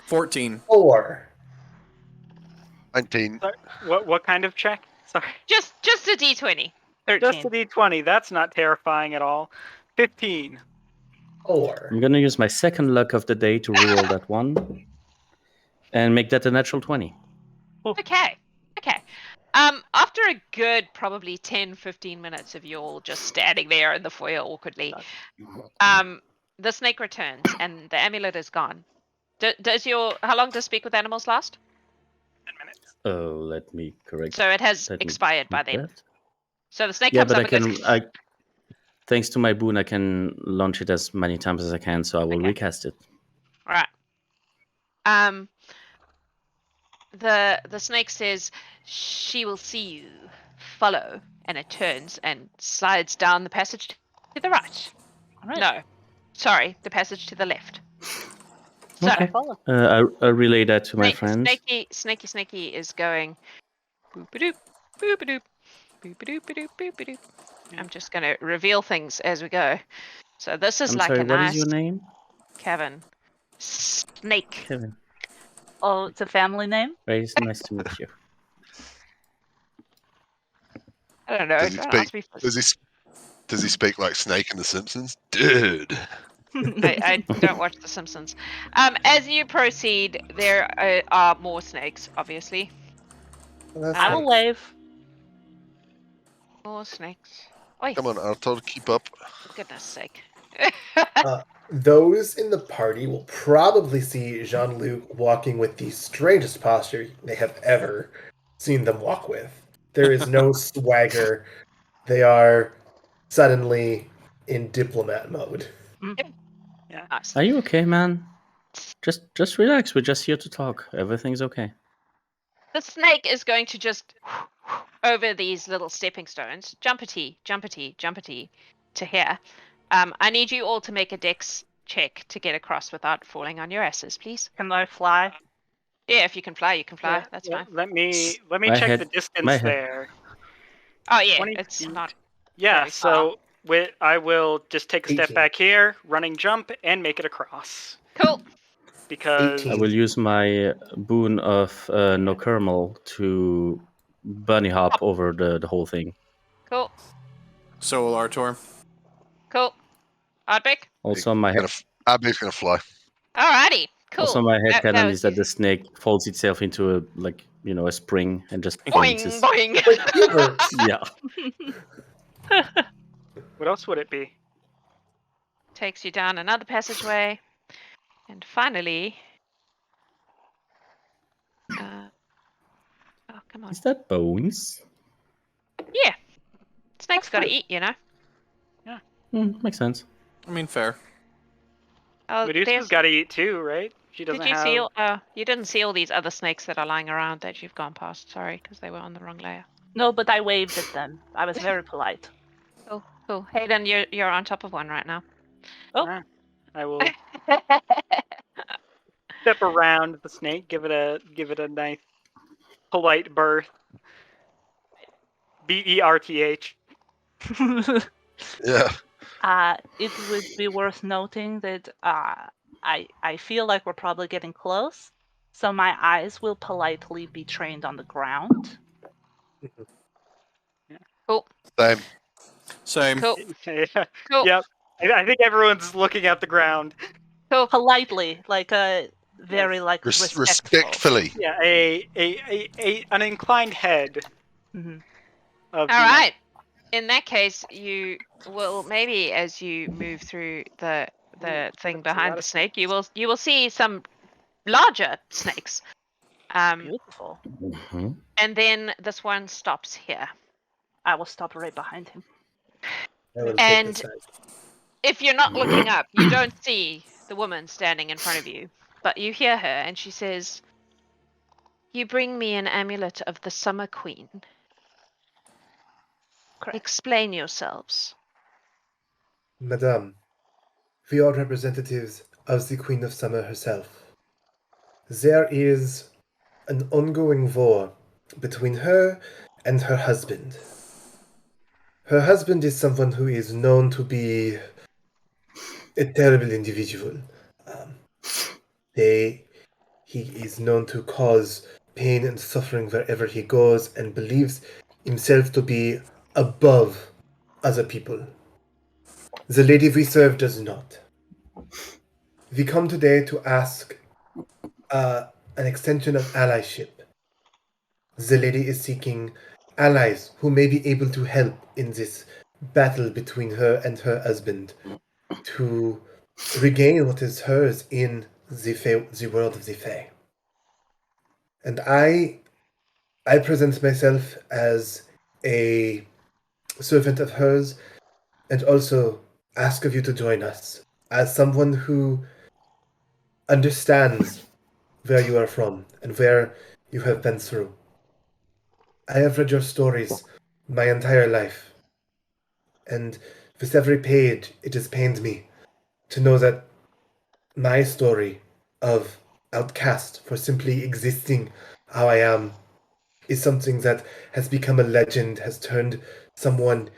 C: 14.
G: 4.
F: 19.
E: sorry, what kind of check? Sorry.
A: Just a d20.
H: 13.
E: Just a d20. That's not terrifying at all. 15.
G: 4.
D: I'm gonna use my second luck of the day to reroll that one, and make that a natural 20.
A: Okay. After a good probably 10-15 minutes of you all just standing there in the foyer awkwardly, the snake returns and the amulet is gone. How long does Speak with Animals last?
E: 10 minutes.
D: Oh, let me correct.
A: So it has
D: Let me
A: expired by
D: keep
A: then.
D: that.
A: So the snake
D: Yeah,
A: comes
D: but
A: up and goes,
D: thanks to my boon, I can launch it as many times as I can, so I will
A: Okay.
D: recast it.
A: all right. The snake says, she will see you. Follow. And it turns and slides down the passage to the right.
H: All right.
A: No. Sorry, the passage to the left. So,
D: Okay.
H: Follow.
D: I relay that to my friends.
A: Snaky is going boop-a-doop, boop-a-doop, boop-a-doop-a-doop, boop-a-doop. I'm just going to reveal things as we go. So this is
D: I'm
A: like
D: sorry,
A: a
D: what
A: nice
D: is your name?
A: cavern. Snake.
D: Kevin.
H: Oh, it's a family name?
D: Very nice to meet you.
A: I don't know.
F: Does he
A: don't ask me for-
F: Does he speak like Snake in The Simpsons? Dude.
A: I don't watch The Simpsons. As you proceed, there are more snakes, obviously.
G: Well, that's
H: I will wave.
A: More snakes. Oi,
F: Come on, Artor, keep up.
A: for goodness sake.
G: Those in the party will probably see Jeanluc walking with the strangest posture they have ever seen them walk with. There is no swagger. They are suddenly in diplomat mode.
H: Mhm.
A: Nice.
D: Are you okay, man? Just relax. We're just here to talk. Everything's okay.
A: The snake is going to just over these little stepping stones, jumpity, jumpity, jumpity, to here. I need you all to make a dex check to get across without falling on your asses, please.
H: Can I fly?
A: Yeah, if you can fly, you can fly.
E: Yeah,
A: That's
E: yeah,
A: fine.
E: Let me
D: My
E: check
D: head-
E: the
D: my
E: distance
D: head.
E: there.
A: Oh yeah,
E: 20
A: it's
E: feet.
A: not.
E: Yeah,
A: very far.
E: so I will just take a step
G: 18.
E: back here, running jump, and make it across.
A: Cool.
E: Because
G: 18.
D: I will use my boon of no kernel to bunny hop over the whole thing.
A: Cool.
C: So will Artor.
A: Cool. Ardbeg?
D: Also, my head,
F: Ardbeg's gonna fly.
A: Alrighty. Cool.
D: also my head
A: That
D: canon
A: was
D: is that the snake folds itself into a spring and just points.
A: boing boing.
G: Like Uber.
D: Yeah.
E: what else would it be?
A: Takes you down another passageway, and finally. Oh come on.
D: Is that bones?
A: Yeah. Snake's got to eat, you know.
D: Makes sense.
C: I mean, fair.
A: Oh,
E: Medusa's
A: there's.
E: got to eat too, right? She doesn't
A: Did you
E: have.
A: see? You didn't see all these other snakes that are lying around that you've gone past. Sorry, because they were on the wrong layer.
H: No, but I waved at them. I was very polite.
A: Cool, cool. Hayden, you're on top of one right now.
E: Ah, I will step around the snake, give it a nice, polite berth. BERTH.
F: Yeah.
H: It would be worth noting that I feel like we're probably getting close, so my eyes will politely be trained on the ground.
A: Cool,
F: Same.
C: Same.
A: cool,
E: Yeah.
A: cool,
E: Yep. I think everyone's looking at the ground.
A: cool.
H: Politely, like a very like respectful.
F: Respectfully.
E: Yeah, an inclined head.
H: Mhm.
E: Of,
A: All right. In that case, you will maybe as you move through the thing
E: that's a lot
A: behind the
E: of
A: snake, you will see some larger snakes.
H: Beautiful.
D: Mhm.
A: And then this one stops here.
H: I will stop right behind him.
G: I will
A: And-
G: take the side.
A: If you're not looking up, you don't see the woman standing in front of you, but you hear her, and she says, "You bring me an amulet of the Summer Queen.
H: Correct.
A: Explain yourselves."
G: Madame, we are representatives of the Queen of Summer herself. There is an ongoing war between her and her husband. Her husband is someone who is known to be a terrible individual. He is known to cause pain and suffering wherever he goes and believes himself to be above other people. The lady we serve does not. We come today to ask an extension of allyship. The lady is seeking allies who may be able to help in this battle between her and her husband to regain what is hers in the world of the Fae. And I present myself as a servant of hers and also ask of you to join us as someone who understands where you are from and where you have been through. I have read your stories my entire life, and with every page it has pained me to know that my story of outcast for simply existing how I am is something that has become a legend, has turned someone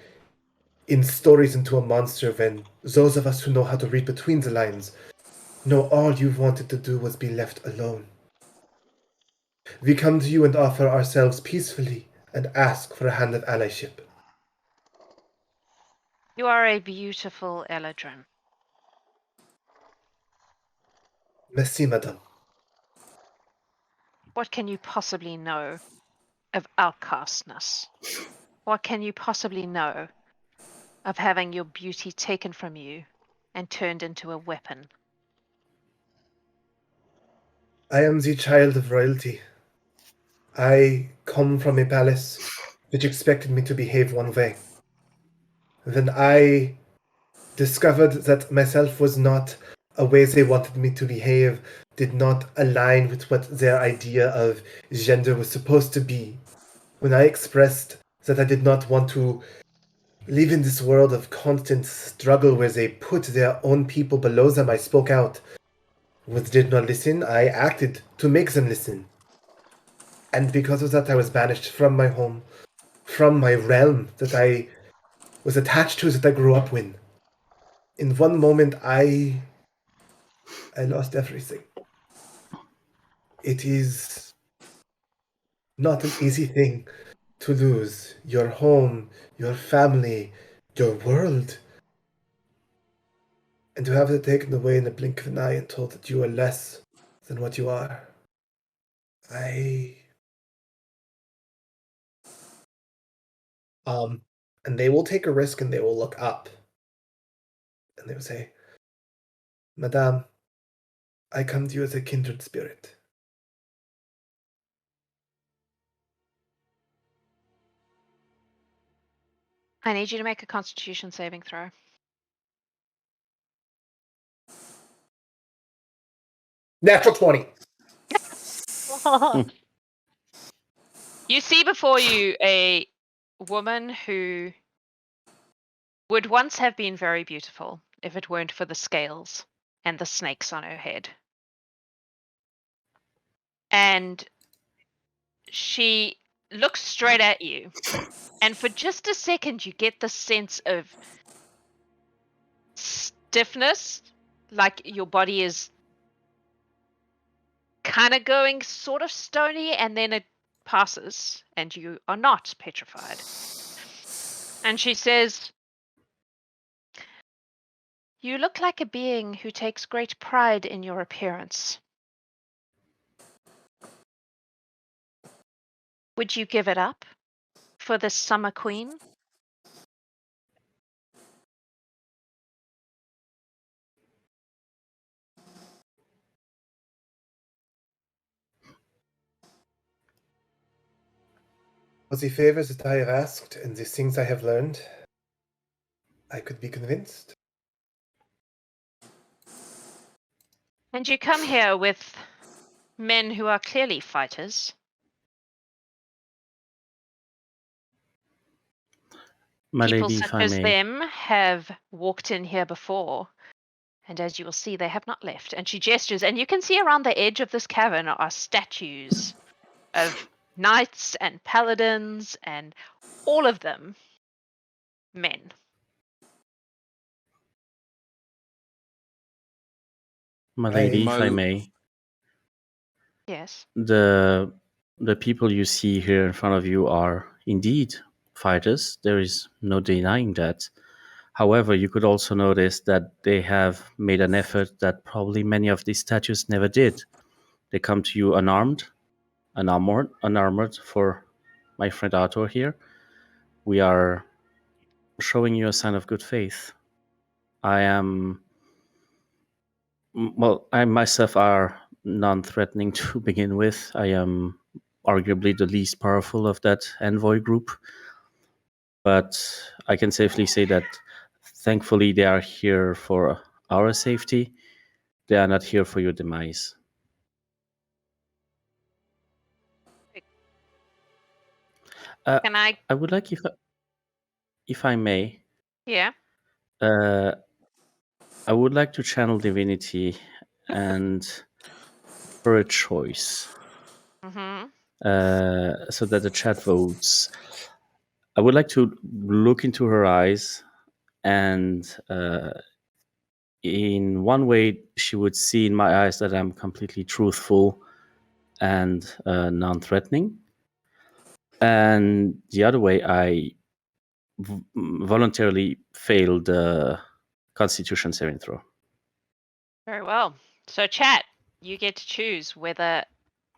G: in stories into a monster, when those of us who know how to read between the lines know all you wanted to do was be left alone. We come to you and offer ourselves peacefully and ask for a hand of allyship.
A: You are a beautiful Eladrin.
G: Merci, madame.
A: What can you possibly know of outcastness? What can you possibly know of having your beauty taken from you and turned into a weapon?
G: I am the child of royalty. I come from a palace which expected me to behave one way. Then I discovered that myself was not a way they wanted me to behave, did not align with what their idea of gender was supposed to be. When I expressed that I did not want to live in this world of constant struggle where they put their own people below them, I spoke out. When they did not listen, I acted to make them listen. And because of that, I was banished from my home, from my realm that I was attached to, that I grew up in. In one moment, I lost everything. It is not an easy thing to lose your home, your family, your world, and to have it taken away in the blink of an eye and told that you are less than what you are. And they will take a risk and they will look up. And they will say, Madame, I come to you as a kindred spirit.
A: I need you to make a Constitution saving throw.
G: Natural 20.
A: You see before you a woman who would once have been very beautiful if it weren't for the scales and the snakes on her head. And she looks straight at you. And for just a second, you get the sense of stiffness, like your body is kind of going sort of stony, and then it passes, and you are not petrified. And she says, "You look like a being who takes great pride in your appearance. Would you give it up for this summer queen?"
G: For the favors that I have asked and the things I have learned, I could be convinced.
A: And you come here with men who are clearly fighters.
D: My
A: People
D: lady,
A: such
D: if I
A: as
D: may.
A: them have walked in here before, and as you will see, they have not left. And she gestures, and you can see around the edge of this cavern are statues of knights and paladins, and all of them men.
D: My lady, if I
C: My-
D: may.
A: Yes.
D: The people you see here in front of you are indeed fighters. There is no denying that. However, you could also notice that they have made an effort that probably many of these statues never did. They come to you unarmed, unarmored for my friend Artor here. We are showing you a sign of good faith. I myself are non-threatening to begin with. I am arguably the least powerful of that envoy group. But I can safely say that thankfully they are here for our safety. They are not here for your demise.
A: Can I?
D: I would like, if I may,
A: Yeah.
D: I would like to channel divinity and for a choice,
A: Mm-hmm.
D: so that the chat votes. I would like to look into her eyes, and in one way, she would see in my eyes that I'm completely truthful and non-threatening, and the other way, I voluntarily failed the Constitution saving throw.
A: Very well. So, chat, you get to choose whether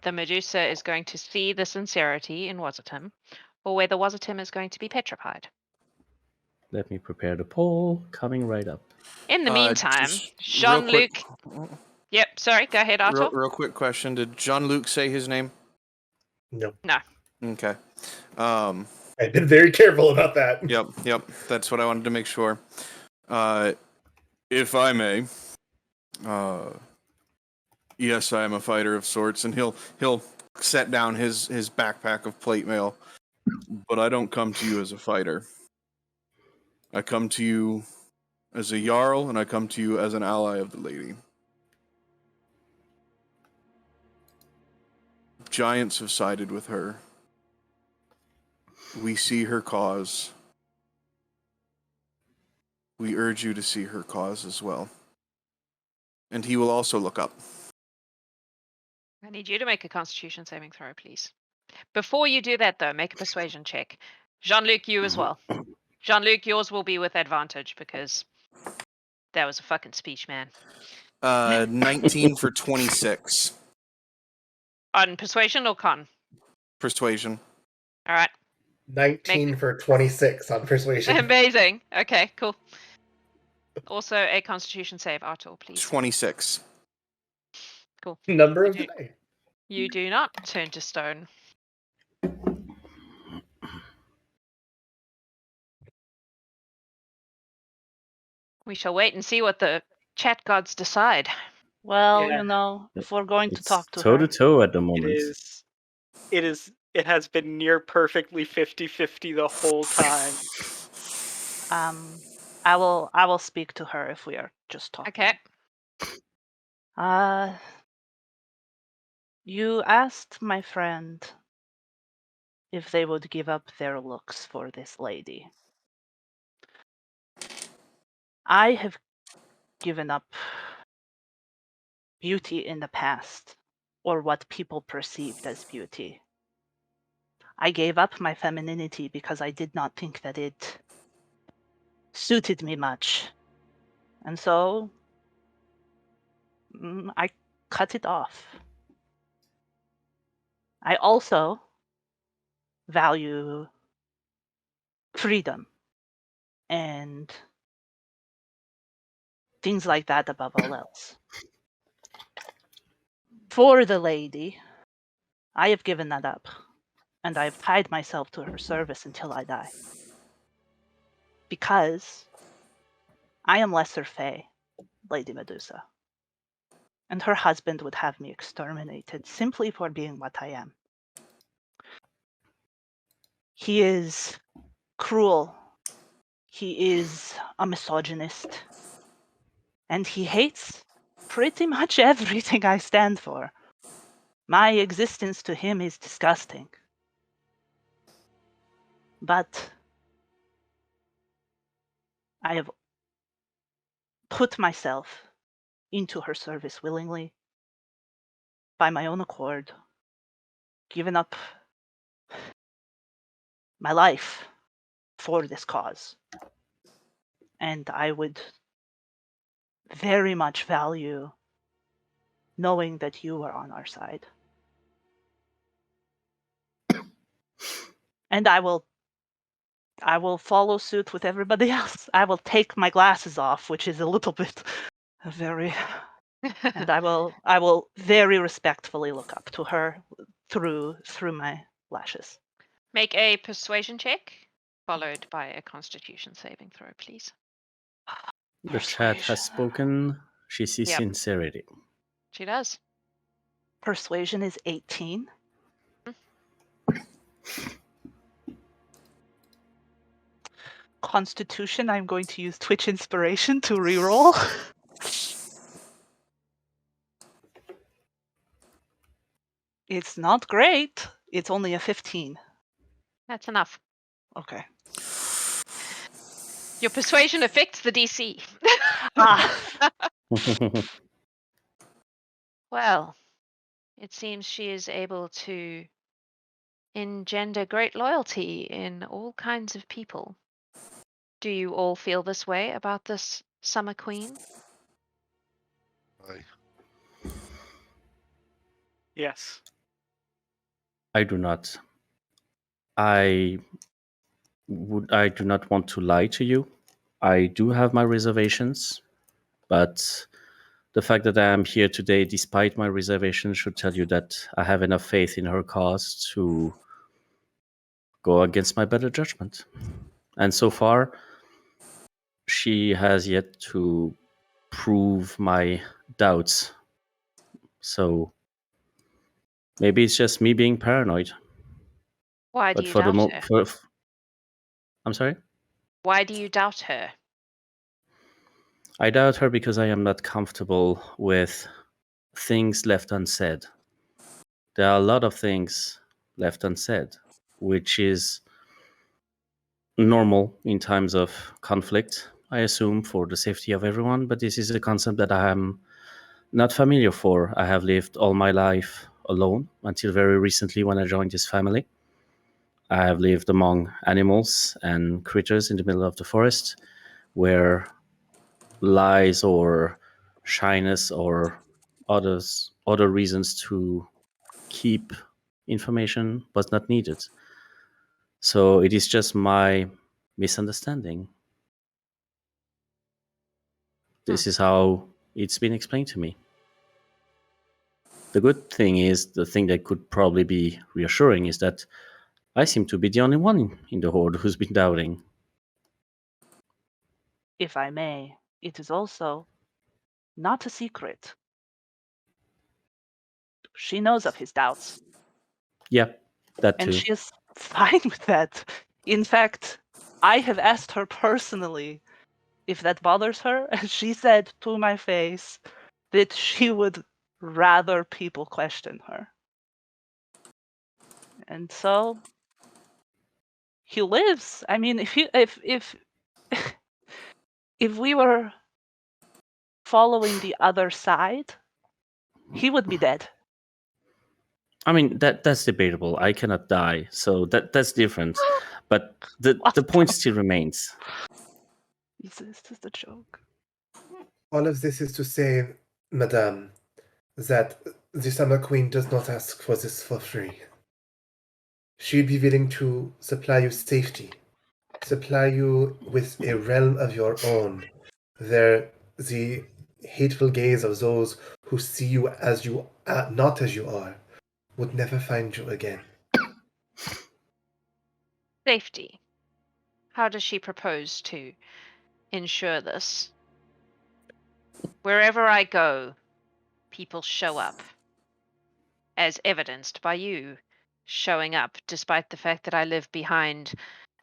A: the Medusa is going to see the sincerity in Wasitum, or whether Wasitum is going to be petrified.
D: Let me prepare the poll. Coming right up.
A: In the meantime,
C: just real quick-
A: Jeanluc. Yep. Sorry. Go ahead, Artor.
C: Real quick question: did Jeanluc say his name?
G: No.
C: Okay.
G: I've been very careful about that.
C: Yep. That's what I wanted to make sure. If I may, yes, I am a fighter of sorts, and he'll set down his backpack of plate mail. But I don't come to you as a fighter. I come to you as a Jarl, and I come to you as an ally of the lady. Giants have sided with her. We see her cause. We urge you to see her cause as well. And he will also look up.
A: I need you to make a Constitution saving throw, please. Before you do that, though, make a persuasion check. Jeanluc, you as well. Jeanluc, yours will be with advantage because that was a fucking speech, man.
C: 19 for 26.
A: On persuasion or con?
C: Persuasion.
A: All right.
G: 19 for 26 on persuasion.
A: Amazing. Okay, cool. Also a Constitution save, Artor, please.
C: 26.
G: Number of the day.
A: You do not turn to stone. We shall wait and see what the chat gods decide.
H: Well,
E: Yeah.
H: if we're going to
D: It's
H: talk to
D: toe
H: her,
D: to toe at the moment.
E: It has been near perfectly 50-50 the whole time.
H: I will speak to her if we are just talking.
A: Okay.
H: You asked my friend if they would give up their looks for this lady. I have given up beauty in the past, or what people perceived as beauty. I gave up my femininity because I did not think that it suited me much. And so I cut it off. I also value freedom and things like that above all else. For the lady, I have given that up, and I have tied myself to her service until I die. Because I am lesser Fae, Lady Medusa, and her husband would have me exterminated simply for being what I am. He is cruel. He is a misogynist. And he hates pretty much everything I stand for. My existence to him is disgusting. But I have put myself into her service willingly, by my own accord, given up my life for this cause. And I would very much value knowing that you are on our side. And I will follow suit with everybody else. I will take my glasses off, which is a little bit very and I will very respectfully look up to her through my lashes.
A: Make a persuasion check, followed by a Constitution saving throw, please.
D: The chat has spoken. She sees
A: Yep.
D: sincerity.
A: She does.
H: Persuasion is 18. Constitution, I'm going to use Twitch Inspiration to reroll. It's not great. It's only a 15.
A: That's enough.
H: Okay.
A: Your persuasion affects the DC. Well, it seems she is able to engender great loyalty in all kinds of people. Do you all feel this way about this Summer Queen?
F: Aye.
E: Yes.
D: I do not. I do not want to lie to you. I do have my reservations, but the fact that I am here today, despite my reservation, should tell you that I have enough faith in her cause to go against my better judgment. And so far, she has yet to prove my doubts. So maybe it's just me being paranoid.
A: Why do
D: But
A: you
D: for the
A: doubt her?
D: I'm sorry?
A: Why do you doubt her?
D: I doubt her because I am not comfortable with things left unsaid. There are a lot of things left unsaid, which is normal in times of conflict, I assume, for the safety of everyone. But this is a concept that I am not familiar for. I have lived all my life alone until very recently when I joined this family. I have lived among animals and creatures in the middle of the forest where lies or shyness or other reasons to keep information was not needed. So it is just my misunderstanding. This is how it's been explained to me. The good thing is, the thing that could probably be reassuring is that I seem to be the only one in the Horde who's been doubting.
H: If I may, it is also not a secret. She knows of his doubts,
D: Yeah, that
H: and
D: too.
H: she is fine with that. In fact, I have asked her personally if that bothers her, and she said to my face that she would rather people question her. And so he lives. I mean, if if we were following the other side, he would be dead.
D: I mean, that's debatable. I cannot die, so that's different. But the point still remains.
H: Is this just a joke?
G: All of this is to say, Madame, that the Summer Queen does not ask for this for free. She'd be willing to supply you safety, supply you with a realm of your own, where the hateful gaze of those who see you as you are, not as you are, would never find you again.
A: Safety. How does she propose to ensure this? Wherever I go, people show up, as evidenced by you showing up, despite the fact that I live behind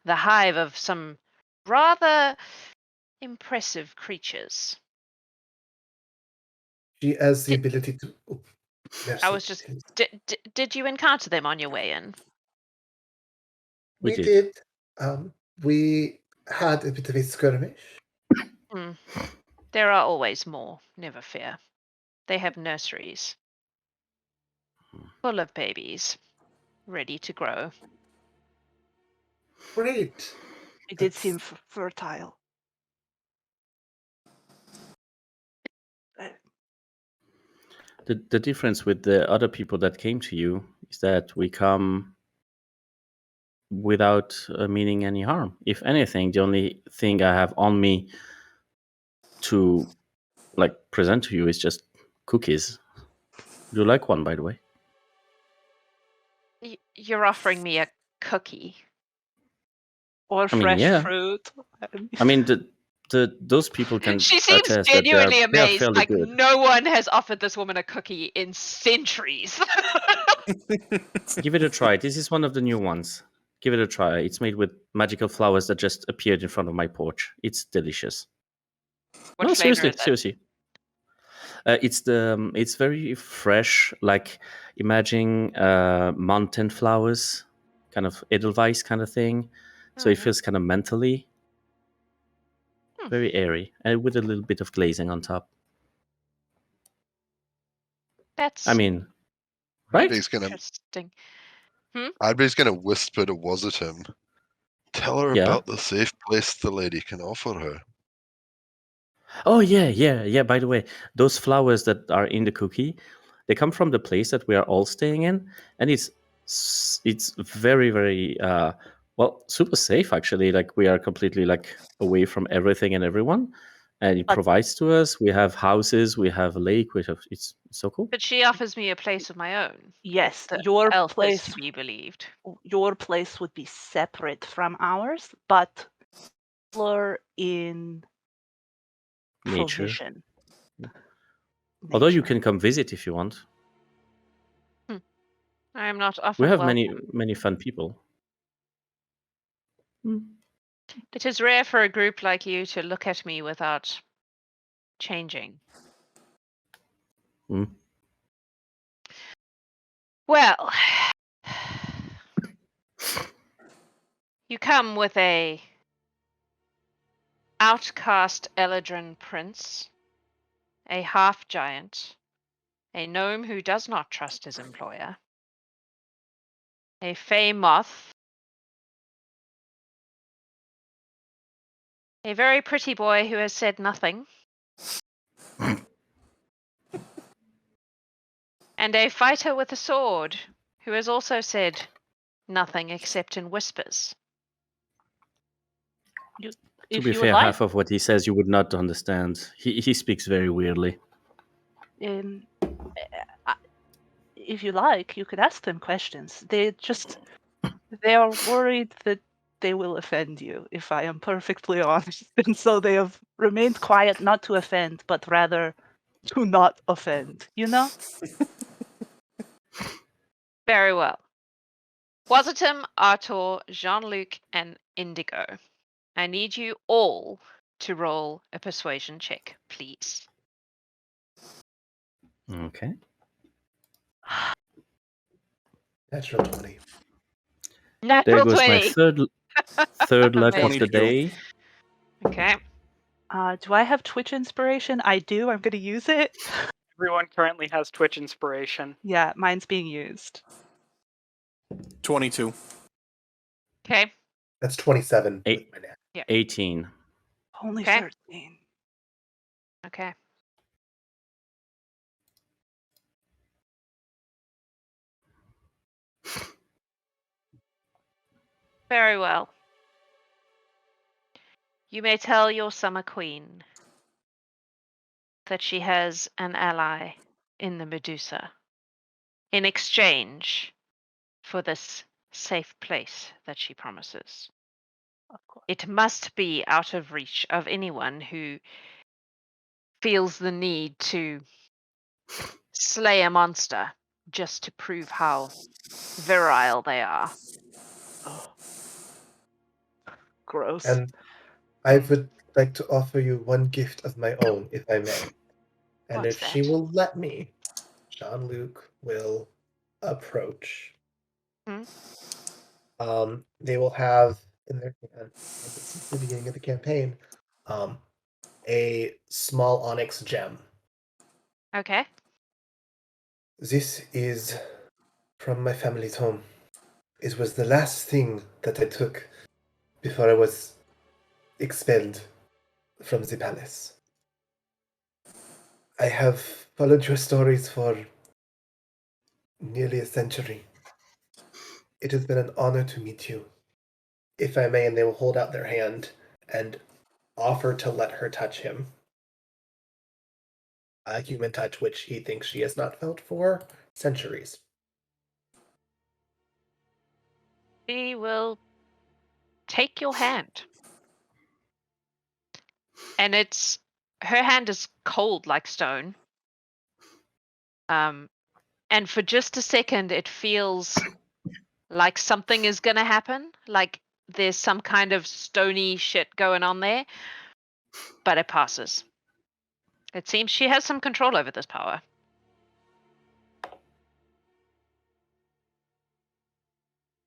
A: the hive of some rather impressive creatures.
G: She has the ability to. Oh, merci.
A: I was just. Did you encounter them on your way in?
G: We
D: did.
G: did. We had a bit of a skirmish.
A: Hmm. There are always more, never fear. They have nurseries full of babies, ready to grow.
G: Great.
H: It did seem fertile.
D: The difference with the other people that came to you is that we come without meaning any harm. If anything, the only thing I have on me to present to you is just cookies. Do you like one, by the way?
A: You're offering me a cookie.
H: Or
D: I mean,
H: fresh
D: yeah.
H: fruit.
D: I mean, those people can
A: She seems
D: attest that
A: genuinely
D: they are
A: amazed.
D: fairly
A: Like
D: good.
A: no one has offered this woman a cookie in centuries.
D: Give it a try. This is one of the new ones. Give it a try. It's made with magical flowers that just appeared in front of my porch. It's delicious.
A: What
D: No,
A: flavor
D: seriously,
A: is it?
D: seriously. It's very fresh. Like imagine mountain flowers, kind of Edelweiss kind of thing. So it feels kind of mentally very airy, and with a little bit of glazing on top.
A: That's
D: I mean, right?
F: Ardbeg's gonna
A: interesting.
F: Ardbeg's gonna whisper to Wasitum. Tell her
D: Yeah.
F: about the safe place the lady can offer her.
D: Oh yeah. By the way, those flowers that are in the cookie, they come from the place that we are all staying in, and it's very very super safe actually. Like we are completely away from everything and everyone, And it
H: But-
D: provides to us. We have houses. We have a lake. It's so cool.
A: But she offers me a place of my own.
H: Yes,
A: The
H: your
A: elf is
H: place
A: to be believed.
H: would be separate from ours, but similar in
D: Nature.
H: provision.
D: Although you
H: Nature.
D: can come visit if you want.
A: I am not often
D: We have
A: welcome.
D: many fun people.
A: It is rare for a group like you to look at me without changing.
D: Hmm.
A: Well, you come with a outcast Eladrin prince, a half-giant, a gnome who does not trust his employer, a fey moth, a very pretty boy who has said nothing, and a fighter with a sword who has also said nothing except in whispers.
D: To
H: If
D: be
H: you would
D: fair,
H: like,
D: half of what he says you would not understand. He speaks very weirdly.
H: um, if you like, you could ask them questions. They are worried that they will offend you, if I am perfectly honest. And so they have remained quiet, not to offend, but rather to not offend, you know?
A: Very well. Wasitum, Artor, Jeanluc, and Indigo. I need you all to roll a persuasion check, please.
D: Okay.
G: Natural 20.
D: There
A: Natural
D: goes
A: 20.
D: my third luck of the
C: 22.
D: day.
A: Okay.
H: Do I have Twitch inspiration? I do. I'm going to use it.
E: Everyone currently has Twitch inspiration.
H: Yeah, mine's being used.
C: 22.
A: Okay.
G: That's 27
D: Eight.
G: with my nat.
D: 18.
H: Only
A: Okay.
H: 13.
A: Okay. Very well. You may tell your summer queen that she has an ally in the Medusa in exchange for this safe place that she promises.
H: Of course.
A: It must be out of reach of anyone who feels the need to slay a monster just to prove how virile they are.
H: Oh. Gross.
G: And I would like to offer you one gift of my own, if I may. And
H: What's
G: if she
H: that?
G: will let me, Jeanluc will approach.
A: Hmm?
G: They will have in their hand, since the beginning of the campaign, a small onyx gem.
A: Okay.
G: This is from my family's home. It was the last thing that I took before I was expelled from the palace. I have followed your stories for nearly a century. It has been an honor to meet you. If I may, and they will hold out their hand and offer to let her touch him. A human touch which he thinks she has not felt for centuries.
A: She will take your hand. And her hand is cold like stone. And for just a second it feels like something is gonna happen. Like there's some kind of stony shit going on there. But it passes. It seems she has some control over this power.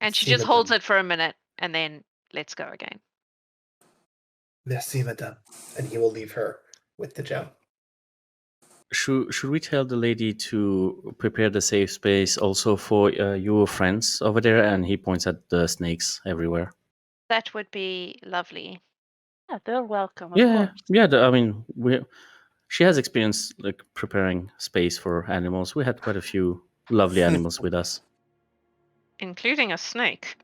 A: And she
G: See,
A: just holds
G: madame.
A: it for a minute and then lets go again.
G: Merci, madame. And he will leave her with the gem.
D: Should we tell the lady to prepare the safe space also for your friends over there? And he points at the snakes everywhere.
A: That would be lovely.
H: Yeah, they're welcome, of course.
D: Yeah. She has experience like preparing space for animals. We had quite a few lovely animals with us.
A: Including a snake.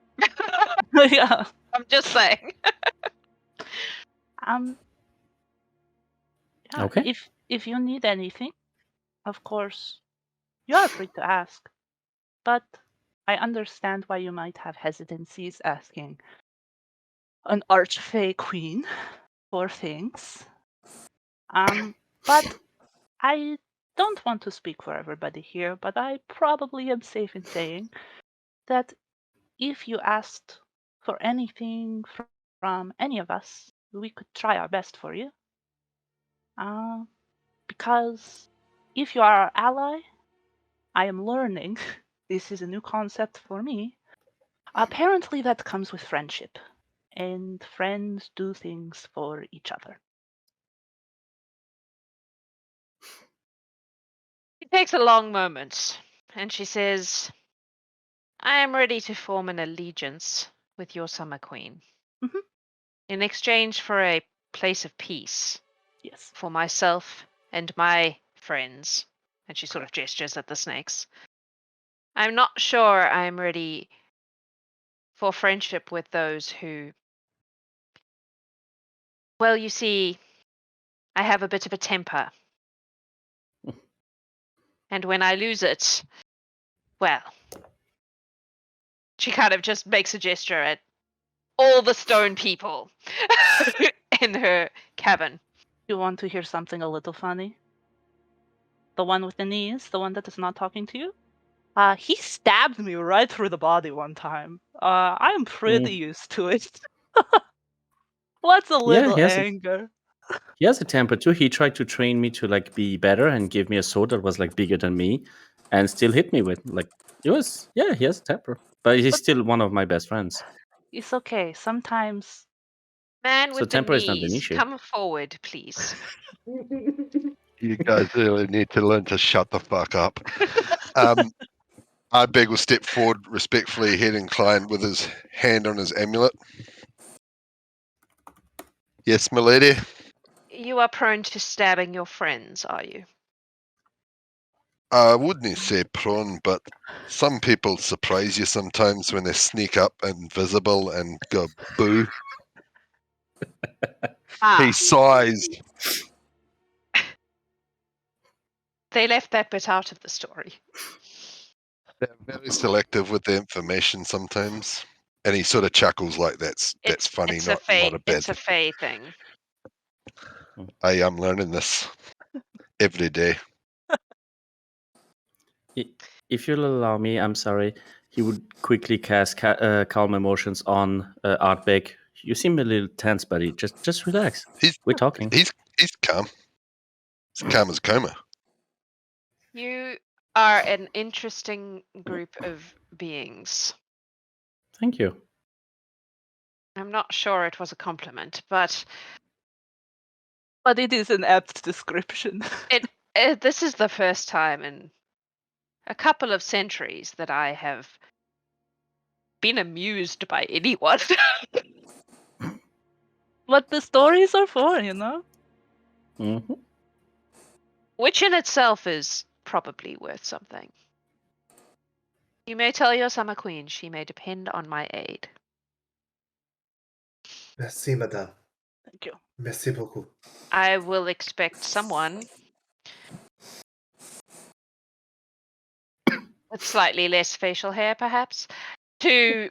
H: Yeah.
A: I'm just saying.
H: Yeah,
D: Okay.
H: If you need anything, of course, you are free to ask. But I understand why you might have hesitancies asking an archfey queen for things. But I don't want to speak for everybody here, but I probably am safe in saying that if you asked for anything from any of us, we could try our best for you. Because if you are our ally, I am learning, this is a new concept for me, apparently that comes with friendship. And friends do things for each other.
A: She takes a long moment, and she says, I am ready to form an allegiance with your Summer Queen.
H: Mhm.
A: In exchange for a place of peace
H: Yes.
A: for myself and my friends. And she sort of gestures at the snakes. I'm not sure I'm ready for friendship with those who... Well, you see, I have a bit of a temper. And when I lose it, well, she kind of just makes a gesture at all the stone people in her cabin.
H: You want to hear something a little funny? The one with the knees, the one that is not talking to you? He stabbed me right through the body one time. I am pretty used to it. What's a little anger?
D: He has a temper too. He tried to train me to like be better and give me a sword that was like bigger than me, and still hit me with like it was. Yeah, he has a temper, but he's still one of my best friends.
H: It's okay. Sometimes
A: Man
D: So
A: with the
D: temper is not an
A: knees,
D: issue.
A: come forward, please.
F: You guys really need to learn to shut the fuck up. Ardbeg will step forward respectfully, head inclined, with his hand on his amulet. Yes, milady?
A: You are prone to stabbing your friends, are you?
F: I wouldn't say prone, but some people surprise you sometimes when they sneak up invisible and go boo. He sighs.
A: They left that bit out of the story.
F: They're very selective with the information sometimes. And he sort of chuckles like that's funny,
A: It's
F: not a bad
A: It's a Fae thing.
F: I am learning this every day.
D: If you'll allow me, I'm sorry. He would quickly cast calm emotions on Ardbeg. You seem a little tense, buddy. Just relax. We're talking.
F: He's calm. He's calm as a coma.
A: You are an interesting group of beings.
D: Thank you.
A: I'm not sure it was a compliment, but
H: it is an apt description.
A: this is the first time in a couple of centuries that I have been amused by anyone.
H: What the stories are for, you know?
D: Mm-hmm.
A: Which in itself is probably worth something. You may tell your Summer Queen she may depend on my aid.
G: Merci, madame.
H: Thank you.
G: Merci beaucoup.
A: I will expect someone with slightly less facial hair, perhaps, to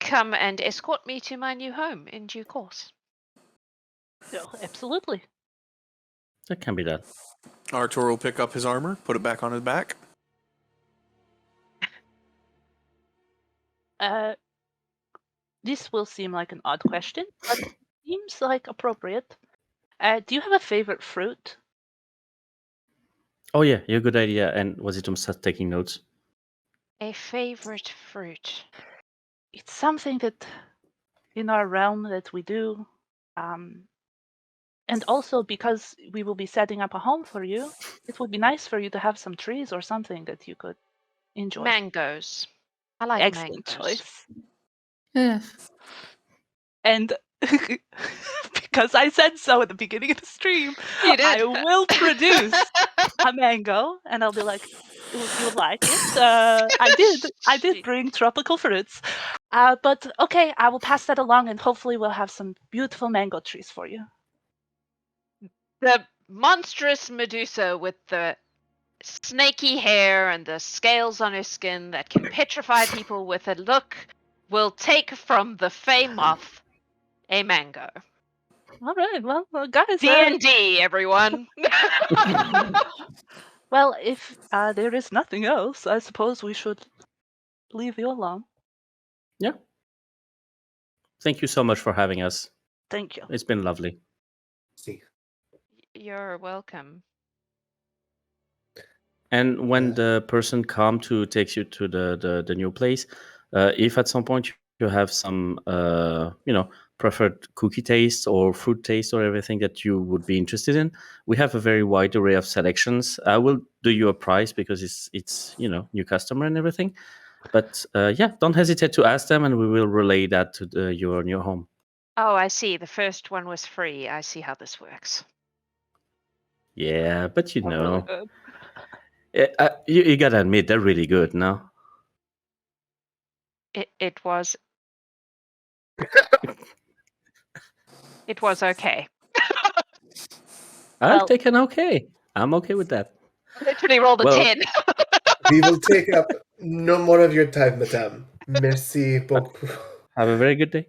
A: come and escort me to my new home in due course.
H: Oh, absolutely.
D: That can be done.
C: Artor will pick up his armor, put it back on his back.
H: This will seem like an odd question, but seems like appropriate. Do you have a favorite fruit?
D: Oh yeah, you're a good idea. And Wasitum starts taking notes.
A: A favorite fruit.
H: It's something that in our realm that we do. And also because we will be setting up a home for you, it would be nice for you to have some trees or something that you could enjoy.
A: Mangoes. I like
H: Excellent
A: mangoes.
H: choice.
D: Yeah.
H: And because I said so at the beginning of the stream, I will produce a mango, and I'll be like, "You would like it?" I did bring tropical fruits, but okay, I will pass that along, and hopefully we'll have some beautiful mango trees for you.
A: The monstrous Medusa with the snaky hair and the scales on her skin that can petrify people with a look will take from the Fey Moth a mango.
H: All right, well, guys.
A: D&D, everyone.
H: Well, if there is nothing else, I suppose we should leave you alone.
D: Yeah. Thank you so much for having us.
H: Thank you.
D: It's been lovely.
G: See.
A: You're welcome.
D: And when the person come to takes you to the new place, if at some point you have some preferred cookie taste or fruit taste or everything that you would be interested in, we have a very wide array of selections. I will do you a price because it's new customer and everything. But don't hesitate to ask them, and we will relay that to your new home.
A: Oh, I see. The first one was free. I see how this works.
D: Yeah, but
H: Really good.
D: you gotta admit they're really good, no?
A: It was. It was okay.
D: I'll
H: Well-
D: take an okay. I'm okay with that.
A: Literally rolled a
D: Well-
A: 10.
G: We will take up no more of your time, madame. Merci beaucoup.
D: Have a very good day.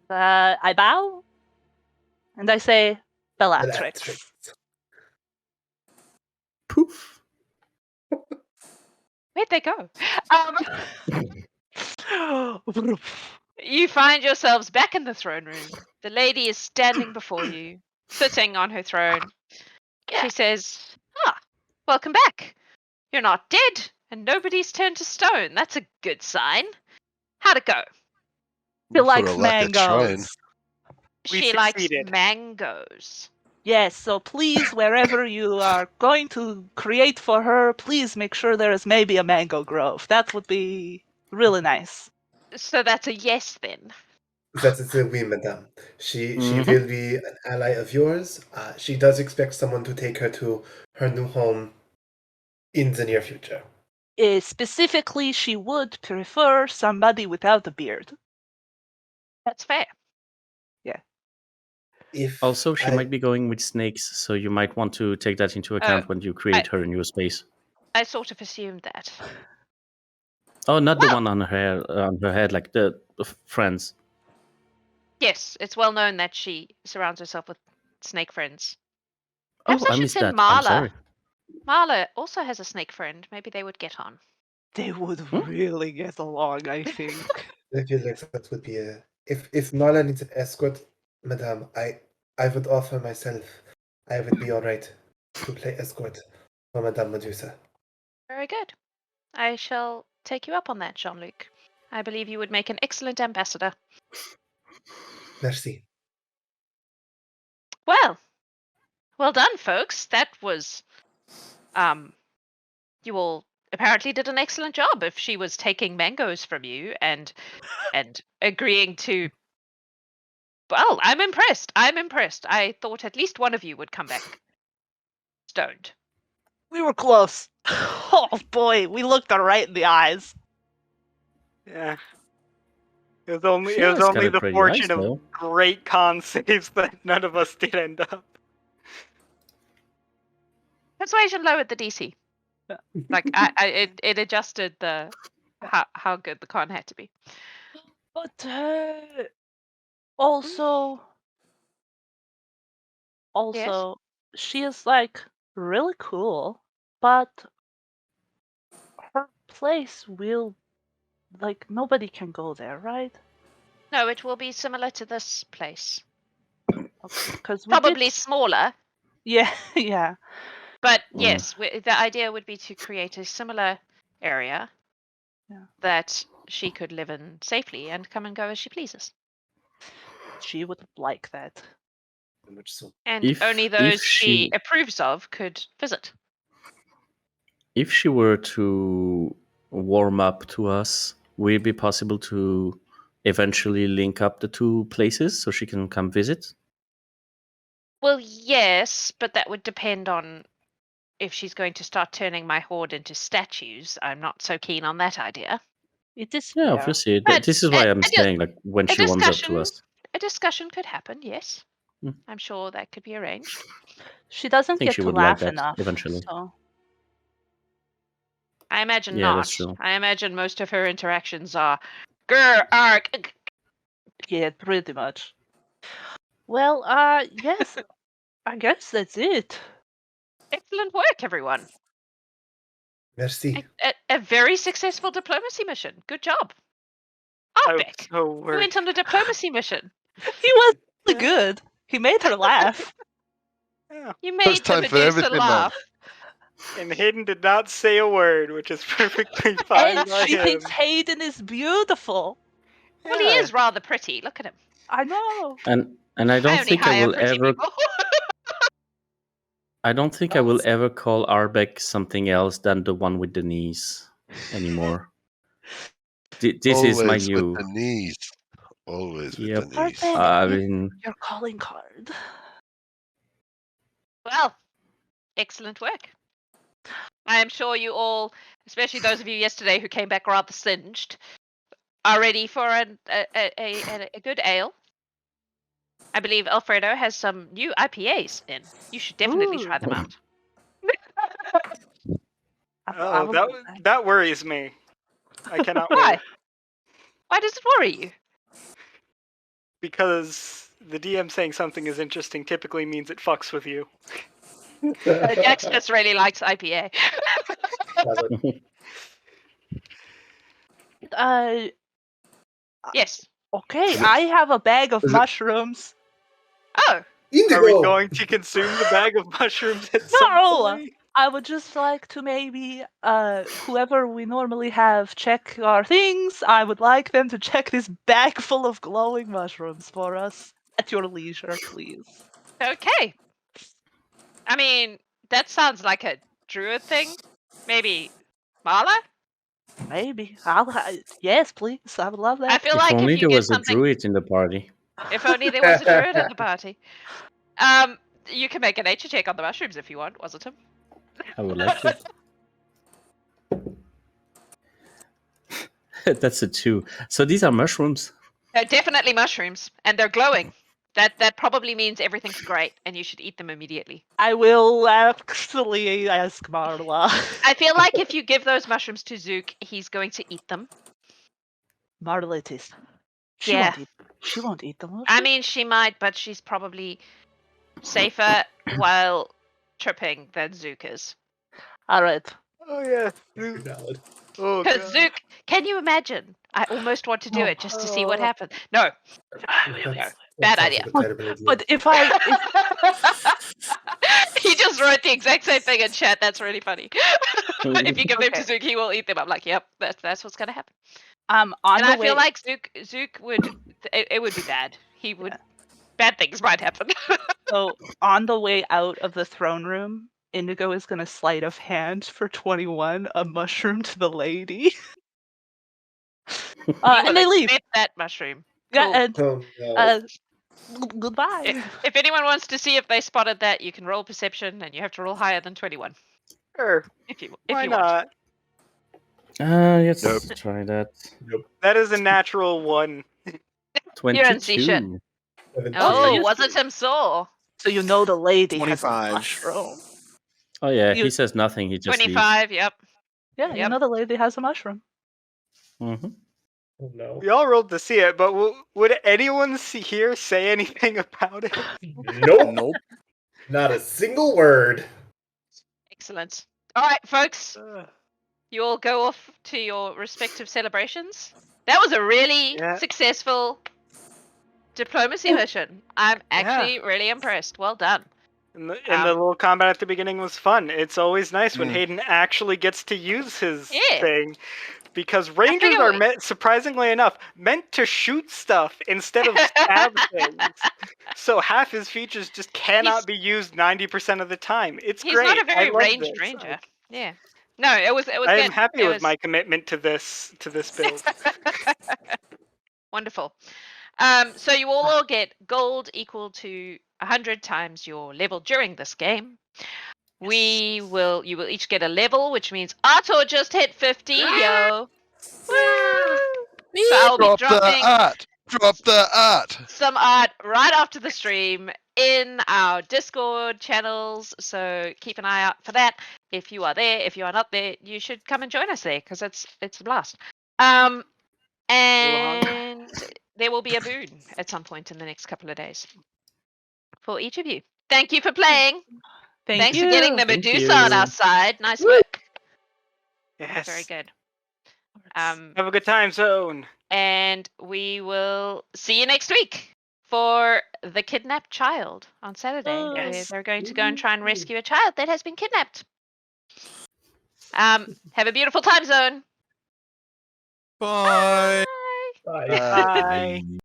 H: I bow, and I say, Bellatrix.
G: Bellatrix.
D: Poof.
A: Where'd they go? You find yourselves back in the throne room. The lady is standing before you, sitting on her throne. She says, welcome back. You're not dead, and nobody's turned to stone. That's a good sign. How'd it go?
H: She
F: For
H: likes
F: a lack of trying.
H: mangoes.
E: We
A: She likes
E: succeeded.
A: mangoes.
H: Yes, so please, wherever you are going to create for her, please make sure there is maybe a mango grove. That would be really nice.
A: So that's a yes then.
G: That is a oui, madame. She
D: Mhm.
G: will be an ally of yours. She does expect someone to take her to her new home in the near future.
H: Specifically, she would prefer somebody without a beard.
A: That's fair.
G: If
D: Also, she
G: I-
D: might be going with snakes, so you might want to take that into account when you create her new space.
A: I sort of assumed that.
D: Oh, not the
A: Well-
D: one on her head, like the friends.
A: Yes, it's well known that she surrounds herself with snake friends.
D: Oh,
A: Perhaps I
D: I
A: should
D: missed
A: send
D: that. I'm
A: Marla.
D: sorry.
A: Marla also has a snake friend. Maybe they would get on.
H: They would really get along, I think.
G: I feel like that would be a. If Marla needs an escort, madame, I would offer myself. I would be alright to play escort for Madame Medusa.
A: Very good. I shall take you up on that, Jeanluc. I believe you would make an excellent ambassador.
G: Merci.
A: Well done, folks. That was, you all apparently did an excellent job. If she was taking mangoes from you and agreeing to, well, I'm impressed. I thought at least one of you would come back stoned.
H: We were close. Oh boy, we looked her right in the eyes.
E: Yeah. It was only
D: She
E: it was
D: has
E: only
D: got
E: the
D: it pretty
E: fortune
D: nice,
E: of
D: though.
E: great con saves that none of us did end up.
A: Persuasion lowered the DC. Like it adjusted the how good the con had to be.
H: But also, she is like really cool, but her place will like nobody can go there, right?
A: No, it will be similar to this place.
H: Because
A: Probably smaller,
H: Yeah, yeah.
A: but
D: Mm.
A: yes, the idea would be to create a similar area that she could live in safely and come and go as she pleases.
H: She would like that.
G: Very much so.
A: And
D: If-
A: only
D: if
A: those she
D: she-
A: approves of could visit.
D: If she were to warm up to us, would it be possible to eventually link up the two places so she can come visit?
A: Well, yes, but that would depend on if she's going to start turning my horde into statues. I'm not so keen on that idea.
H: It is
D: Yeah,
H: fair.
D: obviously.
A: But
D: This is why I'm
A: I do-
D: saying, like, when
A: a
D: she warms up to
A: discussion-
D: us.
A: A discussion could happen, yes. I'm sure that could be arranged.
H: She doesn't
D: think
H: get
D: she
H: to
D: would like
H: laugh
D: that
H: enough.
D: eventually.
H: So.
A: I imagine
D: Yeah,
A: not.
D: that's true.
A: I imagine most of her interactions are grr, arg.
H: Yeah, pretty much. Well, yes. I guess that's it.
A: Excellent work, everyone.
G: Merci.
A: A very successful diplomacy mission. Good job. Ardbeg,
E: So
A: you
E: we're
A: went on a diplomacy mission.
H: He was really good. He made her laugh.
E: yeah.
A: You
F: First
A: made the
F: time for
A: Medusa
F: everything, man.
A: laugh.
E: And Haydn did not say a word, which is perfectly fine
H: And
E: by
H: she
E: him.
H: thinks Haydn is beautiful.
A: Well, he
E: Yeah.
A: is rather pretty. Look at him.
H: I know.
D: And I
A: I
D: don't
A: only
D: think I
A: hire
D: will
A: pretty
D: ever.
A: people.
D: I don't think I will ever call Ardbeg something else than the one with the knees anymore. This is my
F: Always
D: new.
F: with the knees. Always
D: Yep.
F: with the knees.
H: Ardbeg,
D: I
H: it's
D: mean,
H: your calling card.
A: Well, excellent work. I am sure you all, especially those of you yesterday who came back rather singed, are ready for a good ale. I believe Alfredo has some new IPAs in. You should definitely try them out.
H: I will do that.
E: That worries me. I cannot
A: Why?
E: wait.
A: Why does it worry you?
E: Because the DM saying something is interesting typically means it fucks with you.
A: Jax just really likes IPA. Yes.
H: Okay, I have a bag of
G: Is it-
H: mushrooms.
A: Oh,
G: Indigo!
E: Are we going to consume the bag of mushrooms at some
H: No!
E: point?
H: I would just like to maybe, whoever we normally have check our things, I would like them to check this bag full of glowing mushrooms for us. At your leisure, please.
A: okay. I mean, that sounds like a druid thing. Maybe Marla?
H: Maybe. Yes, please. I would love that.
A: I feel
D: if
A: like
D: only
A: if you
D: there
A: get
D: was a
A: something,
D: druid in the party.
A: if only there was a druid at the party. You can make a nature check on the mushrooms if you want, Wasitum.
D: I would like to. That's a 2. So these are mushrooms.
A: They're definitely mushrooms, and they're glowing. That probably means everything's great, and you should eat them immediately.
H: I will actually ask Marla.
A: I feel like if you give those mushrooms to Zook, he's going to eat them.
H: Marla it is. She
A: Yeah.
H: won't eat them. Will
A: I
H: she?
A: mean, she might, but she's probably safer while tripping than Zook is.
H: Alright.
E: Oh yeah.
G: Valid.
E: Oh
A: Because
E: god.
A: Zook, can you imagine? I almost want to do it just to see what happens. No,
G: That's-
A: bad
G: that sounds
A: idea.
G: like a terrible idea.
H: But if
A: he just wrote the exact same thing in chat. That's really funny. If you give them to
H: Okay.
A: Zook, he will eat them. I'm like, yep, that's what's gonna happen.
H: on
A: And
H: the
A: I
H: way,
A: feel like Zook would, it would be bad. He would, bad things might happen.
H: so on the way out of the throne room, Indigo is gonna sleight of hand for 21 a mushroom to the lady.
A: He
H: And
A: will
H: they leave.
A: accept that mushroom.
H: Yeah,
A: Cool.
H: and
G: Oh, no.
H: goodbye.
A: If anyone wants to see if they spotted that, you can roll perception, and you have to roll higher than 21
E: Sure.
A: if you
E: Why
A: want.
E: not?
D: Let's
F: Nope.
D: try that.
E: That is a natural one.
D: 22.
A: Oh,
H: you
A: was it him saw?
H: So you know the lady
C: 25.
H: has a mushroom.
D: Oh yeah,
H: You-
D: he says nothing. He just
A: 25. Yep.
H: Yeah, you
A: Yep.
H: know the lady has a mushroom.
D: leaves.
G: Oh, no.
E: We all rolled to see it, but would anyone here say anything about it?
G: Nope.
C: Nope.
G: Not a single word.
A: Excellent. All right, folks. You all go off to your respective celebrations. That was a really
E: Yeah.
A: successful diplomacy mission. I'm actually really impressed. Well done.
E: And the little combat at the beginning was fun. It's always nice when
C: Mm.
E: Haydn actually gets to use his
A: Yeah.
E: thing. Because rangers
A: figure
E: are, surprisingly enough, meant to shoot stuff instead of stab things. So half his features just cannot be used 90% of the time. It's
A: He's
E: great.
A: not a
E: I
A: very
E: love
A: ranged
E: this.
A: ranger. Yeah. No, it was
E: I
A: good.
E: am happy
A: It
E: with
A: was
E: my commitment to this build.
A: wonderful. So you all get gold equal to 100 times your level during this game. You will each get a level, which means Artor just hit 50, yo. Woo! So I'll be
F: Drop the
A: dropping
F: art! Drop the art!
A: some art right after the stream. in our Discord channels, so keep an eye out for that. If you are there, if you are not there, you should come and join us there because it's a blast. And there will be a boon at some point in the next couple of days for each of you. Thank you for playing. Thanks for getting the
D: Thank
A: Medusa on
D: you.
A: our side. Nice work.
E: Yes.
A: Very good.
E: Have a good time, Zone.
A: And we will see you next week for the kidnapped child on Saturday, where
E: Yes.
A: they're going to go and try and rescue a child that has been kidnapped. Have a beautiful time, Zone.
C: Bye.
A: Bye.
G: Bye.
E: Bye.